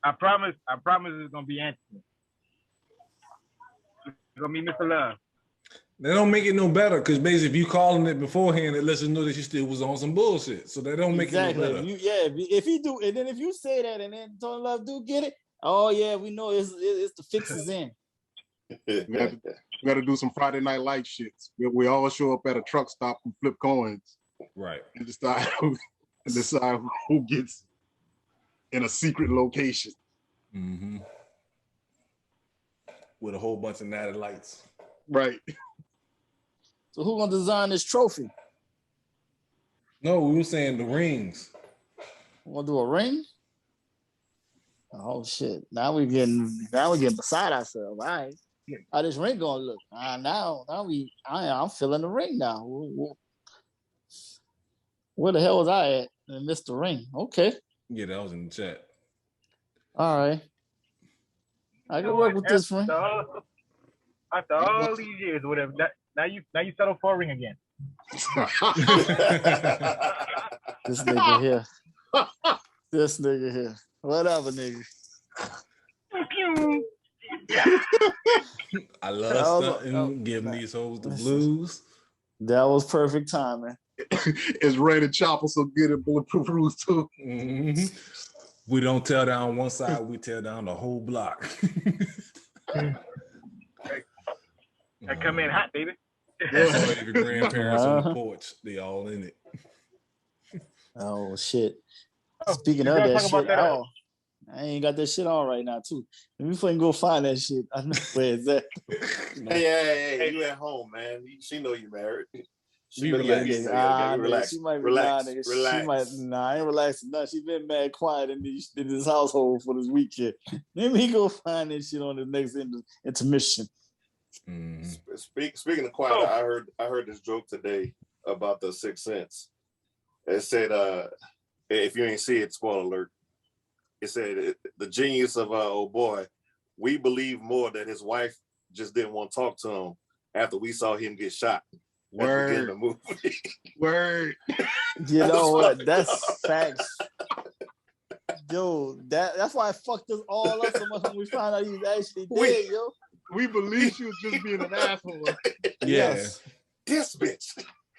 I promise it's gonna be Anthony. It's gonna be Mr. Love. They don't make it no better because basically, if you calling it beforehand, it lets us know that you still was on some bullshit. So they don't make it no better. If he do, and then if you say that, and then Tony Love do get it, oh yeah, we know it's the fixes in. We got to do some Friday Night Light shits. We all show up at a truck stop and flip coins, right? And decide who gets in a secret location. Mm-hmm. With a whole bunch of natty lights, right? So who gonna design this trophy? No, we were saying the rings. We gonna do a ring? Oh shit! Now we getting beside ourselves. All right, how this ring gonna look? I'm feeling the ring now. Where the hell was I at? And missed the ring. Okay. Yeah, that was in the chat. All right. I can work with this one. After all these years or whatever, now you settle for a ring again. This nigga here. This nigga here. Whatever, nigga. I love stunting, giving these hoes the blues. That was perfect timing. It's Rated Chopper so good at Bulletproof Rules too. Mm-hmm. We don't tear down one side, we tear down the whole block. I come in hot, baby. So your grandparents on the porch, they all in it. Oh shit. Speaking of that shit, I ain't got that shit on right now too. Let me fucking go find that shit. I know where it's at. Hey, you at home, man. She know you married. She relax. She might be relax. I ain't relaxing. No, she been mad quiet in this household for this weekend. Let me go find that shit on the next intermission. Mm-hmm. Speaking of quiet, I heard this joke today about the Sixth Sense. It said, if you ain't see it, spoiler alert. It said the genius of old boy. We believe more that his wife just didn't want to talk to him after we saw him get shot. Word. At the end of the movie. Word. You know what? That's facts. Dude, that's why it fucked us all up so much when we found out he was actually dead, yo. We believe she was just being an asshole. Yes. This bitch.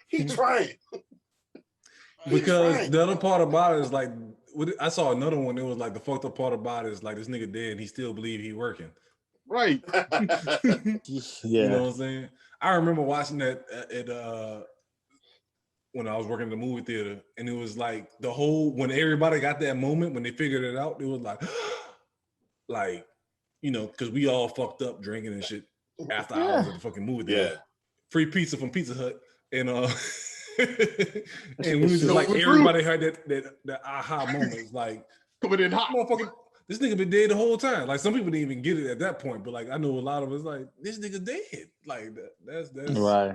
He trying. Because the other part about it is like, I saw another one. It was like the fucked up part about it is like this nigga dead and he still believe he working. Right. Yeah. You know what I'm saying? I remember watching that when I was working in the movie theater, and it was like the whole, when everybody got that moment, when they figured it out, it was like, you know, because we all fucked up drinking and shit after hours of the fucking movie theater. Yeah. Free pizza from Pizza Hut. And and we was just like, everybody had that aha moment. It's like, coming in hot. Motherfucker, this nigga been dead the whole time. Like, some people didn't even get it at that point, but like, I know a lot of us like, this nigga dead. Like, that's right.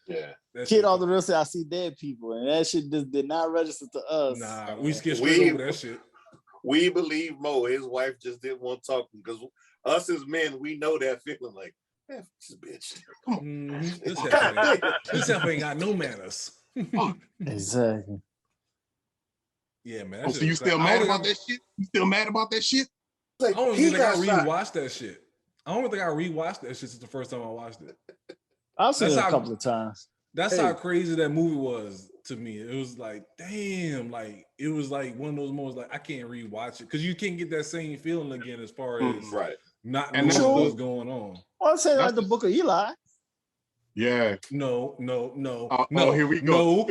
Yeah. Kid all the real say I see dead people, and that shit just did not register to us. Nah, we skipped straight over that shit. We believe Mo, his wife just didn't want to talk because us as men, we know that feeling like, this bitch. This heifer ain't got no manners. Exactly. Yeah, man. So you still mad about that shit? You still mad about that shit? Like, I don't even think I rewatched that shit. I don't think I rewatched that shit since the first time I watched it. I've seen it a couple of times. That's how crazy that movie was to me. It was like, damn, like it was like one of those moments like I can't rewatch it because you can't get that same feeling again as far as not knowing what's going on. Well, I say like the Book of Eli. Yeah. No. Here we go.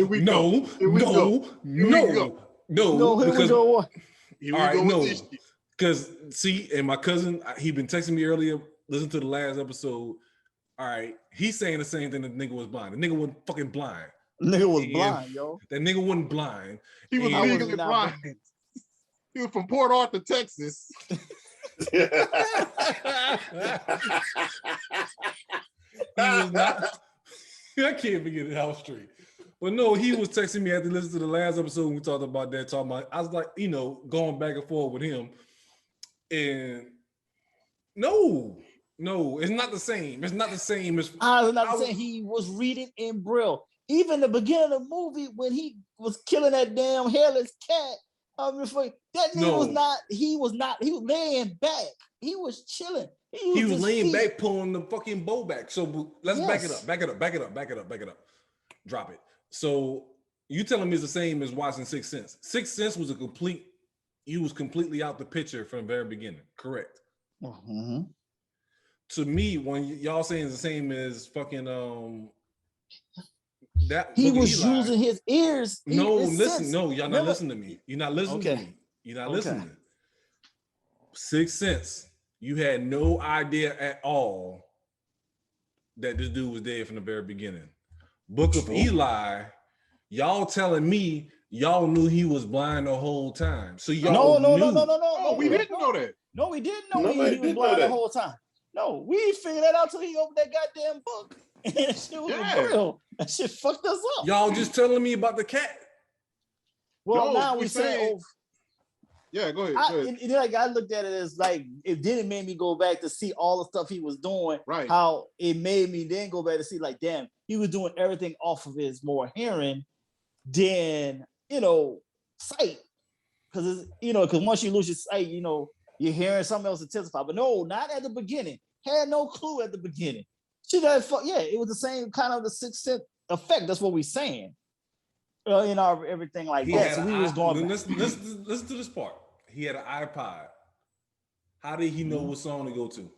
Because see, and my cousin, he been texting me earlier. Listen to the last episode. All right, he's saying the same thing. The nigga was blind. The nigga wasn't fucking blind. Nigga was blind, yo. That nigga wasn't blind. He was legally blind. He was from Port Arthur, Texas. He was not. I can't even get it out straight. But no, he was texting me after listening to the last episode when we talked about that. Talking about, I was like, you know, going back and forth with him, and no, it's not the same. It's not the same as. I was not saying he was reading in Braille. Even the beginning of the movie when he was killing that damn hairless cat. That nigga was not. He was laying back. He was chilling. He was laying back, pulling the fucking bow back. So let's back it up. Drop it. So you telling me it's the same as watching Sixth Sense? Sixth Sense was he was completely out the picture from the very beginning. Correct. Mm-hmm. To me, when y'all saying it's the same as fucking that he was Eli, using his ears. No, listen, y'all not listening to me. You're not listening to me. You're not listening. Sixth Sense. You had no idea at all that this dude was dead from the very beginning. Book of Eli, y'all telling me y'all knew he was blind the whole time. So y'all No, we didn't know that. No, we didn't know he was blind the whole time. No, we figured that out till he opened that goddamn book. And that shit was real. That shit fucked us up. Y'all just telling me about the cat. Well, No, now we we say, yeah, go ahead. Go ahead. I looked at it as like it didn't make me go back to see all the stuff he was doing. Right. How it made me then go back to see like, damn, he was doing everything off of his more hearing than sight. Because because once you lose your sight, you're hearing something else intensify. But no, not at the beginning. Had no clue at the beginning. It was the same kind of the Sixth Sense effect. That's what we're saying. Everything like that. So we was going. Let's do this part. He had an iPod. How did he know what song to go to?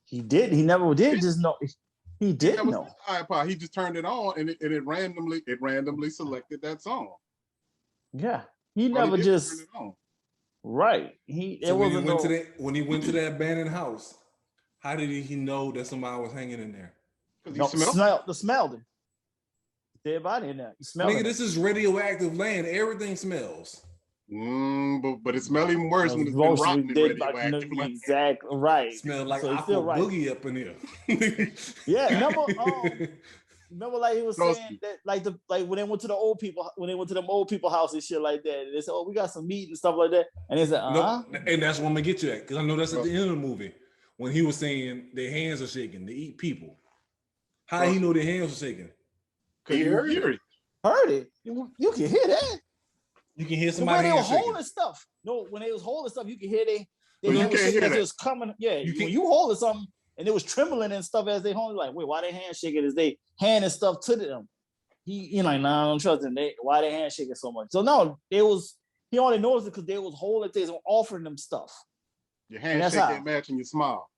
He did. He never did. Just know. He didn't know. iPod. He just turned it on, and it randomly selected that song. Yeah, he never just turn it on. Right. When he went to that abandoned house, how did he know that somebody was hanging in there? Because he smelled it. Dead body in there. You smell it. This is radioactive land. Everything smells. But it smells even worse when it's been rotten in radioactive land. Exactly right. Smell like Aqua Boogie up in here. Yeah, remember like he was saying that like when they went to the old people, when they went to them old people house and shit like that, and they said, "Oh, we got some meat and stuff like that," and they said, No, and that's what I'm gonna get you at, because I know that's at the end of the movie when he was saying their hands are shaking. They eat people. How he know their hands are shaking? He heard it. You can hear that. You can hear somebody. When they were holding stuff. No, when they was holding stuff, you can hear they can't hear that. It was coming. Yeah, when you holding something and it was trembling and stuff as they holding, like, wait, why they hand shaking? Is they handing stuff to them? He like, nah, I don't trust them. Why they hand shaking so much? So no, he only noticed it because they was holding things and offering them stuff. Your hand shaking matching your smile.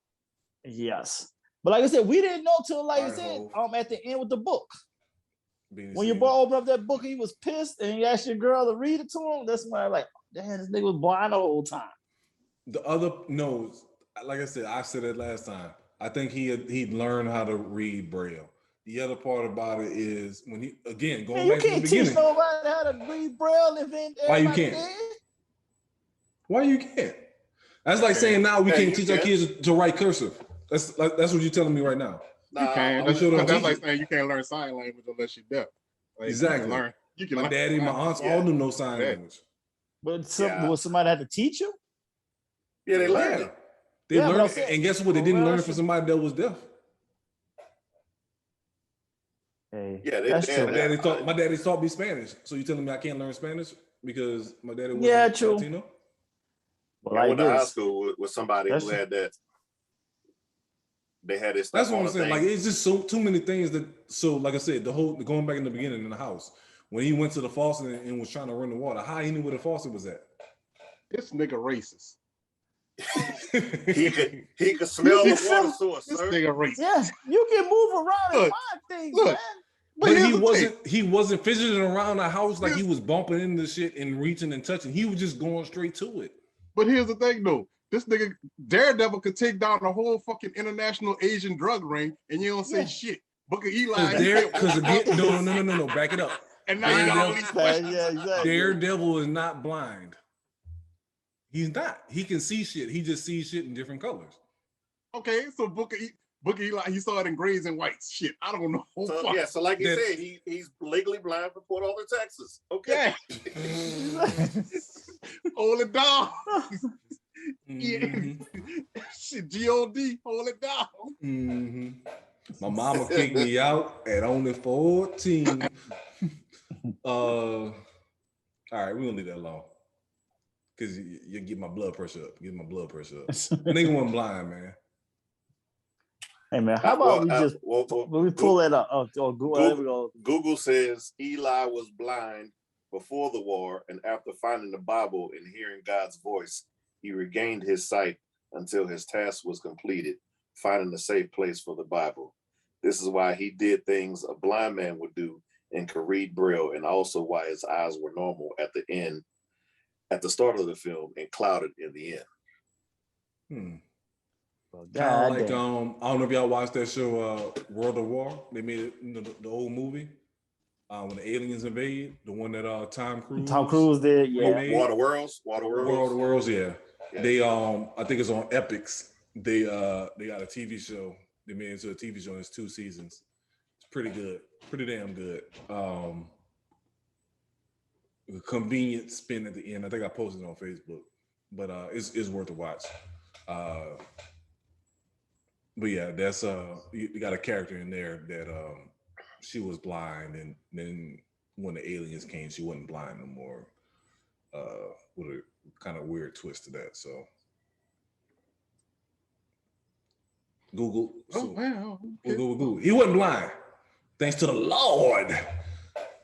Yes, but like I said, we didn't know till like I said, at the end with the book. When your boy opened up that book and he was pissed and he asked your girl to read it to him, that's when I like, damn, this nigga was blind the whole time. Like I said, I said it last time. I think he learned how to read Braille. The other part about it is when he going back to the beginning. You can't teach nobody how to read Braille if why you can't? Why you can't? That's like saying now we can't teach our kids to write cursive. That's what you're telling me right now. You can. That's like saying you can't learn sign language unless you're deaf. Like, exactly. You can my learn. Daddy, my aunts all knew no sign language. But will somebody have to teach you? Yeah, they learned it. They learned it, and guess what? They didn't learn it from somebody that was deaf. Hey, yeah, that's true. My daddy taught me Spanish. So you telling me I can't learn Spanish because my daddy was true. Latino? Well, I went to high school with somebody who had that. They had this. That's what I'm saying. Like, it's just too many things that. So, like I said, going back in the beginning in the house when he went to the faucet and was trying to run the water, how he knew where the faucet was at? This nigga racist. he could smell the water source. This nigga racist. Yeah, you can move around and find things, man. But he wasn't fidgeting around the house like he was bumping into shit and reaching and touching. He was just going straight to it. But here's the thing, though. This nigga Daredevil could take down the whole fucking international Asian drug ring, and you don't say shit. Booker Eli. Because again, no, back it up. And now you got all these questions. Yeah, exactly. Daredevil is not blind. He's not. He can see shit. He just sees shit in different colors. Okay, so Booker Eli, he saw it in grays and whites. Shit, I don't know. So like you said, he's legally blind for Port Arthur, Texas. Okay. Yeah. Hold it down. Mm-hmm. Shit, God, hold it down. Mm-hmm. My mama kicked me out at only 14. All right, we're gonna leave that alone. Cause you get my blood pressure up. Get my blood pressure up. Nigga wasn't blind, man. Hey man, how about we pull that up? Google says Eli was blind before the war, and after finding the Bible and hearing God's voice, he regained his sight until his task was completed, finding a safe place for the Bible. This is why he did things a blind man would do and could read Braille, and also why his eyes were normal at the start of the film and clouded in the end. Kind of like I don't know if y'all watched that show World of War. They made it, the old movie when the aliens invade, the one that Tom Cruise did. Yeah, Water Worlds, yeah. They I think it's on Epix. They got a TV show. They made it into a TV show. It's 2 seasons. It's pretty good, pretty damn good. convenient spin at the end. I think I posted it on Facebook, but it's worth a watch. But yeah, that's you got a character in there that she was blind, and then when the aliens came, she wasn't blind no more. With a kind of weird twist to that. So Google. Oh wow. Okay. Google. He wasn't blind, thanks to the Lord.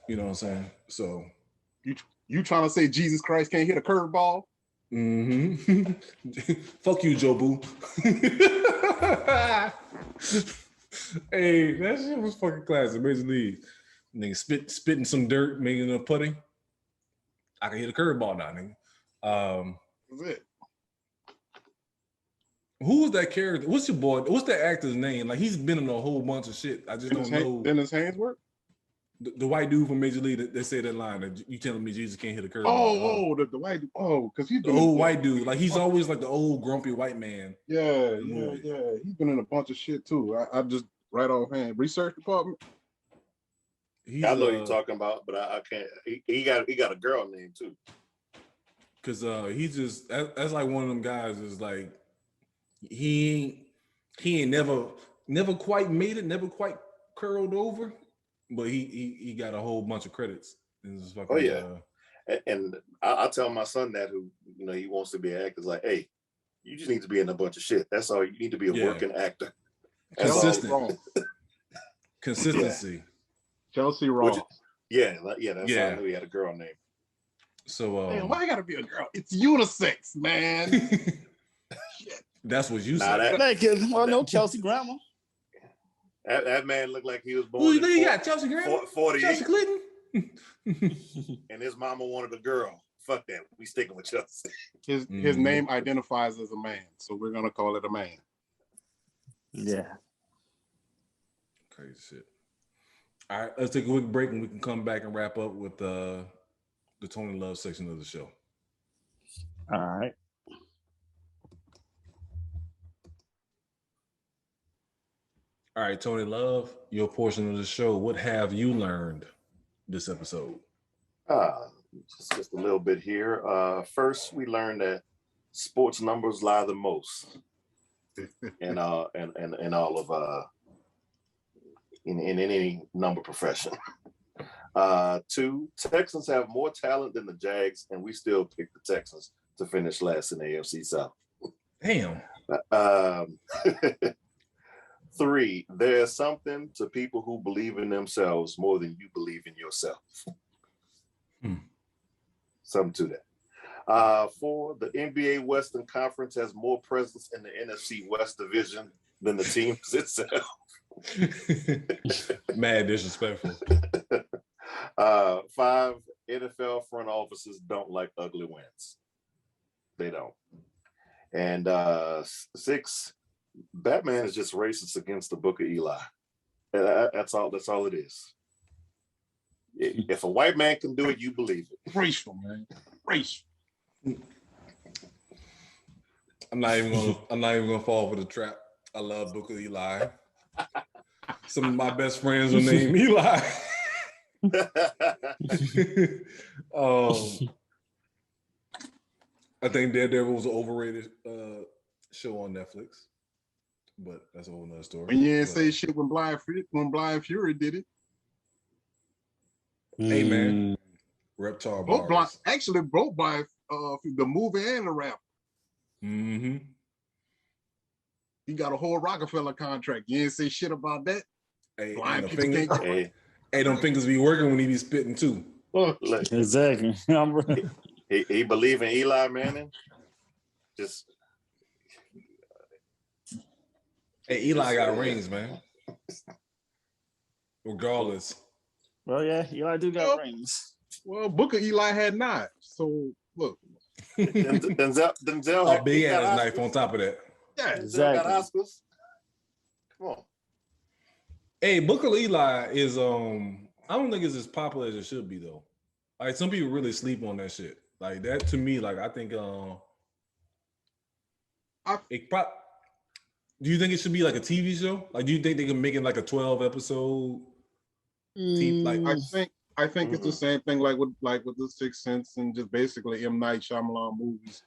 You know what I'm saying? So you trying to say Jesus Christ can't hit a curveball? Mm-hmm. Fuck you, Joe Boo. Hey, that shit was fucking classic. Major League. Nigga spitting some dirt, making a pudding. I can hit a curveball now, nigga. That's it. Who was that character? What's your boy? What's that actor's name? Like, he's been in a whole bunch of shit. I just don't know. Dennis Hainsworth? The white dude from Major League that said that line that you telling me Jesus can't hit a curveball. Oh, the white dude. Oh, because he's the old white dude. Like, he's always like the old grumpy white man. Yeah. He's been in a bunch of shit too. I just right offhand. Research department. I know you're talking about, but I can't. He got a girl name too. Cause he's just that's like one of them guys is like he ain't never quite made it, never quite curled over, but he got a whole bunch of credits. Fucking, and I tell my son that who he wants to be an actor. Is like, hey, you just need to be in a bunch of shit. That's all. You need to be a working actor. Consistent. Consistency. Yeah. Chelsea Ross. That's how I knew he had a girl name. So man, why I gotta be a girl? It's unisex, man. Shit. That's what you said. No Chelsea Grammer. That man looked like he was born. Who you got? Chelsea Grammer? 48. Chelsea Clinton? And his mama wanted a girl. Fuck that. We sticking with Chelsea. His name identifies as a man, so we're gonna call it a man. Yeah. Crazy shit. All right, let's take a quick break and we can come back and wrap up with the Tony Love section of the show. All right. All right, Tony Love, your portion of the show. What have you learned this episode? Just a little bit here. First, we learned that sports numbers lie the most in all of in any number profession. 2, Texans have more talent than the Jags, and we still pick the Texans to finish last in the AFC South. Damn. 3, there's something to people who believe in themselves more than you believe in yourself. Something to that. 4, the NBA Western Conference has more presence in the NFC West division than the teams itself. Mad disrespectful. 5, NFL front offices don't like ugly wins. They don't. And 6, Batman is just racist against the Book of Eli. That's all it is. If a white man can do it, you believe it. Racial, man. Racial. I'm not even gonna fall for the trap. I love Book of Eli. Some of my best friends are named Eli. I think Daredevil was an overrated show on Netflix, but that's a whole nother story. And you didn't say shit when Blind Fury did it. Hey man, Reptar bars. Both by the movie and the rap. Mm-hmm. He got a whole Rockefeller contract. You didn't say shit about that. Hey, them fingers be working when he be spitting too. Exactly. he believe in Eli Manning. Eli got rings, man. Regardless. Well, yeah, Eli do got rings. Well, Booker Eli had not. So look. Denzel big ass knife on top of that. Yeah, exactly. Got Oscars. Come on. Hey, Booker Eli is I don't think it's as popular as it should be though. Like, some people really sleep on that shit. Like, that to me, like, I think do you think it should be like a TV show? Like, do you think they can make it like a 12 episode? I I think it's the same thing like with the Sixth Sense and just basically M. Night Shyamalan movies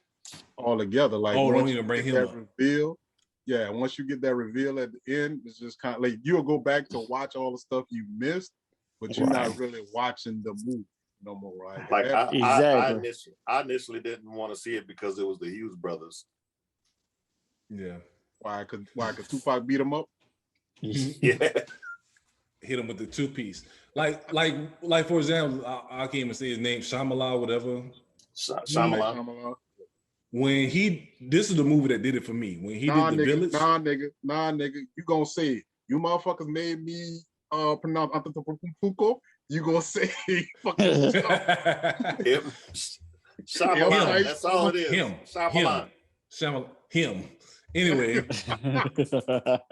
all together. Like don't even bring him up. Reveal, yeah, once you get that reveal at the end, it's just kind of like you'll go back to watch all the stuff you missed, but you're not really watching the movie no more, right? Like exactly. I initially didn't want to see it because it was the Hughes brothers. Yeah. Why could Tupac beat him up? Yeah. Hit him with the 2-piece. Like for example, I can't even say his name, Shyamalan, whatever. Shyamalan. When this is the movie that did it for me. When he did The Village. Nah, nigga, you gonna say it. You motherfuckers made me pronounce Antetokounmpo. You gonna say fucking Shyamalan. That's all it is. Shyamalan. Him. Anyway,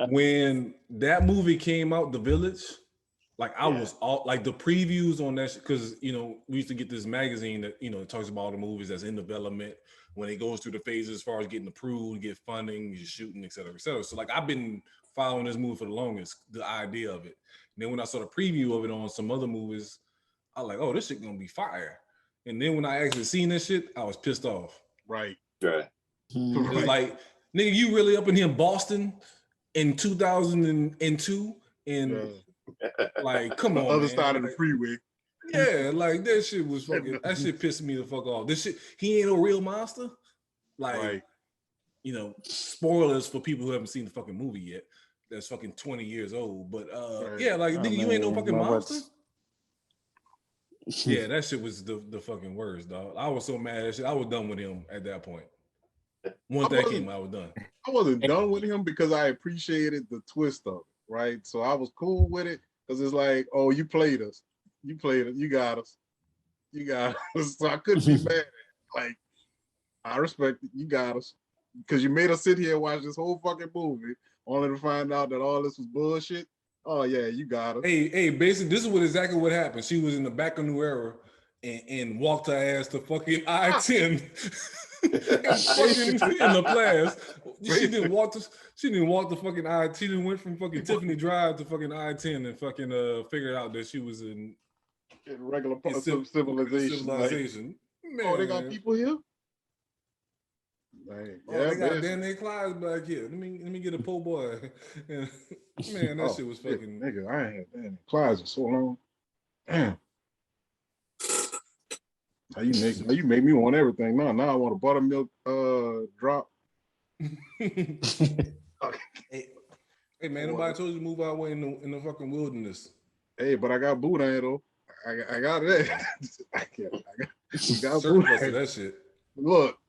when that movie came out, The Village, like I was all like the previews on that because we used to get this magazine that talks about all the movies that's in development when it goes through the phases as far as getting approved, get funding, shooting, et cetera, et cetera. So like I've been following this movie for the longest, the idea of it. And then when I saw the preview of it on some other movies, I was like, oh, this shit gonna be fire. And then when I actually seen this shit, I was pissed off. Right. Right. It's like, nigga, you really up in here in Boston in 2002 and like, come on, other man. side of the freeway. Yeah, like that shit was fucking. That shit pissed me the fuck off. This shit, he ain't no real monster. Like, spoilers for people who haven't seen the fucking movie yet. That's fucking 20 years old. But yeah, like nigga, you ain't no fucking monster. Yeah, that shit was the fucking worst, dog. I was so mad at that shit. I was done with him at that point. Once that came out, I was done. I wasn't done with him because I appreciated the twist of it, right? So I was cool with it because it's like, oh, you played us. You played it. You got us. You got us. So I couldn't be mad at it. Like, I respect it. You got us. Because you made us sit here and watch this whole fucking movie only to find out that all this was bullshit. Oh, yeah, you got us. Hey, basically, this is exactly what happened. She was in the back of New Era and walked her ass to fucking I-10 in the class. She didn't walk the fucking I. She didn't went from fucking Tiffany Drive to fucking I-10 and fucking figured out that she was in regular civilization. Man. Oh, they got people here? They got Danny Clyde back here. Let me get a po' boy. Man, that shit was fucking. Nigga, I ain't had Danny Clyde in so long. Damn. Now you make me want everything. Now I want a buttermilk drop. Hey man, nobody told you to move out way in the fucking wilderness. Hey, but I got Boudin though. I got it. I got Boudin. That shit. Look,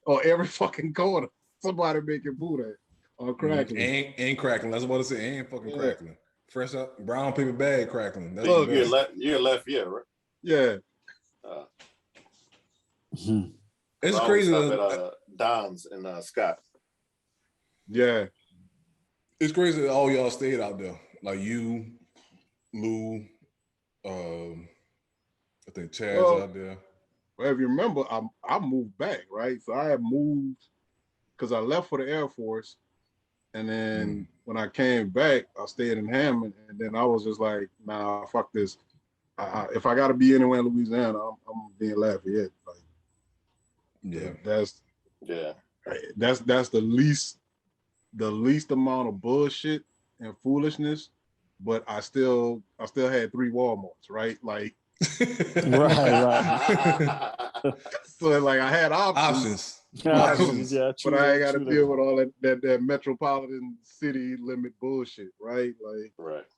on every fucking corner, somebody making Boudin or crackling. And crackling. That's what I said. And fucking crackling. Fresh up brown paper bag crackling. That's look, you're left, right? Yeah. It's crazy. At Don's and Scott. Yeah. It's crazy that all y'all stayed out there. Like you, Lou, I think Chad's out there. Well, if you remember, I moved back, right? So I had moved because I left for the Air Force. And then when I came back, I stayed in Hammond. And then I was just like, nah, fuck this. If I got to be anywhere in Louisiana, I'm being Lafayette. Like, that's the least amount of bullshit and foolishness, but I still had 3 Walmarts, right? Like, right. So like I had options. Yeah, but I ain't got to deal with all that metropolitan city limit bullshit, right? Like,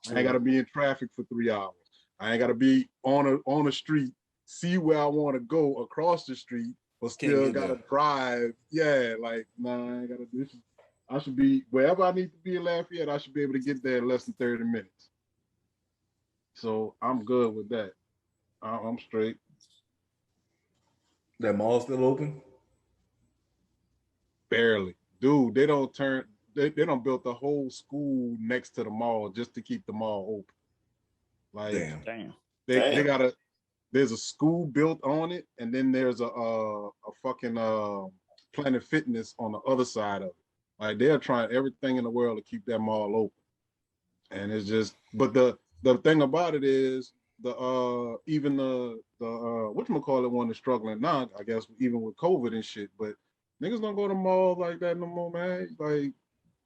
I ain't got to be in traffic for 3 hours. I ain't got to be on a street, see where I want to go across the street, but still got to drive. Yeah, like, nah, I ain't got to do this. I should be wherever I need to be in Lafayette. I should be able to get there in less than 30 minutes. So I'm good with that. I'm straight. That mall still open? Barely. Dude, they don't build the whole school next to the mall just to keep the mall open. Like, damn. They got there's a school built on it, and then there's a fucking Planet Fitness on the other side of it. Like, they're trying everything in the world to keep that mall open. And it's just, but the thing about it is, even the whatchamacallit one is struggling now, I guess, even with COVID and shit. But niggas don't go to malls like that no more, man. Like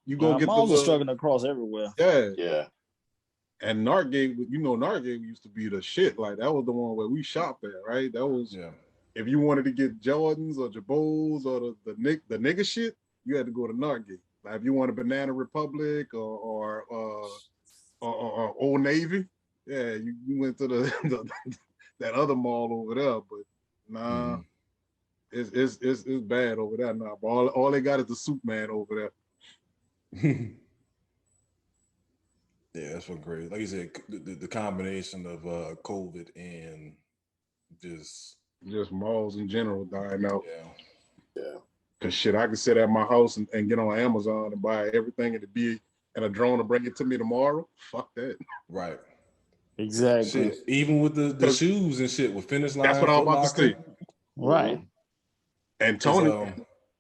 you go get malls are struggling across everywhere. Yeah. And Nargate, Nargate used to be the shit. Like that was the one where we shopped at, right? That was if you wanted to get Jordans or Jabos or the nigga shit, you had to go to Nargate. Like if you wanted Banana Republic or Old Navy, yeah, you went to the that other mall over there. But nah, it's bad over there now. But all they got is the Soup Man over there. Yeah, that's what great. Like you said, the combination of COVID and just malls in general dying out. Yeah. Cause shit, I can sit at my house and get on Amazon and buy everything and a drone to bring it to me tomorrow. Fuck that. Right. Exactly. Shit, even with the shoes and shit with Finish Line. That's what I'm about to say. Right. And Tony,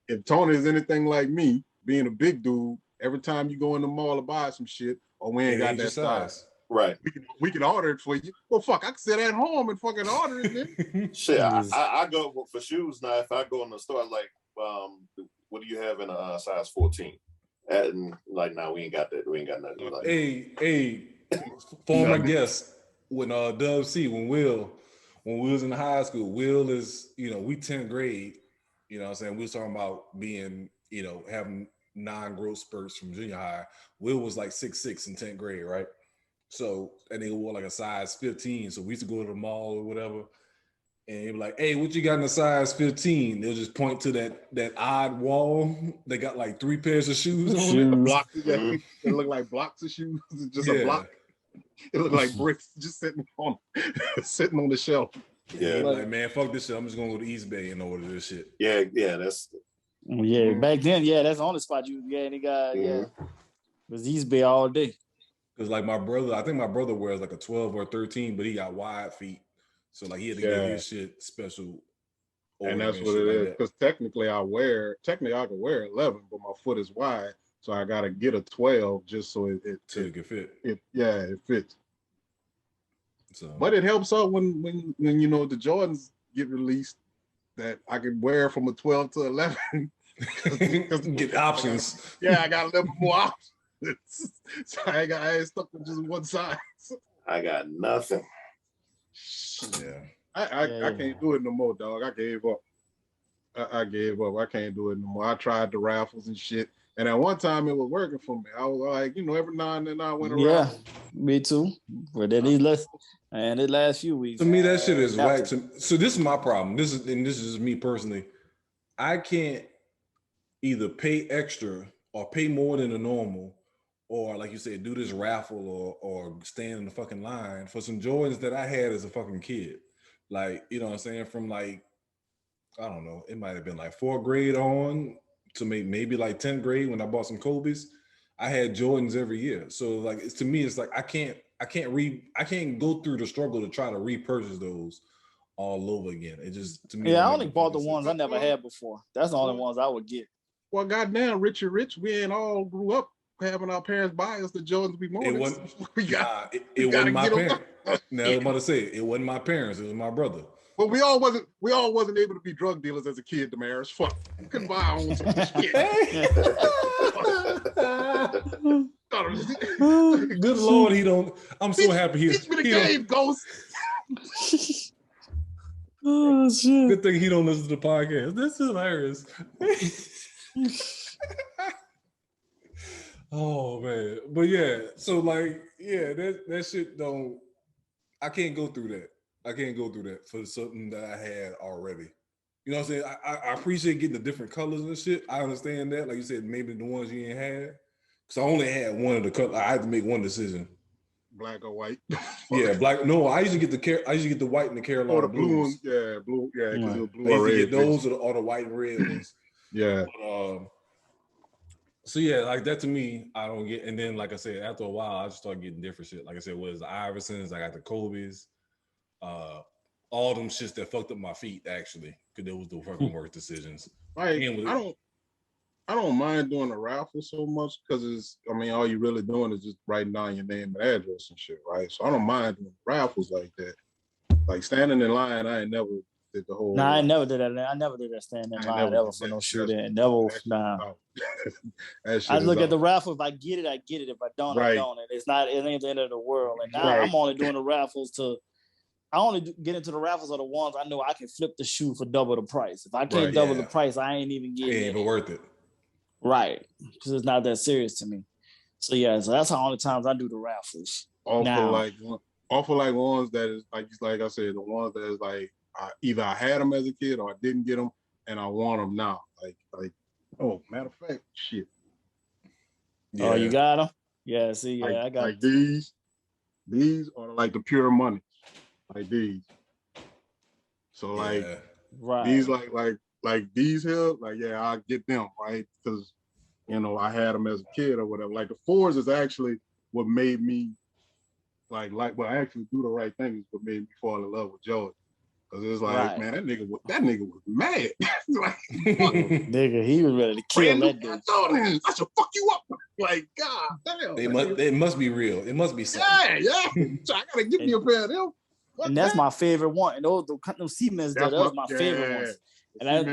if Tony is anything like me, being a big dude, every time you go in the mall to buy some shit, or we ain't got that size. Right. We can order it for you. Well, fuck, I can sit at home and fucking order it, man. Shit, I go for shoes now. If I go in the store, like, what do you have in a size 14? And like, now we ain't got that. We ain't got nothing like that. Hey, former guest when Dub C, when we was in high school, Will is, we 10th grade, you know what I'm saying? We was talking about being, having non-growth spurts from junior high. Will was like 6'6" in 10th grade, right? So, and they wore like a size 15. So we used to go to the mall or whatever. And he'd be like, hey, what you got in a size 15? They'll just point to that odd wall. They got like 3 pairs of shoes on it. Blocks, It look like blocks of shoes. It's just a block. It look like bricks just sitting on the shelf. Yeah, like, man, fuck this shit. I'm just gonna go to East Bay and order this shit. Yeah, that's. Yeah, back then, that's the only spot you get. And he got it was East Bay all day. Because like my brother, I think my brother wears like a 12 or 13, but he got wide feet, so like he had to get his shit special. And that's what it is. Because technically I can wear 11, but my foot is wide, so I gotta get a 12 just so it can fit. It fits. So, but it helps out when the Jordans get released that I can wear from a 12 to 11. Get options. I got a little more options. So I ain't stuck with just one size. I got nothing. Yeah. I can't do it no more, dog. I gave up. I gave up. I can't do it no more. I tried the raffles and shit. And at one time it was working for me. I was like, every now and then I went around. Yeah, me too. But then the last few weeks. To me, that shit is whack. So this is my problem. This is me personally. I can't either pay extra or pay more than the normal, or like you said, do this raffle or stand in the fucking line for some Jordans that I had as a fucking kid. Like, you know what I'm saying? From like, I don't know, it might have been like 4th grade on to maybe like 10th grade when I bought some Kobe's. I had Jordans every year. So like, to me, it's like I can't go through the struggle to try to repurchase those all over again. It just, to me. Yeah, I only bought the ones I never had before. That's the only ones I would get. Well, goddamn, Richard Rich, we ain't all grew up having our parents buy us the Jordans we wanted. It wasn't my parents. Now I was about to say it wasn't my parents. It was my brother. Well, we all wasn't able to be drug dealers as a kid, Damaris. Fuck, we couldn't buy our own shit. Good Lord, he don't. I'm so happy teach me the game, Ghost. Oh shit! Good thing he don't listen to the podcast. This is hilarious. Oh man, but yeah. So like, that shit don't. I can't go through that. I can't go through that for something that I had already. You know what I'm saying? I appreciate getting the different colors and shit. I understand that. Like you said, maybe the ones you ain't had. Because I only had one of the colors. I had to make one decision. Black or white? Yeah, black. No, I usually get the white and the Carolina the blues. Blue. Yeah, because blue or red. Get those or the white and red ones. Yeah. But, so yeah, like that to me, I don't get. And then, like I said, after a while, I just started getting different shit. Like I said, was the Iversons, I got the Kobe's, all them shits that fucked up my feet actually, because it was the fucking worst decisions. Like I don't mind doing a raffle so much because all you're really doing is just writing down your name and address and shit, right? So I don't mind doing raffles like that. Like standing in line, I ain't never did the whole. Nah, I never did that. I never did that standing in line ever for no shooting. Never. Nah. I look at the raffle. If I get it, I get it. If I don't, I don't. And it ain't the end of the world. And now I'm only doing the raffles I only get into the raffles of the ones I know I can flip the shoe for double the price. If I can't double the price, I ain't even getting it. Ain't even worth it. Right. Because it's not that serious to me. So that's the only times I do the raffles. Awful like ones that is like I said, the ones that is like either I had them as a kid or I didn't get them and I want them now. Matter of fact, shit. Yeah. Oh, you got them? Yeah, see, I got like these are like the pure money. Like these. So these like these here, I get them, right? Because I had them as a kid or whatever. Like the 4s is actually what made me actually do the right thing is what made me fall in love with Jordan. Cause it's like, man, that nigga was mad. Like, nigga, he was ready to kill that dude. I should fuck you up. Like, God damn. It must be real. It must be something. Yeah. So I gotta give me a pair of them. And that's my favorite one. And those cements, those my favorite ones. And I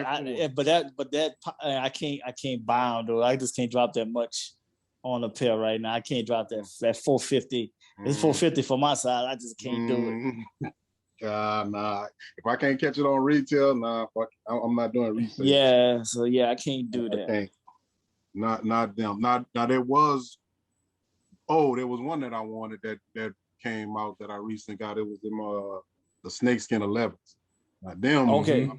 can't buy them though. I just can't drop that much on a pair right now. I can't drop that $450. It's $450 for my side. I just can't do it. Nah. If I can't catch it on retail, fuck, I'm not doing resale. Yeah, so I can't do that. Can't. Not them. Now there was one that I wanted that came out that I recently got. It was the snakeskin 11s. Now them, okay.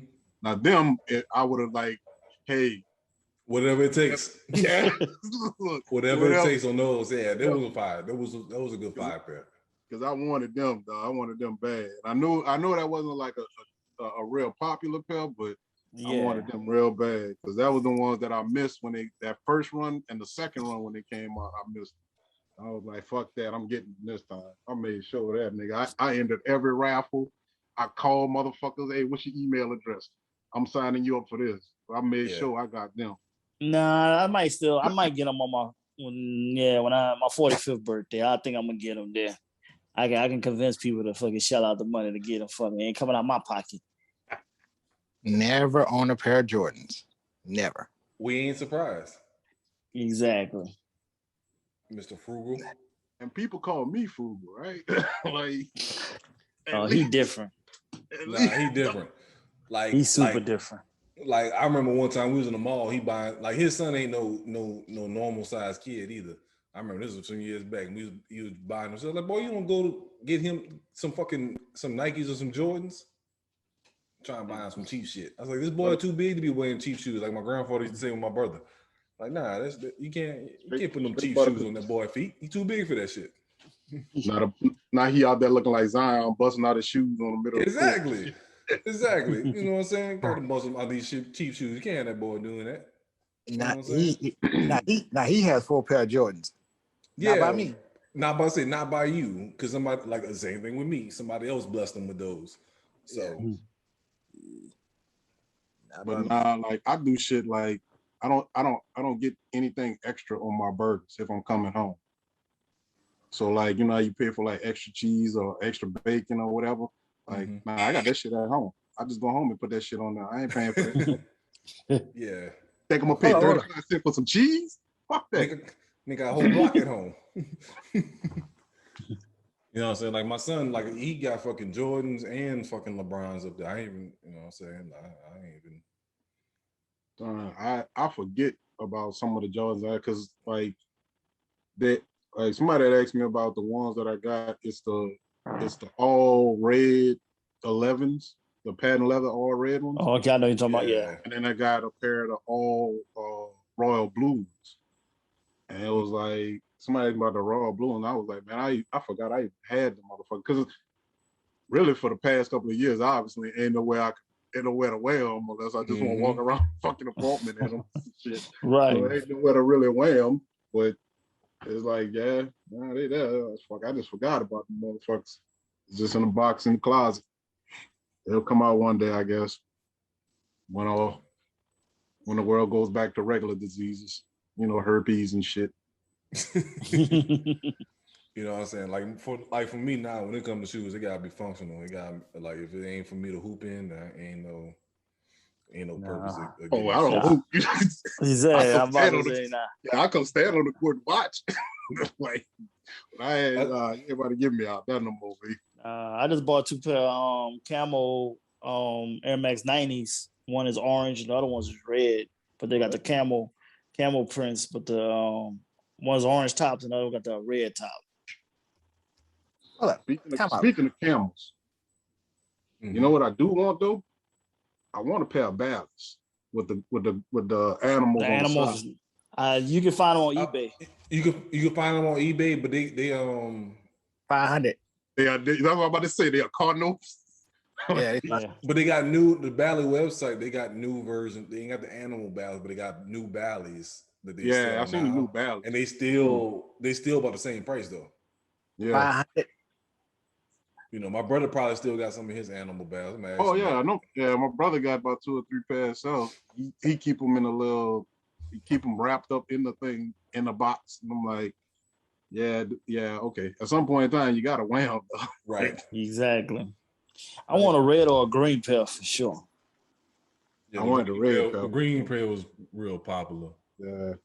Now them, I would have like, hey, whatever it takes. Yeah, whatever it takes on those. Yeah, that was a fire. That was a good fire pair. Because I wanted them, though. I wanted them bad. I know that wasn't like a real popular pair, but I wanted them real bad because that was the ones that I missed when that first run and the second run when they came out. I missed. I was like, fuck that. I'm getting this time. I made sure of that, nigga. I ended every raffle. I called motherfuckers, hey, what's your email address? I'm signing you up for this. I made sure I got them. Nah, I might get them on my 45th birthday. I think I'm gonna get them there. I can convince people to fucking shell out the money to get them for me. It ain't coming out my pocket. Never own a pair of Jordans. Never. We ain't surprised. Exactly. Mr. Frugal. And people call me frugal, right? He different. He different. Like he's super different. Like I remember one time we was in the mall. He buying his son ain't no normal size kid either. I remember this was some years back. And he was buying himself like, boy, you want to go get him some Nikes or some Jordans? Trying to buy him some cheap shit. I was like, this boy too big to be wearing cheap shoes. Like my grandfather used to say with my brother. Like, nah, you can't put them cheap shoes on that boy feet. He too big for that shit. Now he out there looking like Zion, busting out his shoes on the middle. Exactly. Exactly. You know what I'm saying? Got to bust him out these cheap shoes. You can't have that boy doing that. Now he has 4 pair of Jordans. Yeah, not by me. Not by you, because somebody like the same thing with me. Somebody else blessed him with those. So, but like I do shit like I don't get anything extra on my burgers if I'm coming home. So like how you pay for like extra cheese or extra bacon or whatever. Like I got that shit at home. I just go home and put that shit on there. I ain't paying for that. Yeah. Think I'm gonna pay 35 cents for some cheese? Fuck that. Nigga, a whole block at home. You know what I'm saying? Like my son, like he got fucking Jordans and fucking LeBrons up there. I ain't even, you know what I'm saying? I ain't even. I forget about some of the Jordans because like that. Like somebody had asked me about the ones that I got. It's the all red 11s, the patent leather all red ones. Oh, okay, I know you're talking about. Yeah. And then I got a pair of the all royal blues. And it was like somebody asked me about the royal blue, and I was like, man, I forgot I had the motherfucker because really for the past couple of years, obviously ain't nowhere to wear them unless I just want to walk around the fucking apartment in them. Shit. Right. So ain't nowhere to really wear them, but it's like, they there. Fuck, I just forgot about them motherfuckers. It's just in a box in the closet. They'll come out one day, I guess. One off. when the world goes back to regular diseases, herpes and shit. You know what I'm saying? Like for me now, when it comes to shoes, it gotta be functional. It got like if it ain't for me to hoop in, there ain't no purpose. I don't hoop. He said, "I'm about to say now." Yeah, I come stand on the court and watch. Like I had everybody give me out. That no more. I just bought 2 pair camo Air Max 90s. One is orange, and the other one's red. But they got the camo prints, but the one's orange tops, and the other one got the red top. Speaking of camels, you know what I do want though? I want a pair of Balance with the animals. The animals, you can find them on eBay. You can find them on eBay, but they 500. That's what I'm about to say. They are Cardinals. Yeah, but they got the Bally website. They got new versions. They ain't got the animal Bally's, but they got new Bally's that they sell. I've seen the new Bally's, and they still about the same price though. Yeah. 500. My brother probably still got some of his animal Bally's. Oh yeah, I know. Yeah, my brother got about 2 or 3 pairs. So he keep them wrapped up in the thing in the box. And I'm like, yeah, okay. At some point in time, you gotta wear them. Right. Exactly. I want a red or a green pair for sure. Yeah, I wanted the red pair. The green pair was real popular. Yeah.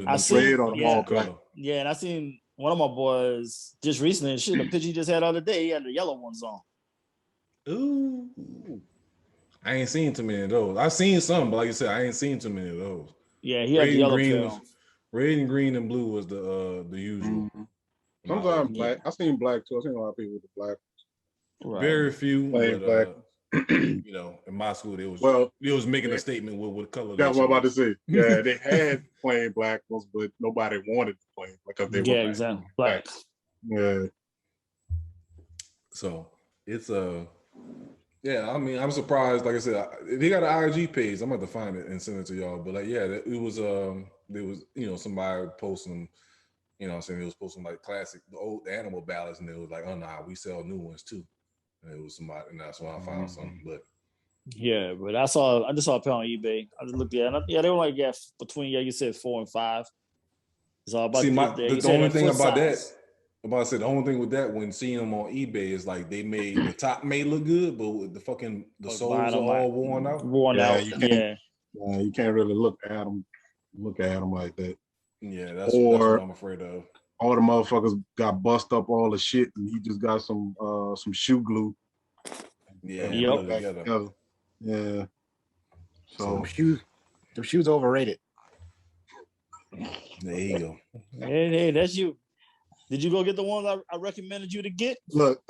I seen red on the ball color. Yeah, and I seen one of my boys just recently. The picture he just had the other day, he had the yellow ones on. Ooh. I ain't seen too many of those. I've seen some, but like you said, I ain't seen too many of those. Yeah, he had the yellow pair. Red and green and blue was the usual. Mm-hmm. Sometimes black. I've seen black too. I've seen a lot of people with the black. Right. Very few. Black. In my school, they was making a statement with color. That's what I'm about to say. Yeah, they had plain black ones, but nobody wanted the plain because they were exactly black. Yeah. So it's I mean, I'm surprised. Like I said, they got an IG page. I'm going to find it and send it to y'all. But it was there was somebody posting. It was posting like classic the old animal ballads, and it was like, oh nah, we sell new ones too. And it was somebody, and that's why I found something. But but I just saw a pair on eBay. I just looked at it. Yeah, they were like between you said 4 and 5. It's all about the only thing about that. About to say the only thing with that when seeing them on eBay is like they made the top may look good, but the soles are all worn out. You can't really look at them like that. Yeah, that's what I'm afraid of. All the motherfuckers got bust up all the shit, and he just got some shoe glue. Yeah, yeah. So the shoes overrated. There you go. Hey, that's you. Did you go get the ones I recommended you to get? Look!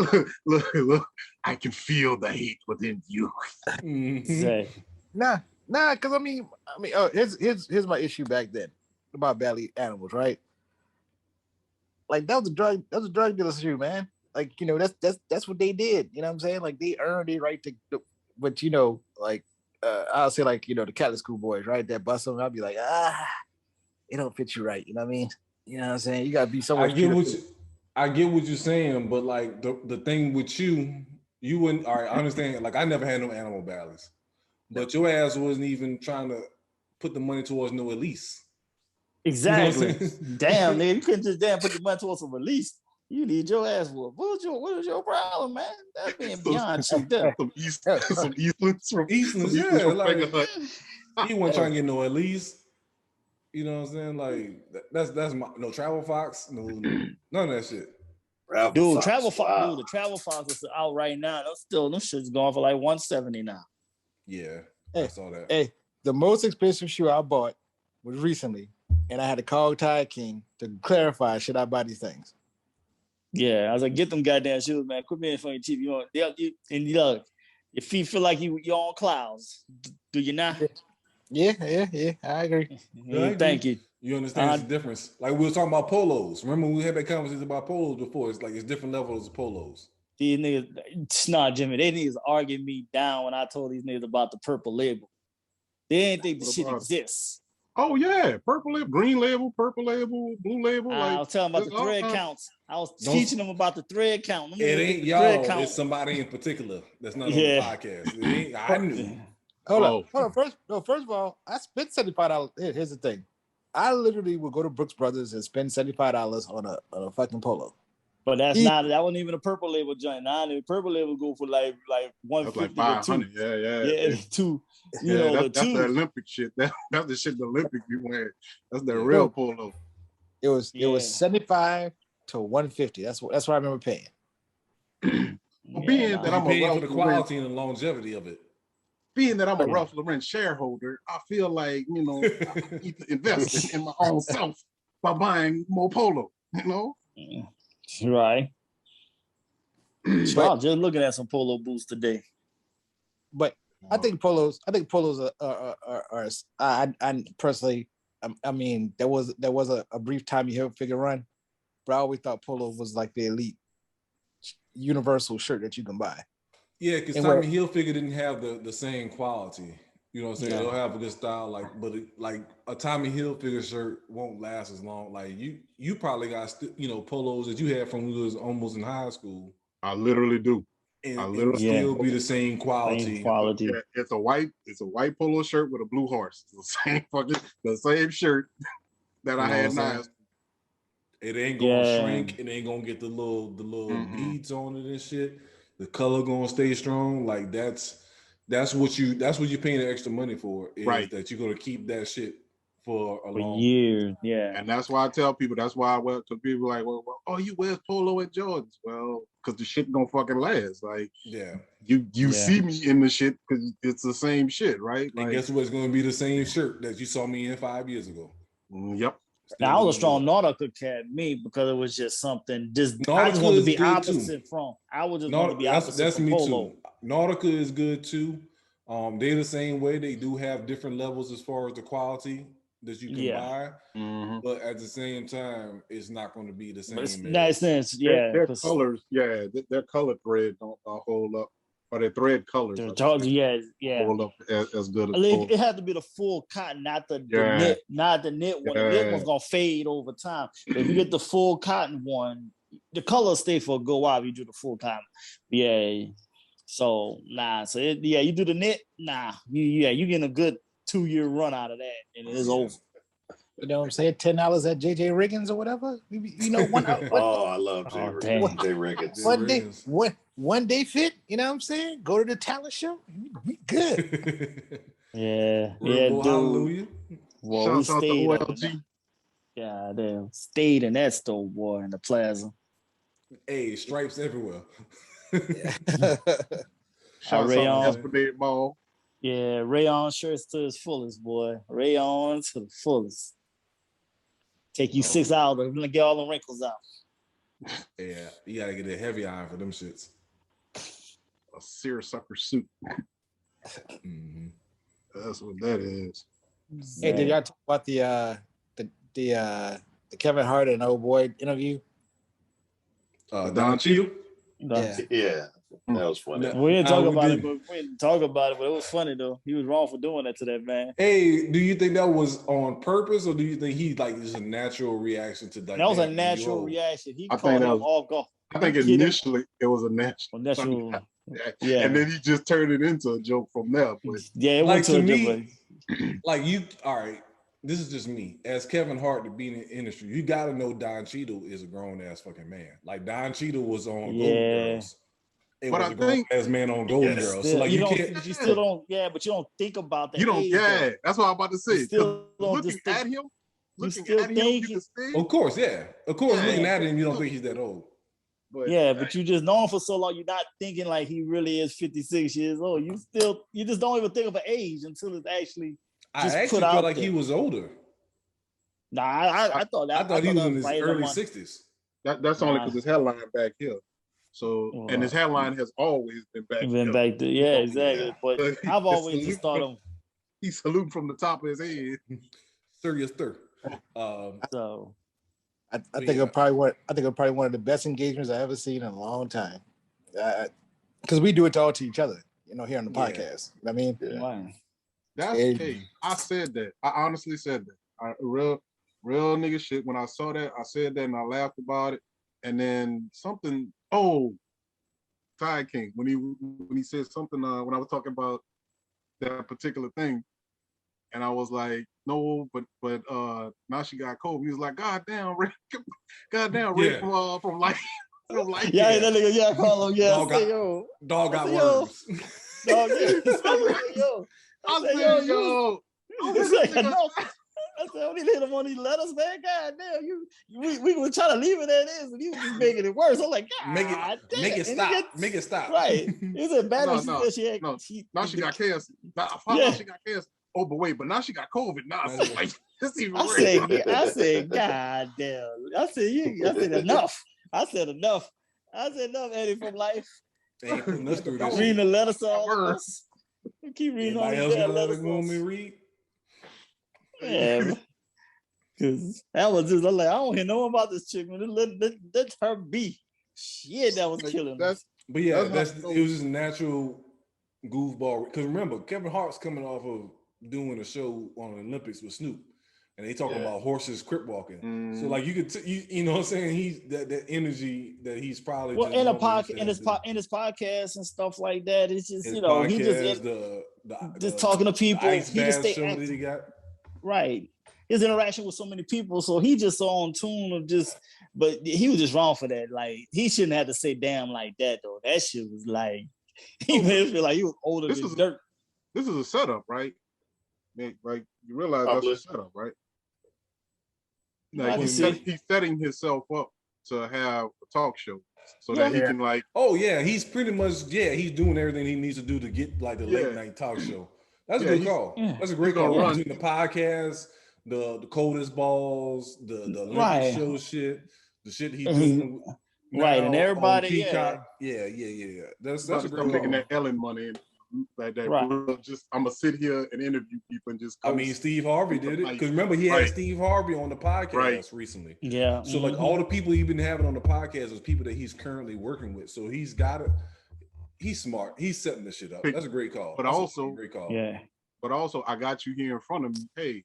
I can feel the hate within you. Nah, because I mean, here's my issue back then about Bally animals, right? Like that was a drug dealer's shoe, man. Like that's what they did. You know what I'm saying? Like they earned it right to, but I'll say the Catholic school boys, right? That bust them, I'll be like, it don't fit you right. You know what I mean? You know what I'm saying? You gotta be somewhere. I get what you're saying, but like the thing with you wouldn't. All right, I understand. Like I never had no animal Bally's, but your ass wasn't even trying to put the money towards no release. Exactly. Damn, nigga, you couldn't just put the money towards a release. You need your ass whooped. What is your problem, man? That's being beyond checked up. Some Eastlands from Eastlands, yeah. Like he wasn't trying to get no release. You know what I'm saying? Like that's my no Travel Fox, none of that shit. Travel Fox, the Travel Fox is out right now. Them shit's going for like $170 now. Yeah, I saw that. Hey, the most expensive shoe I bought was recently, and I had to call Ty King to clarify, should I buy these things? Yeah, I was like, get them goddamn shoes, man. Quit being funny cheap. And look, your feet feel like you're on clouds. Do you not? Yeah, I agree. Thank you. You understand the difference? Like we were talking about polos. Remember we had that conversation about polos before? It's like it's different levels of polos. These niggas, Jimmy. They niggas arguing me down when I told these niggas about the purple label. They didn't think the shit exists. Oh yeah, purple label, green label, purple label, blue label. I was telling them about the thread counts. I was teaching them about the thread count. It ain't y'all. It's somebody in particular that's not on the podcast. I knew. Hold on. First of all, I spent $75. Here's the thing. I literally would go to Brooks Brothers and spend $75 on a fucking polo. But that wasn't even a purple label joint. Now the purple label go for like 150 like to 2. Yeah, 2. That's the Olympic shit. That's the shit the Olympic be wearing. That's the real polo. It was 75 to 150. That's what I remember paying. Being that I'm paying for the quality and the longevity of it. Being that I'm a Ralph Lauren shareholder, I feel like, I need to invest in my own self by buying more polo, Right. I'm just looking at some polo boots today. But I think polos are I personally, I mean, there was a brief Tommy Hilfiger run, but I always thought polo was like the elite universal shirt that you can buy. Yeah, because Tommy Hilfiger didn't have the same quality. You know what I'm saying? They'll have a good style, but a Tommy Hilfiger shirt won't last as long. Like you probably got polos that you had from when you was almost in high school. I literally do. And still be the same quality. Yeah, it's a white polo shirt with a blue horse. It's the same shirt that I had in high school. It ain't gonna shrink. It ain't gonna get the little beads on it and shit. The color gonna stay strong. Like that's what you're paying the extra money for. Is that you're gonna keep that shit for long years. Yeah, and that's why I tell people. That's why I went to people like, well, you wear polo and Jordans. Well, because the shit gonna fucking last. Like, you see me in the shit because it's the same shit, right? And guess what? It's gonna be the same shirt that you saw me in 5 years ago. Yep. Now, I was a strong Nautica cat, because it was just something. I just wanted to be opposite from. I would just want to be opposite from polo. Too. Nautica is good too. They're the same way. They do have different levels as far as the quality that you can buy, but at the same time, it's not going to be the same. In that sense, their colors, their color thread don't hold up. Or their thread colors. Hold up as good as it had to be the full cotton, not the knit, not the knit one. The knit one's gonna fade over time. But if you get the full cotton one, the colors stay for a good while if you do the full cotton. Yeah. So you do the knit, you getting a good 2-year run out of that, and it is over. You know what I'm saying? $10 at JJ Riggins or whatever. I love J Riggins. One day fit. You know what I'm saying? Go to the talent show. We good. Dude. Hallelujah. Well, we stayed. Damn, stayed in that store, boy, in the plaza. Hey, stripes everywhere. Shout out to Esplanade Mall. Yeah, rayon shirts to its fullest, boy. Rayon to the fullest. Take you 6 hours to get all the wrinkles out. Yeah, you gotta get a heavy iron for them shits. A seersucker suit. That's what that is. Hey, did y'all talk about the Kevin Hart and old boy interview? Don Cheadle? Yeah. That was funny. We didn't talk about it, but it was funny though. He was wrong for doing that to that man. Hey, do you think that was on purpose, or do you think he just a natural reaction to that? That was a natural reaction. He called him off guard. I think initially it was a natural. Yeah. And then he just turned it into a joke from there. But it went to me. All right. This is just me. As Kevin Hart to be in the industry, you gotta know Don Cheadle is a grown ass fucking man. Like Don Cheadle was on Golden Girls. But I think as man on Golden Girls. So like you still don't. Yeah, but you don't think about that. You don't. Yeah, that's what I'm about to say. Looking at him, of course, looking at him, you don't think he's that old. But you just know him for so long, you're not thinking like he really is 56 years old. You just don't even think of an age until it's actually. I actually felt like he was older. Nah, I thought he was in his early 60s. That's only because his hairline back here. So, and his hairline has always been back. Back there, yeah, exactly. Yeah. But I've always just thought him. He's saluting from the top of his head. Serious third. So, I think it'll probably one of the best engagements I've ever seen in a long time. Because we do it all to each other, here on the podcast. You know what I mean? Yeah. That's okay. I said that. I honestly said that. Real nigga shit. When I saw that, I said that and I laughed about it. And then something. Oh, Ty King when he said something when I was talking about that particular thing. And I was like, no, but now she got COVID. He was like, goddamn, Ray from like from like yeah, that nigga, yeah, call him, yeah. Dog got worms. Dog, yeah. I said, yo. I said, I need to hit him on these letters, man. God damn, we were trying to leave it as is, and he was just making it worse. I'm like, God, make it stop. Right. Is it bad? Now she got cancer. She got cancer. Oh, but now she got COVID. Now it's like this even worse. I said, God damn. I said enough. I said enough, Eddie from life. Ain't putting us through this. Reading the letters all. Keep reading all these letters. Want me read? Yeah, because that was just, I'm like, I don't hear no one about this chick, man. Let her be. Shit, that was killing me. But yeah, it was just a natural goofball. Because remember, Kevin Hart's coming off of doing a show on the Olympics with Snoop, and they talking about horses crip walking. So like you could, you know what I'm saying? He's that energy that he's probably in a podcast, in his podcast and stuff like that. It's just his podcast, he just talking to people. He just stay active. That he got. Right. His interaction with so many people, so he just so on tune of just, but he was just wrong for that. Like, he shouldn't have to say damn like that, though. That shit was like, he made it feel like he was older than dirt. This is a setup, right? Like, you realize that's a setup, right? Like, he's setting himself up to have a talk show so that he can, like... Oh, yeah, he's pretty much, he's doing everything he needs to do to get, like, the late night talk show. That's a good call. That's a great call. Between the podcast, the coldest balls, the Olympic show shit, the shit he's doing. Right, and everybody, yeah. That's a great call. Making that Ellen money like that. Right. I'm gonna sit here and interview people and just. I mean, Steve Harvey did it because remember he had Steve Harvey on the podcast recently. Yeah. So like all the people he's been having on the podcast is people that he's currently working with. So he's got it. He's smart. He's setting this shit up. That's a great call. But that's also, a great call. Yeah. But also, I got you here in front of me. Hey,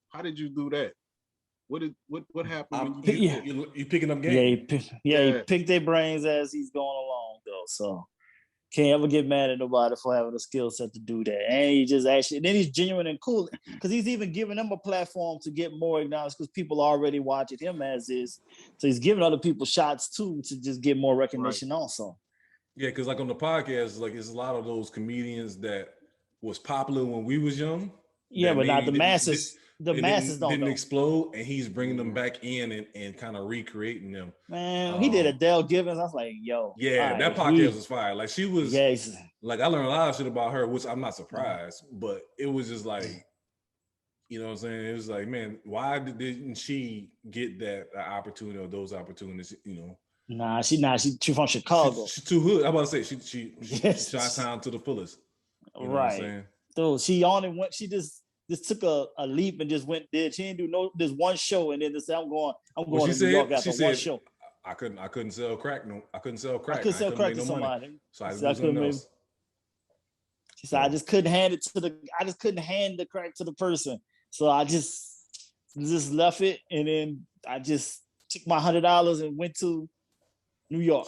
how did you do that? What happened? You picking up game? He picked their brains as he's going along, though. So can't ever get mad at nobody for having the skill set to do that. And he just actually, then he's genuine and cool because he's even giving them a platform to get more acknowledged because people are already watching him as is. So he's giving other people shots too to just get more recognition also. Yeah, because like on the podcast, like it's a lot of those comedians that was popular when we was young. Yeah, but not the masses. The masses didn't explode, and he's bringing them back in and kind of recreating them. Man, he did Adele Givens. I was like, yo. Yeah, that podcast was fire. Like she was, like I learned a lot of shit about her, which I'm not surprised, but it was just like, you know what I'm saying? It was like, man, why didn't she get that opportunity or those opportunities, you know? Nah, she from Chicago. She's too hood. I'm about to say she shot town to the fullest. You know what I'm saying? So she only went. She just took a leap and just went. She didn't do this one show and then just say I'm going to New York after one show. I couldn't sell crack. No, I couldn't sell crack. I couldn't sell crack to somebody. Money. So I couldn't make. She said I just couldn't hand the crack to the person. So I just left it and then I just took my $100 and went to New York.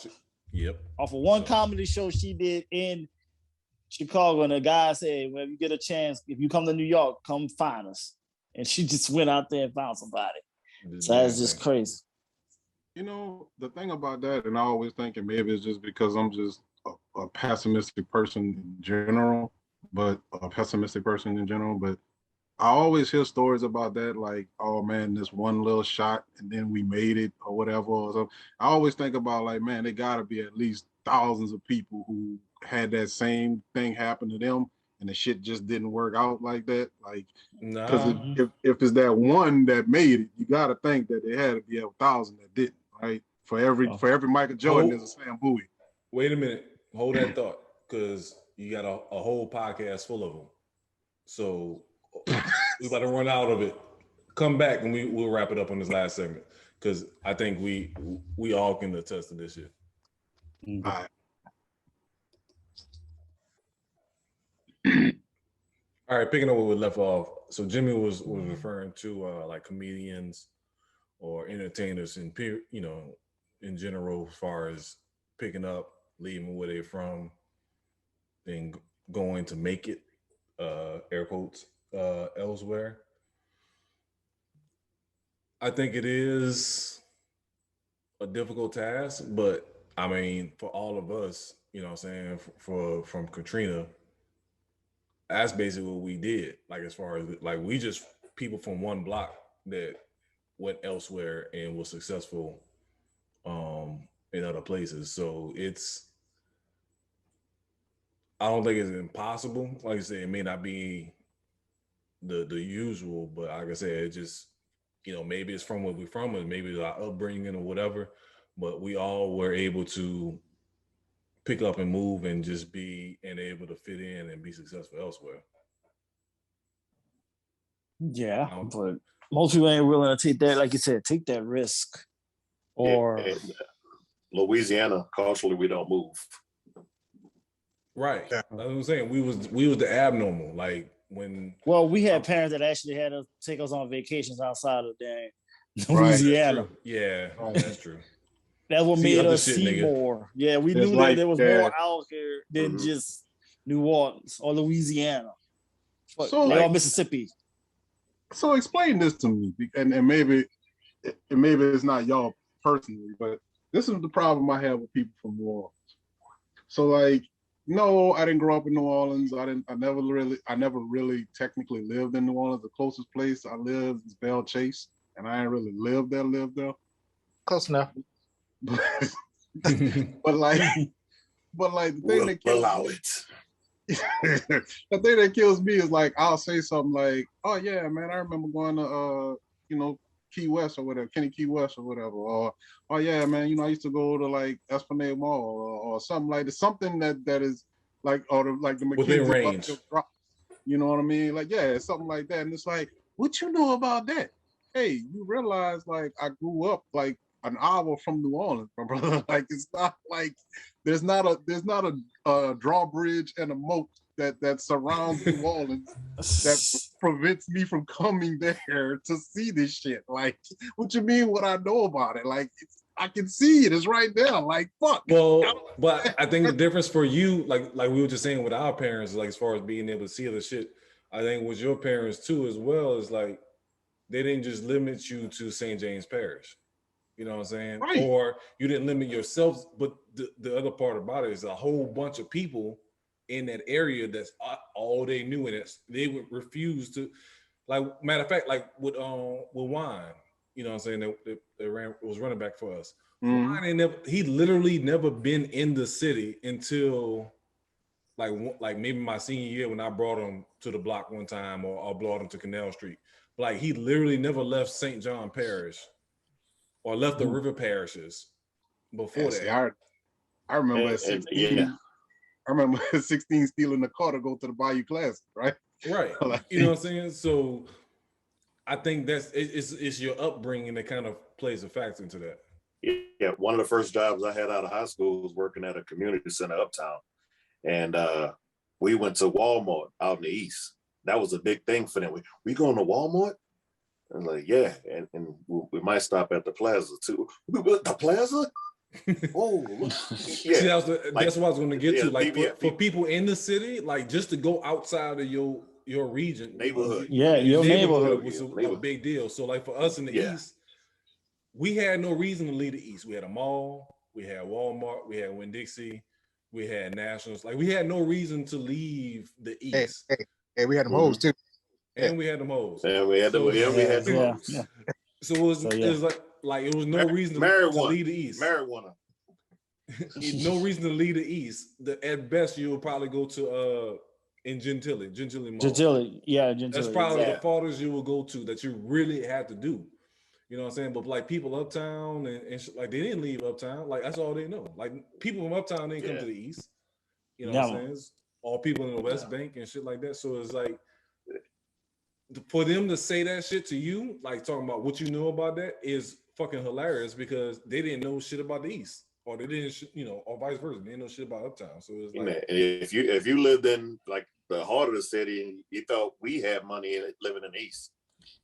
Yep. Off of one comedy show she did in Chicago, and the guy said, "Well, if you get a chance, if you come to New York, come find us." And she just went out there and found somebody. So that's just crazy. You know, the thing about that, and I always thinking maybe it's just because I'm just a pessimistic person in general, but I always hear stories about that, like, oh man, this one little shot and then we made it or whatever. Or something. I always think about like, man, there gotta be at least thousands of people who had that same thing happen to them and the shit just didn't work out like that. Like, because if it's that one that made it, you gotta think that there had to be 1,000 that didn't, right? For every Michael Jordan, there's a Sam Bowie. Wait a minute, hold that thought, because you got a whole podcast full of them. So we about to run out of it. Come back and we'll wrap it up on this last segment because I think we all can attest to this shit. All right. All right, picking up where we left off. So Jimmy was referring to like comedians or entertainers in in general, as far as picking up, leaving where they're from, then going to make it. air quotes, elsewhere. I think it is a difficult task, but I mean, for all of us, you know what I'm saying, from Katrina, that's basically what we did. Like, as far as like, we just people from one block that went elsewhere and was successful in other places. So I don't think it's impossible. Like I said, it may not be the usual, but like I said, it just, maybe it's from where we're from, and maybe it's our upbringing or whatever. But we all were able to pick up and move and just be and able to fit in and be successful elsewhere. Yeah, but most people ain't willing to take that, like you said, take that risk. Or Louisiana, culturally, we don't move. Right. That's what I'm saying. We was the abnormal. Like, when. Well, we had parents that actually had to take us on vacations outside of Louisiana. Right, yeah, that's true. That's what made us see more. Yeah, we knew that there was more out here than just New Orleans or Louisiana. Or Mississippi. So explain this to me, and maybe it's not y'all personally, but this is the problem I have with people from New Orleans. So, like, no, I didn't grow up in New Orleans. I never really technically lived in New Orleans. The closest place I lived is Belle Chase, and I ain't really lived there. Close enough. but like the thing that kills the thing that kills me is, like, I'll say something like, "Oh yeah, man, I remember going to Key West or whatever, Kenny Key West or whatever," or "Oh yeah, man, I used to go to like Esplanade Mall or something like that, something that is like, or the McKinsey within range." You know what I mean? Like, yeah, something like that. And it's like, what you know about that? Hey, you realize, like, I grew up like an hour from New Orleans, my brother. Like, it's not like there's not a drawbridge and a moat that surrounds New Orleans that prevents me from coming there to see this shit. Like, what you mean? What I know about it? Like, I can see it. It's right there. Like, fuck. Well, but I think the difference for you, like we were just saying with our parents, like, as far as being able to see the shit, I think with your parents too, as well, is like, they didn't just limit you to St. James Parish. You know what I'm saying? Right. Or you didn't limit yourself, but the other part about it is a whole bunch of people in that area that's all they knew, and they would refuse to, like, matter of fact, like with Wine, you know what I'm saying, that was running back for us. Wine, he literally never been in the city until like maybe my senior year, when I brought him to the block one time, or I brought him to Canal Street. Like, he literally never left St. John Parish or left the river parishes before that. See, I remember at 16. I remember at 16 stealing the car to go to the Bayou Classic, right? Right. Like, you know what I'm saying? So I think it's your upbringing that kind of plays a factor into that. Yeah, one of the first jobs I had out of high school was working at a community center uptown. And we went to Walmart out in the East. That was a big thing for them. We going to Walmart? I was like, yeah, and we might stop at the Plaza too. The Plaza? Oh, yeah. See, that's what I was going to get to. Like, for people in the city, like, just to go outside of your region, neighborhood, your neighborhood was a big deal. So, like, for us in the East, we had no reason to leave the East. We had a mall, we had Walmart, we had Winn-Dixie, we had Nationals. Like, we had no reason to leave the East. Hey, we had them hoes too. And we had the hoes. And we had the hoes. Yeah. So it was like it was no reason to leave the East. Marijuana. No reason to leave the East. At best, you would probably go to in Gentilly Mall. Gentilly. That's probably the farthest you will go to that you really had to do. You know what I'm saying? But like, people uptown and like, they didn't leave uptown. Like, that's all they know. Like, people from uptown didn't come to the East. You know what I'm saying? It's all people in the West Bank and shit like that. So it's like, for them to say that shit to you, like, talking about what you know about that, is fucking hilarious, because they didn't know shit about the East, or they didn't, or vice versa. They didn't know shit about uptown. So it's like, if you lived in like the heart of the city, you thought we had money living in the East.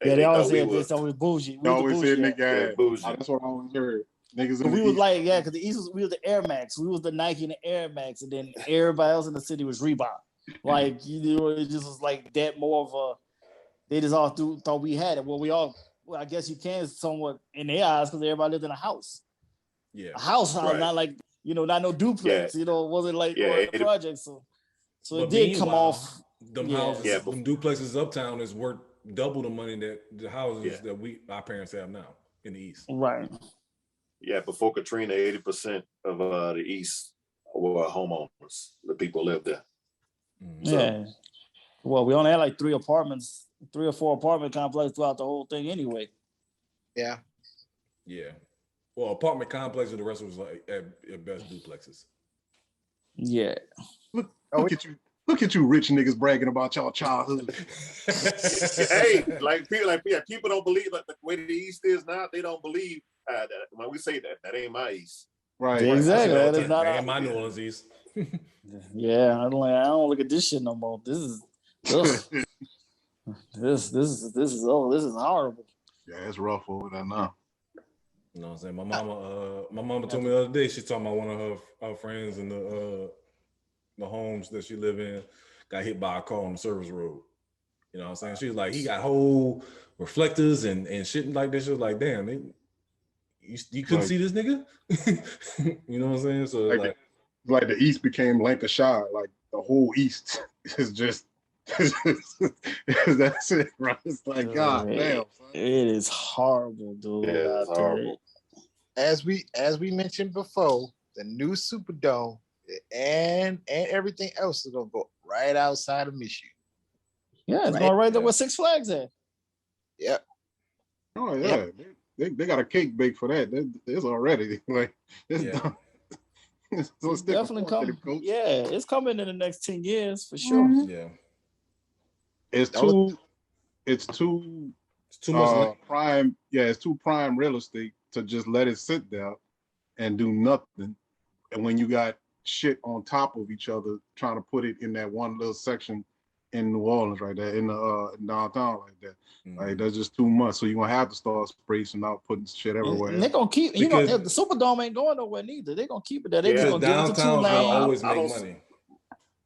Yeah, they always said this always bougie. They always said nigga, bougie. That's what I always heard. Niggas. We was like, because the East we was the Air Max, we was the Nike and the Air Max, and then everybody else in the city was Reebok. Like it just was like that more of a. They just all thought we had it. Well, I guess you can somewhat in their eyes because everybody lived in a house. Yeah, a house, right. Not like not no duplex. It wasn't like the project. So it did come off. Them houses, them duplexes uptown is worth double the money that the houses that our parents have now in the East. Right. Yeah, before Katrina, 80% of the East were homeowners. The people lived there. So, well, we only had like 3 or 4 apartment complexes throughout the whole thing anyway. Yeah. Yeah. Well, apartment complexes, the rest was like at best duplexes. Yeah. Look at you. Look at you rich niggas bragging about y'all childhood. Hey, people don't believe like the way the East is now. They don't believe that when we say that ain't my East. Right. Exactly. That is not my New Orleans East. Yeah, I don't look at this shit no more. This is this is horrible. Yeah, it's rough over there now. You know what I'm saying? My mama told me the other day, she's talking about one of her friends in the homes that she live in got hit by a car on the service road. You know what I'm saying? She was like, he got whole reflectors and shit like this. She was like, damn, you couldn't see this nigga? You know what I'm saying? So like the East became Lancashire, like the whole East is just that's it, right? It's like, God damn. It is horrible, dude. Yeah, it's horrible. As we mentioned before, the new Superdome and everything else is gonna go right outside of Michigan. Yeah, it's going right there where Six Flags at. Yep. Oh yeah, they got a cake baked for that. It's already like done. So it's definitely coming. Yeah, it's coming in the next 10 years for sure. Mm-hmm. Yeah, it's too much prime. Yeah, it's too prime real estate to just let it sit there and do nothing. And when you got shit on top of each other, trying to put it in that one little section in New Orleans, right there in the downtown, like that, like that's just too much. So you're gonna have to start spacing out, putting shit everywhere. And they're gonna keep, the Superdome ain't going nowhere neither. They're gonna keep it there. They're just gonna give it to 2 lanes. Always make money.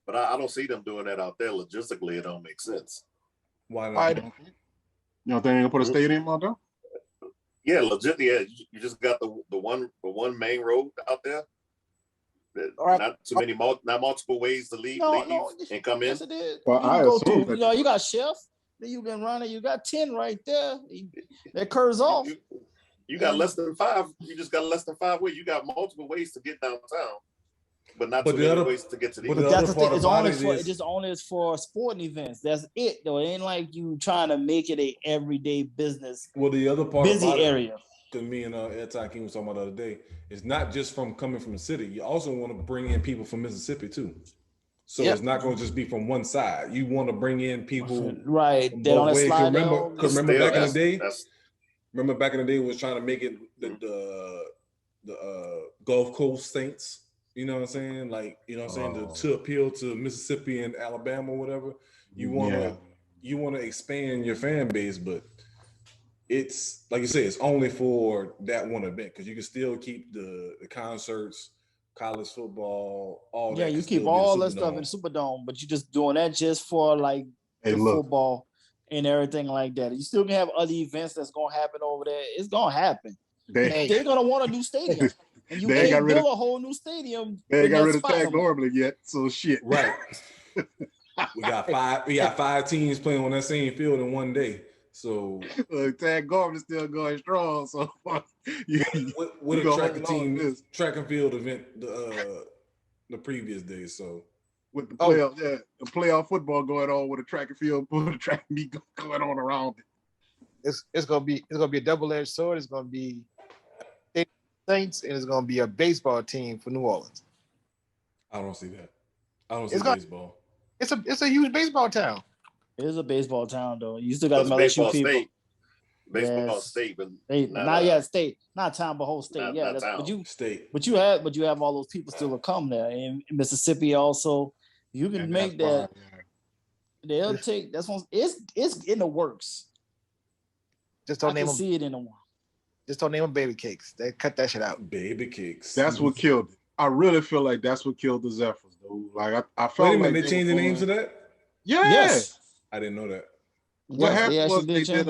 But I don't see them doing that out there. Logistically, it don't make sense. Why not? You don't think they're gonna put a stadium out there? Yeah, legit. Yeah, you just got the one main road out there. Not too many, not multiple ways to leave and come in. Yes, it is. Well, I assume you got Chef. Then you can run it. You got 10 right there. That curves off. You got less than 5. You just got less than 5 ways. You got multiple ways to get downtown, but not too many ways to get to the. But that's the thing. It just only is for sporting events. That's it, though. It ain't like you trying to make it a everyday business. Well, the other part busy area. Because me and Ed Tykeem was talking about the other day, it's not just from coming from the city. You also want to bring in people from Mississippi too. So it's not going to just be from one side. You want to bring in people, right? They don't slide down. Remember back in the day. Remember back in the day, was trying to make it the Gulf Coast Saints. You know what I'm saying? Like, you know what I'm saying, to appeal to Mississippi and Alabama, or whatever. You want to expand your fan base, but it's like you say, it's only for that one event because you can still keep the concerts, college football, all that. Yeah, you keep all that stuff in Superdome, but you're just doing that just for like football and everything like that. You still can have other events that's gonna happen over there. It's gonna happen. They're gonna want a new stadium. And you can't build a whole new stadium. They ain't got rid of Tag Normally yet, so shit. Right. We got 5 teams playing on that same field in one day. So Tag Garvin's still going strong. So with a track and field event the previous day. So with the playoff, the playoff football going on with a track and field, with a track and meet going on around it. It's gonna be a double-edged sword. It's gonna be Saints and it's gonna be a baseball team for New Orleans. I don't see that. I don't see baseball. It's a huge baseball town. It is a baseball town, though. You still got LSU people. State. Baseball state, but not state, not town, but whole state. But you have all those people still to come there in Mississippi. Also, you can make that. They'll take that's one. It's in the works. Just don't name them. See it in the one. Just don't name them baby cakes. They cut that shit out. Baby cakes. That's what killed it. I really feel like that's what killed the Zephyrs, though. dude. Like I felt Wait a like minute, they changed the names of that? Yeah. Yes. I didn't know that. What Yes, happened was change.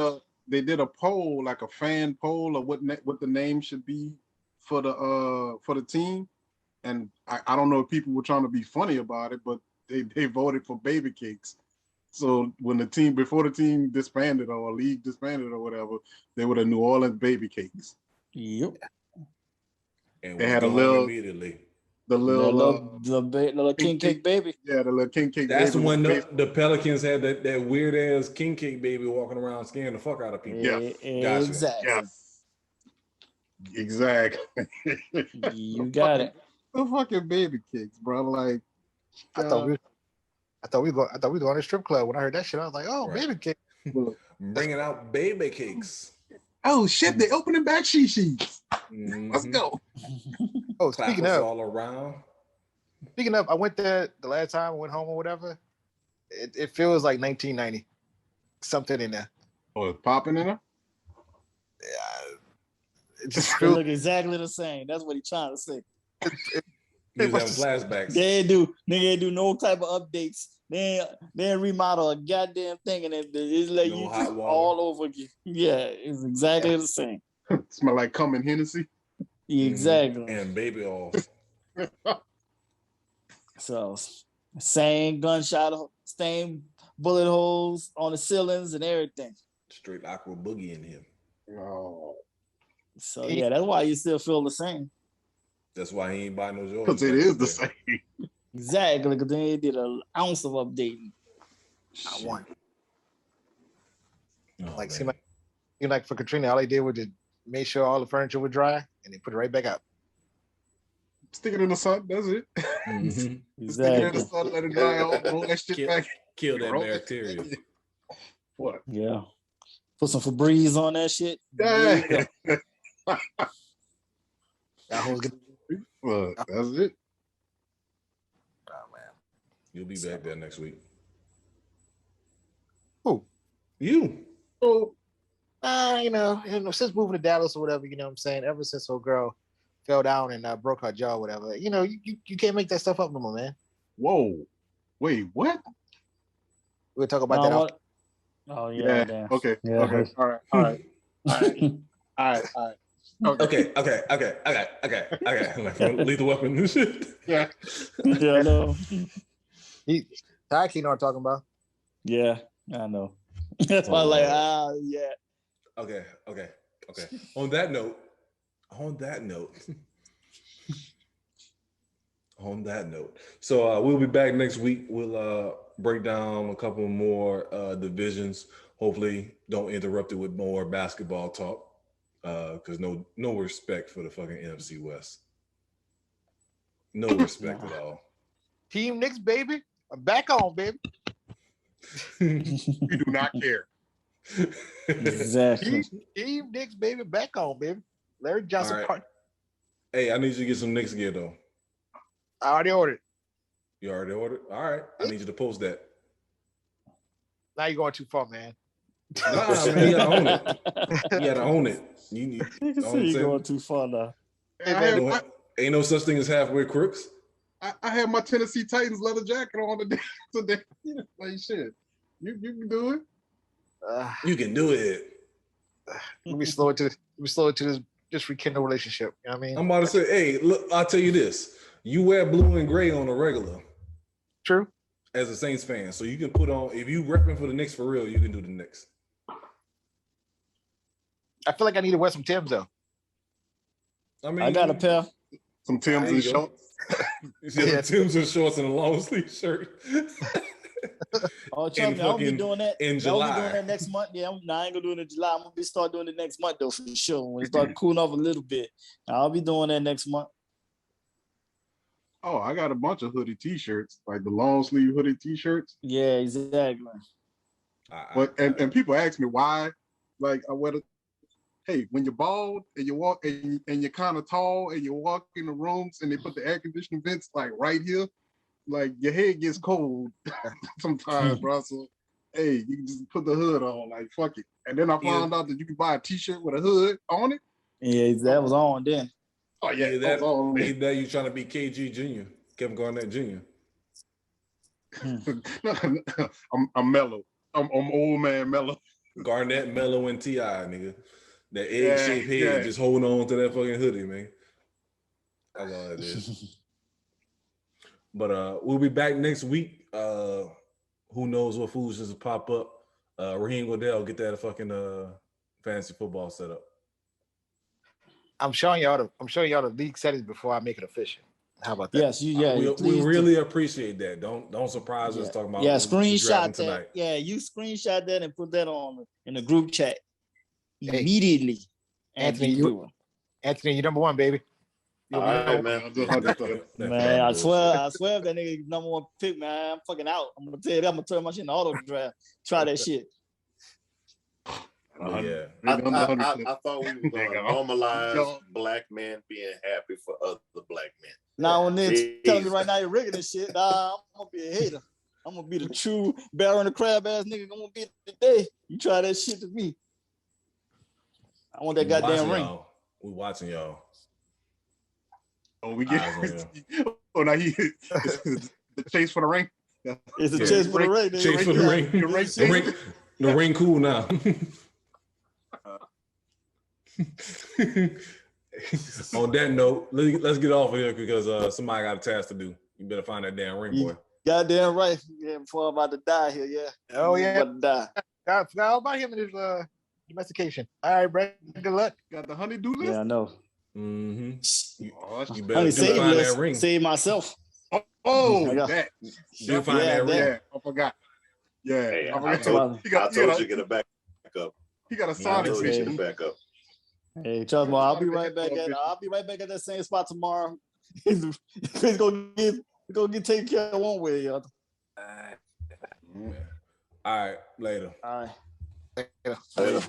they did a poll, like a fan poll of what the name should be for the team. And I don't know if people were trying to be funny about it, but they voted for Baby Cakes. So when before the team disbanded or league disbanded or whatever, they were the New Orleans Baby Cakes. Yep. And they had a little immediately. The little king cake baby. Yeah, the little king cake That's baby. That's when the Pelicans had that weird ass king cake baby walking around scaring the fuck out of people. Yeah, gotcha. Exactly. Yeah. Exactly. You got it. The fucking Baby Cakes, bro. Like, I thought we were going to a strip club. When I heard that shit, I was like, "Oh, right. Baby cake, bringing out baby cakes." Oh shit! They opening back sheets. Mm-hmm. Let's go. Oh, speaking of all around. Speaking of, I went there the last time I went home or whatever. It feels like 1990. Something in there. Oh, it's popping in there. Yeah, it just feels look exactly the same. That's what he's trying to say. He's having flashbacks. They ain't do no type of updates. They ain't remodel a goddamn thing, and it's like you just all over again. Yeah, it's exactly the same. Smell like cum Hennessy. Exactly. And baby oil. So same gunshot, same bullet holes on the ceilings and everything. Straight aqua boogie in him. Oh. So yeah, that's why you still feel the same. That's why he ain't buying no Jordans. Because it is the same. Exactly, because they did an ounce of updating. I want. Oh, like, seemed like for Katrina, all they did was just make sure all the furniture was dry and they put it right back up. Stick it in the sun, that's it. Mm-hmm. Exactly. Stick it in the sun, let it dry off, roll that shit back. Kill that bacteria. What? Yeah. Put some Febreze on that shit. Yeah. Well, that's it. Oh man. You'll be back there next week. Who? You. Oh, you know, since moving to Dallas or whatever, you know what I'm saying? Ever since old girl fell down and broke her jaw or whatever, you know, you can't make that stuff up no more, man. Whoa. Wait, what? We'll talk about that after. Oh, yeah. Damn. Okay. Yeah. Okay. All right. All right. Okay. Okay. Lethal weapon and shit. Yeah. Yeah, I know. Ty, you know what I'm talking about? Yeah, I know. That's why I'm like, yeah. Okay. On that note. So we'll be back next week. We'll break down a couple more divisions. Hopefully, don't interrupt it with more basketball talk. Because no respect for the fucking NFC West. No respect at all. Team Knicks, baby. I'm back on, baby. We do not care. Exactly. Team Knicks, baby. Back on, baby. Larry Johnson. Right. Hey, I need you to get some Knicks gear, though. I already ordered. You already ordered? All right. I need you to post that. Now you're going too far, man. Nah, man, you gotta own it. You gotta own it. You see you going too far now. Ain't no such thing as halfway crooks. I have my Tennessee Titans leather jacket on today. Like shit. You can do it. You can do it. Let me slow it to this just rekindle relationship. You know what I mean? I'm about to say, hey, look, I'll tell you this. You wear blue and gray on a regular. True. As a Saints fan. So you can put on, if you repping for the Knicks for real, you can do the Knicks. I feel like I need to wear some Timbs though. I mean, I got a pair. Some Timbs and shorts. Yeah, Timbs and shorts and a long sleeve shirt. Oh, trust me, I'll be doing that in July. I'll be doing that next month. Yeah, I ain't gonna do it in July. I'm gonna start doing it next month though for sure. When it start cooling off a little bit, I'll be doing that next month. Oh, I got a bunch of hoodie T-shirts, like the long sleeve hoodie T-shirts. Yeah, exactly. But and people ask me why, like I wear the. Hey, when you're bald and you walk and you're kind of tall and you walk in the rooms and they put the air conditioning vents like right here, like your head gets cold sometimes, bro. So hey, you can just put the hood on, like fuck it. And then I found out that you can buy a T-shirt with a hood on it. Yeah, that was on then. Oh yeah, that you trying to be KG Jr., Kevin Garnett Jr. I'm mellow. I'm old man mellow. Garnett, Mellow, and T.I., nigga. That egg-shaped head just holding on to that fucking hoodie, man. That's all it is. But we'll be back next week. Who knows what foolishness will pop up. Raheem Goodell, get that fucking fantasy football set up. I'm showing y'all the league settings before I make it official. How about that? Yes, we really appreciate that. Don't surprise us talking about screenshot that. Tonight. Yeah, you screenshot that and put that on in the group chat immediately. Anthony, you number one, baby. All right, man. Man, I swear if that nigga number one pick, man, I'm fucking out. I'm gonna tell you that. I'm gonna turn my shit in auto draft. Try that shit. Yeah. I thought we were going to normalize black men being happy for other black men. Now, when they're telling me right now you're rigging this shit, I'm going to be a hater. I'm going to be the true Baron the crab ass nigga. I'm going to be today. You try that shit to me. I want that goddamn ring. Y'all. We watching y'all. Oh, we get. Oh, now the chase for the ring. It's a chase for the ring. Chase for the ring. The ring cool now. On that note, let's get off of here because somebody got a task to do. You better find that damn ring, boy. Goddamn right. Yeah, before I'm about to die here, yeah. Oh, yeah. I'm about to die. I forgot all about him and his domestication. All right, Brad. Good luck. Got the honey-do list? Yeah, I know. Mm-hmm. You better find that ring. Save myself. That. You find that ring. Yeah, I forgot. Yeah. Hey, I told you to get it back up. He got a Sonic mission back up. Hey, trust me, I'll be right back at that same spot tomorrow. It's gonna get taken care of one way or the other. All right, later. All right. Later.